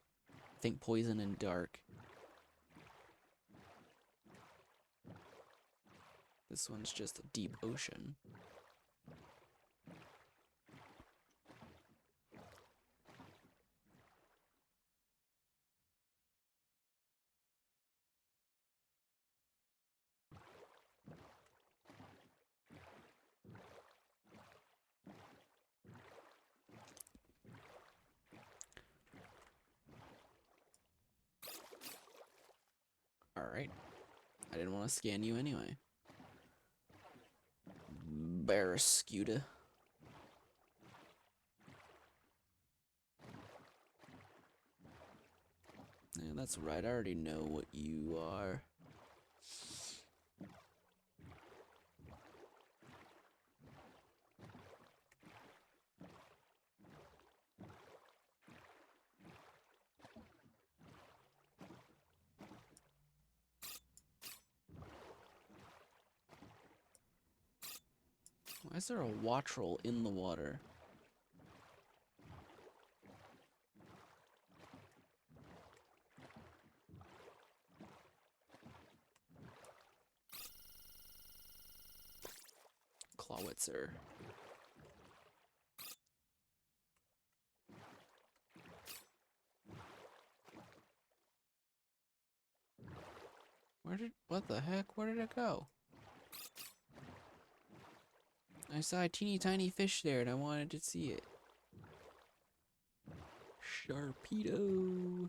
Think poison and dark. This one's just a deep ocean. Alright. I didn't want to scan you anyway. Barracuda. Yeah, that's right. I already know what you are. Why is there a wattrel in the water? Clawitzer. What the heck? Where did it go? I saw a teeny tiny fish there and I wanted to see it. Sharpedo.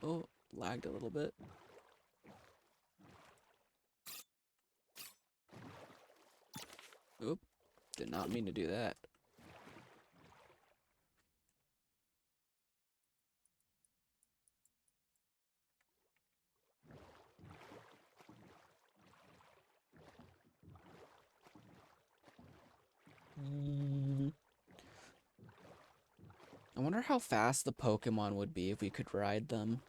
Oh, lagged a little bit. Oop, did not mean to do that. I wonder how fast the Pokemon would be if we could ride them.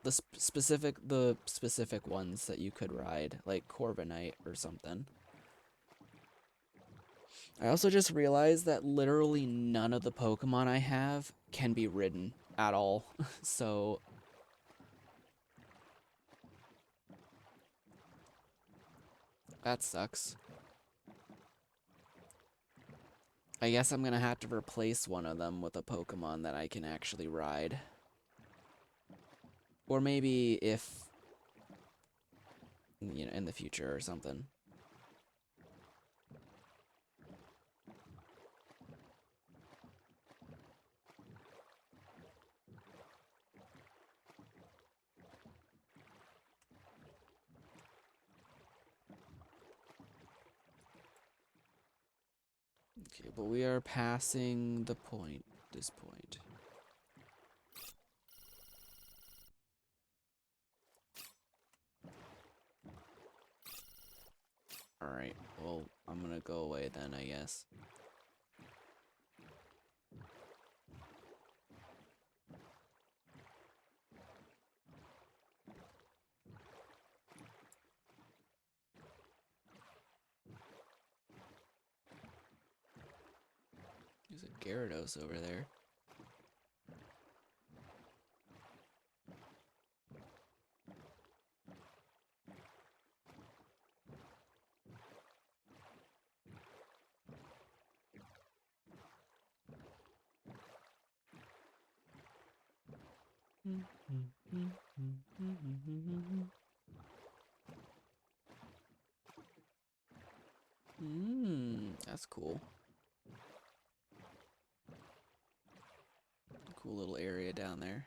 The specific ones that you could ride, like Corviknight or something. I also just realized that literally none of the Pokemon I have can be ridden at all. So that sucks. I guess I'm gonna have to replace one of them with a Pokemon that I can actually ride. Or maybe if, you know, in the future or something. Okay, but we are passing the point, this point. Alright, well, I'm gonna go away then, I guess. There's a Gyarados over there. That's cool. Cool little area down there.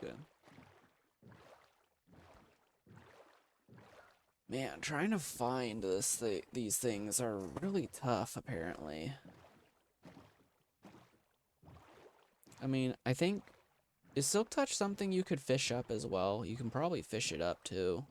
Good. Man, trying to find these things are really tough, apparently. I mean, I think, is Silk Touch something you could fish up as well? You can probably fish it up, too.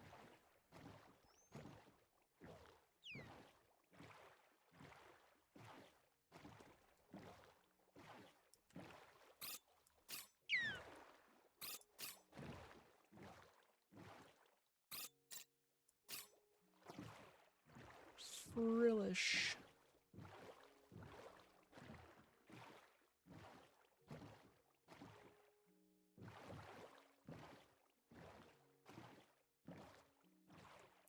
Frillish.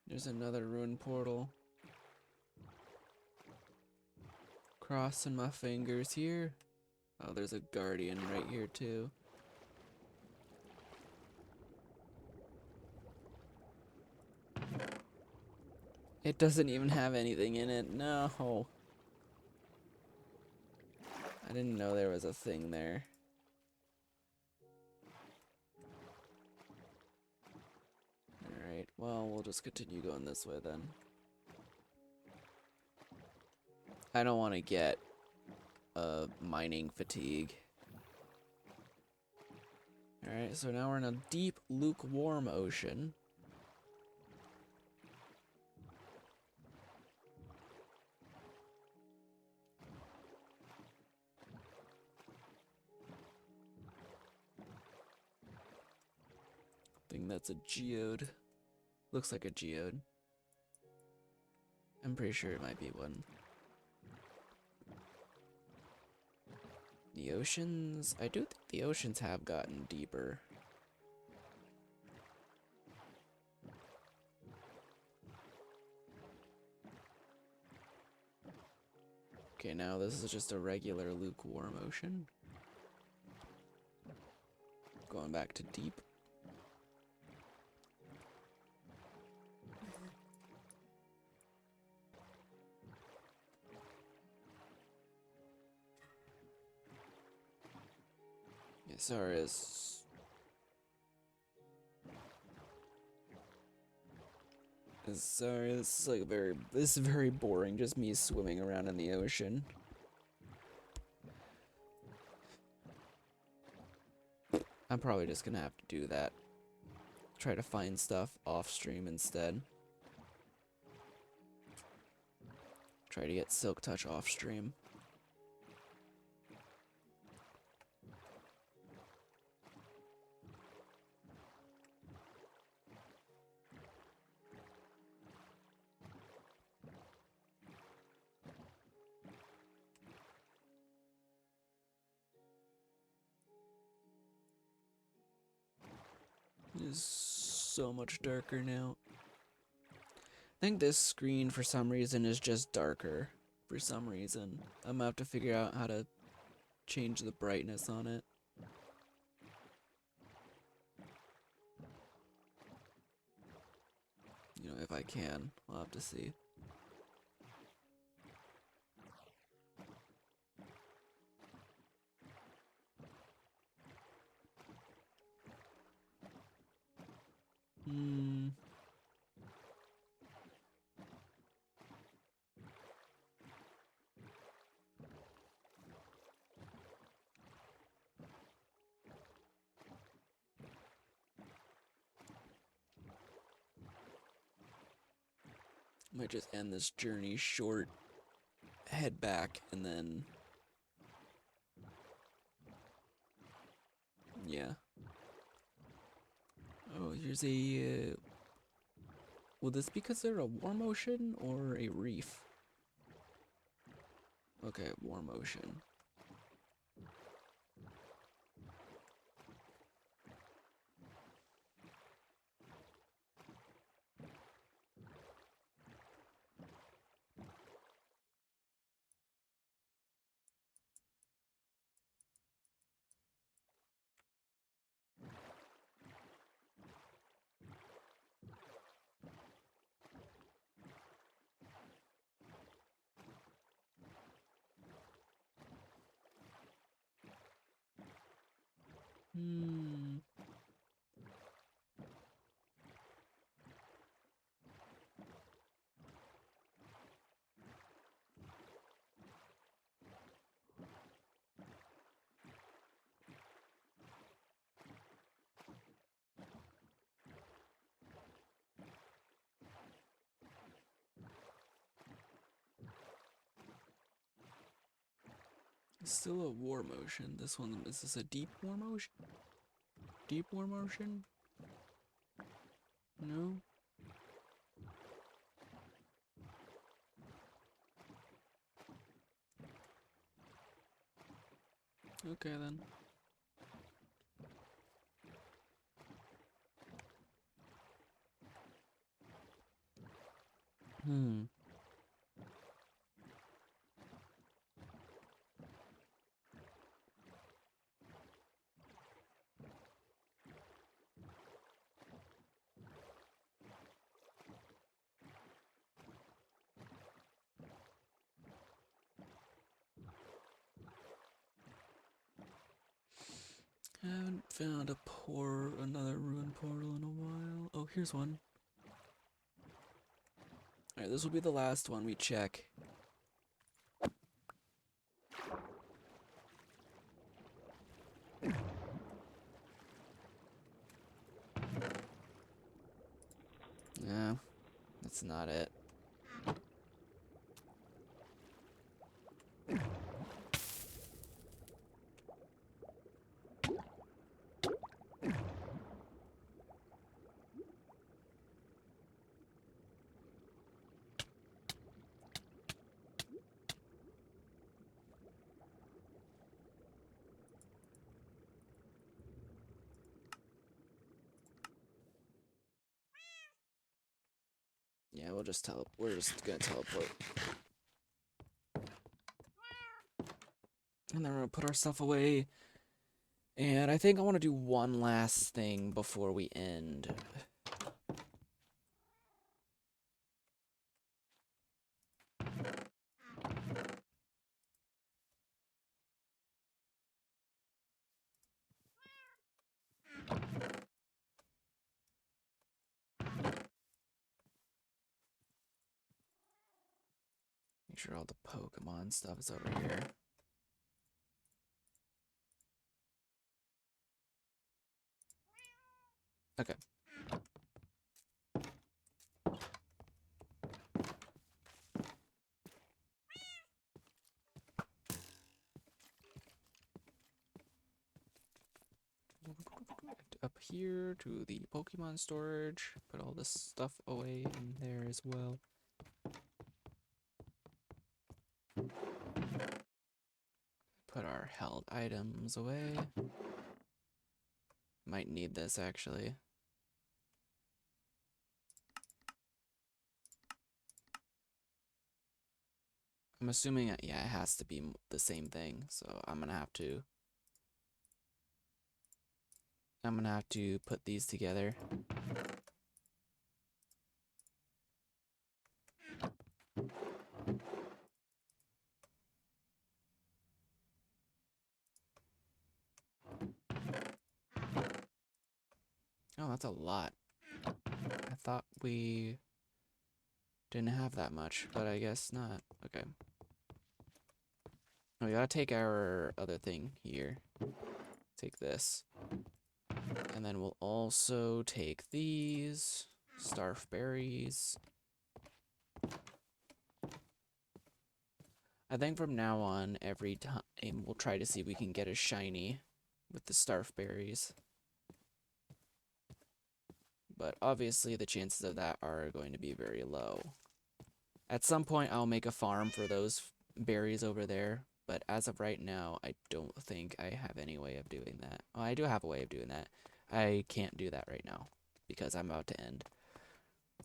There's another ruin portal. Crossing my fingers here. Oh, there's a guardian right here too. It doesn't even have anything in it. No. I didn't know there was a thing there. Alright, well, we'll just continue going this way then. I don't want to get mining fatigue. Alright, so now we're in a deep, lukewarm ocean. I think that's a geode. Looks like a geode. I'm pretty sure it might be one. The oceans... I do think the oceans have gotten deeper. Okay, now this is just a regular lukewarm ocean. Going back to deep. Yeah, sorry, sorry, this is like this is very boring, just me swimming around in the ocean. I'm probably just gonna have to do that. Try to find stuff off stream instead. Try to get Silk Touch off stream. It is so much darker now. I think this screen for some reason is just darker. For some reason. I'm gonna have to figure out how to change the brightness on it. You know, if I can. I'll have to see. Might just end this journey short, head back, and then... yeah. Oh, here's a... will this be considered a warm ocean or a reef? Okay, warm ocean. It's still a warm ocean. This one, is this a deep warm ocean? Deep warm ocean? No? Okay then. I haven't found another ruin portal in a while. Oh, here's one. Alright, this will be the last one we check. No, that's not it. Yeah, we're just gonna teleport. And then we're gonna put our stuff away. And I think I want to do one last thing before we end. Make sure all the Pokemon stuff is over here. Okay. Up here to the Pokemon storage. Put all this stuff away in there as well. Put our held items away. Might need this actually. I'm assuming, yeah, it has to be the same thing, so I'm gonna have to put these together. Oh, that's a lot. I thought we didn't have that much, but I guess not. Okay. We gotta take our other thing here. Take this. And then we'll also take these starf berries. I think from now on, every time we'll try to see if we can get a shiny with the starf berries. But obviously the chances of that are going to be very low. At some point I'll make a farm for those berries over there, but as of right now I don't think I have any way of doing that. Oh, I do have a way of doing that. I can't do that right now because I'm about to end.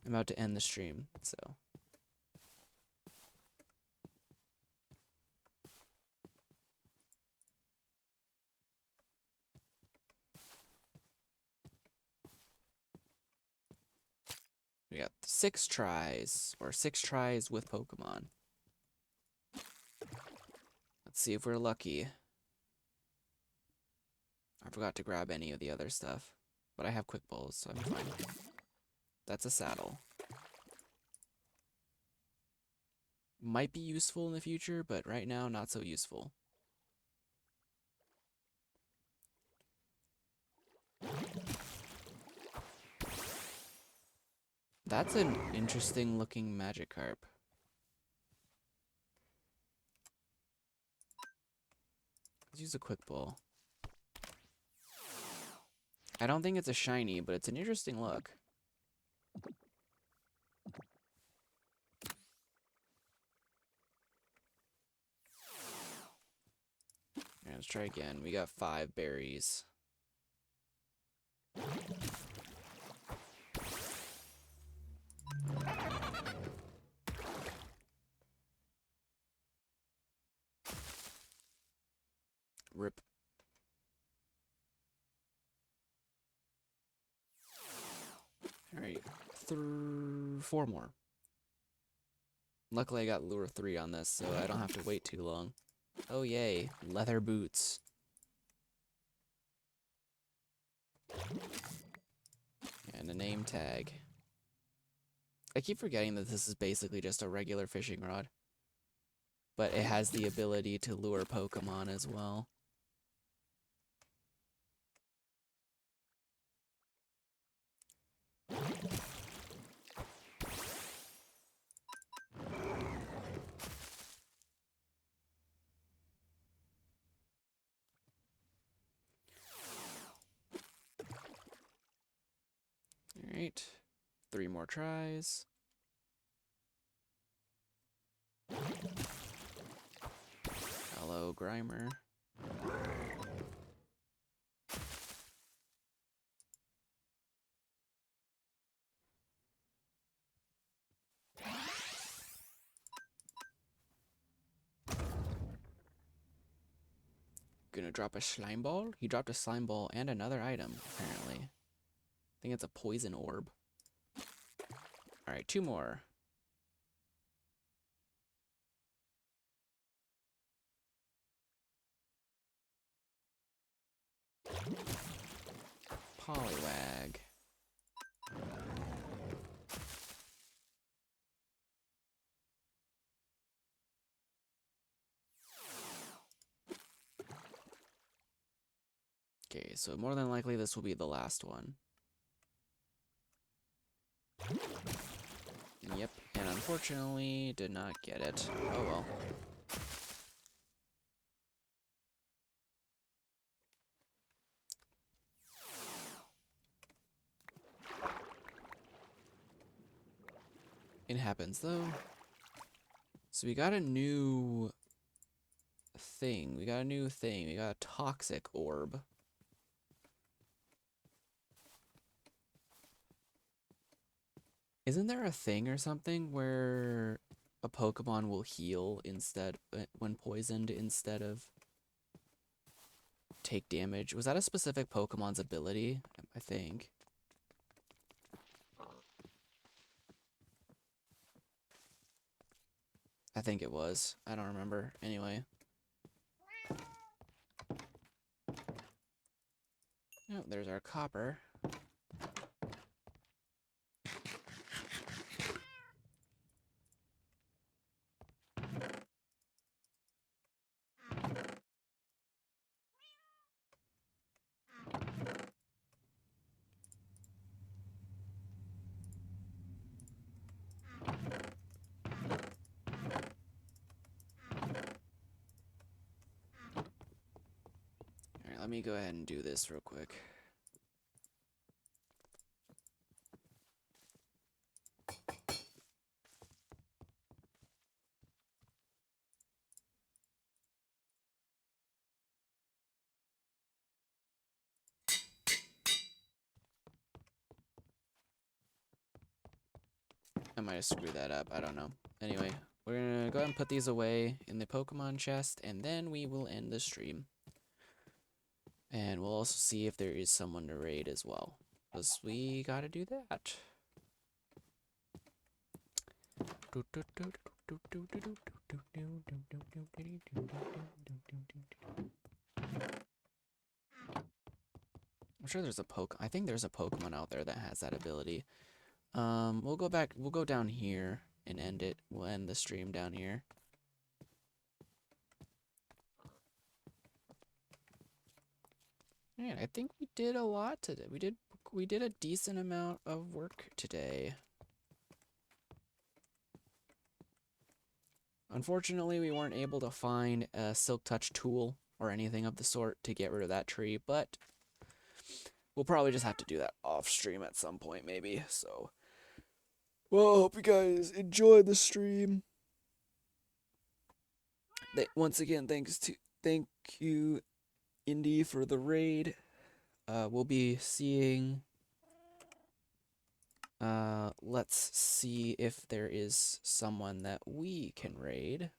I'm about to end the stream, so. We got 6 tries, or 6 tries with Pokemon. Let's see if we're lucky. I forgot to grab any of the other stuff, but I have quick balls, so I'm fine. That's a saddle. Might be useful in the future, but right now, not so useful. That's an interesting looking Magikarp. Let's use a quick ball. I don't think it's a shiny, but it's an interesting look. Alright, let's try again. We got 5 berries. Rip. Alright, 4 more. Luckily I got lure 3 on this, so I don't have to wait too long. Oh yay, leather boots. And a name tag. I keep forgetting that this is basically just a regular fishing rod. But it has the ability to lure Pokemon as well. Alright. 3 more tries. Hello, Grimer. Gonna drop a slime ball? He dropped a slime ball and another item, apparently. I think it's a poison orb. Alright, 2 more. Poliwag. Okay, so more than likely this will be the last one. Yep, and unfortunately did not get it. Oh well. It happens though. So we got a new thing. We got a toxic orb. Isn't there a thing or something where a Pokemon will heal instead when poisoned instead of take damage? Was that a specific Pokemon's ability? I think. I think it was. I don't remember. Anyway. Oh, there's our copper. Alright, let me go ahead and do this real quick. I might have screwed that up. I don't know. Anyway, we're gonna go ahead and put these away in the Pokemon chest, and then we will end the stream. And we'll also see if there is someone to raid as well, because we gotta do that. I'm sure there's a I think there's a Pokemon out there that has that ability. We'll go back. We'll go down here and end it. We'll end the stream down here. Yeah, I think we did a lot today. We did a decent amount of work today. Unfortunately, we weren't able to find a Silk Touch tool or anything of the sort to get rid of that tree, but we'll probably just have to do that off stream at some point, maybe. So, well, I hope you guys enjoyed the stream. Once again, thank you, Indy, for the raid. We'll be seeing. Let's see if there is someone that we can raid.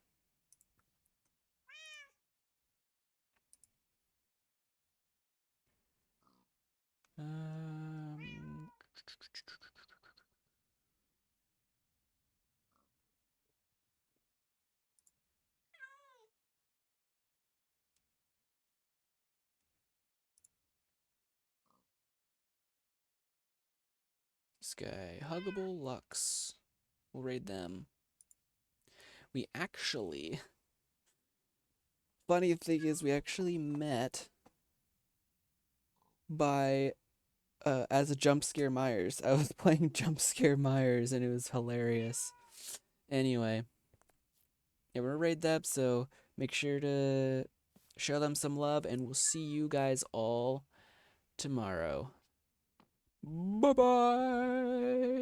Um, This guy, Huggable Lux. We'll raid them. We actually, funny thing is, we actually met by as a jump scare Myers. I was playing jump scare Myers and it was hilarious. Anyway, yeah, we're gonna raid them, so make sure to show them some love, and we'll see you guys all tomorrow. Bye bye.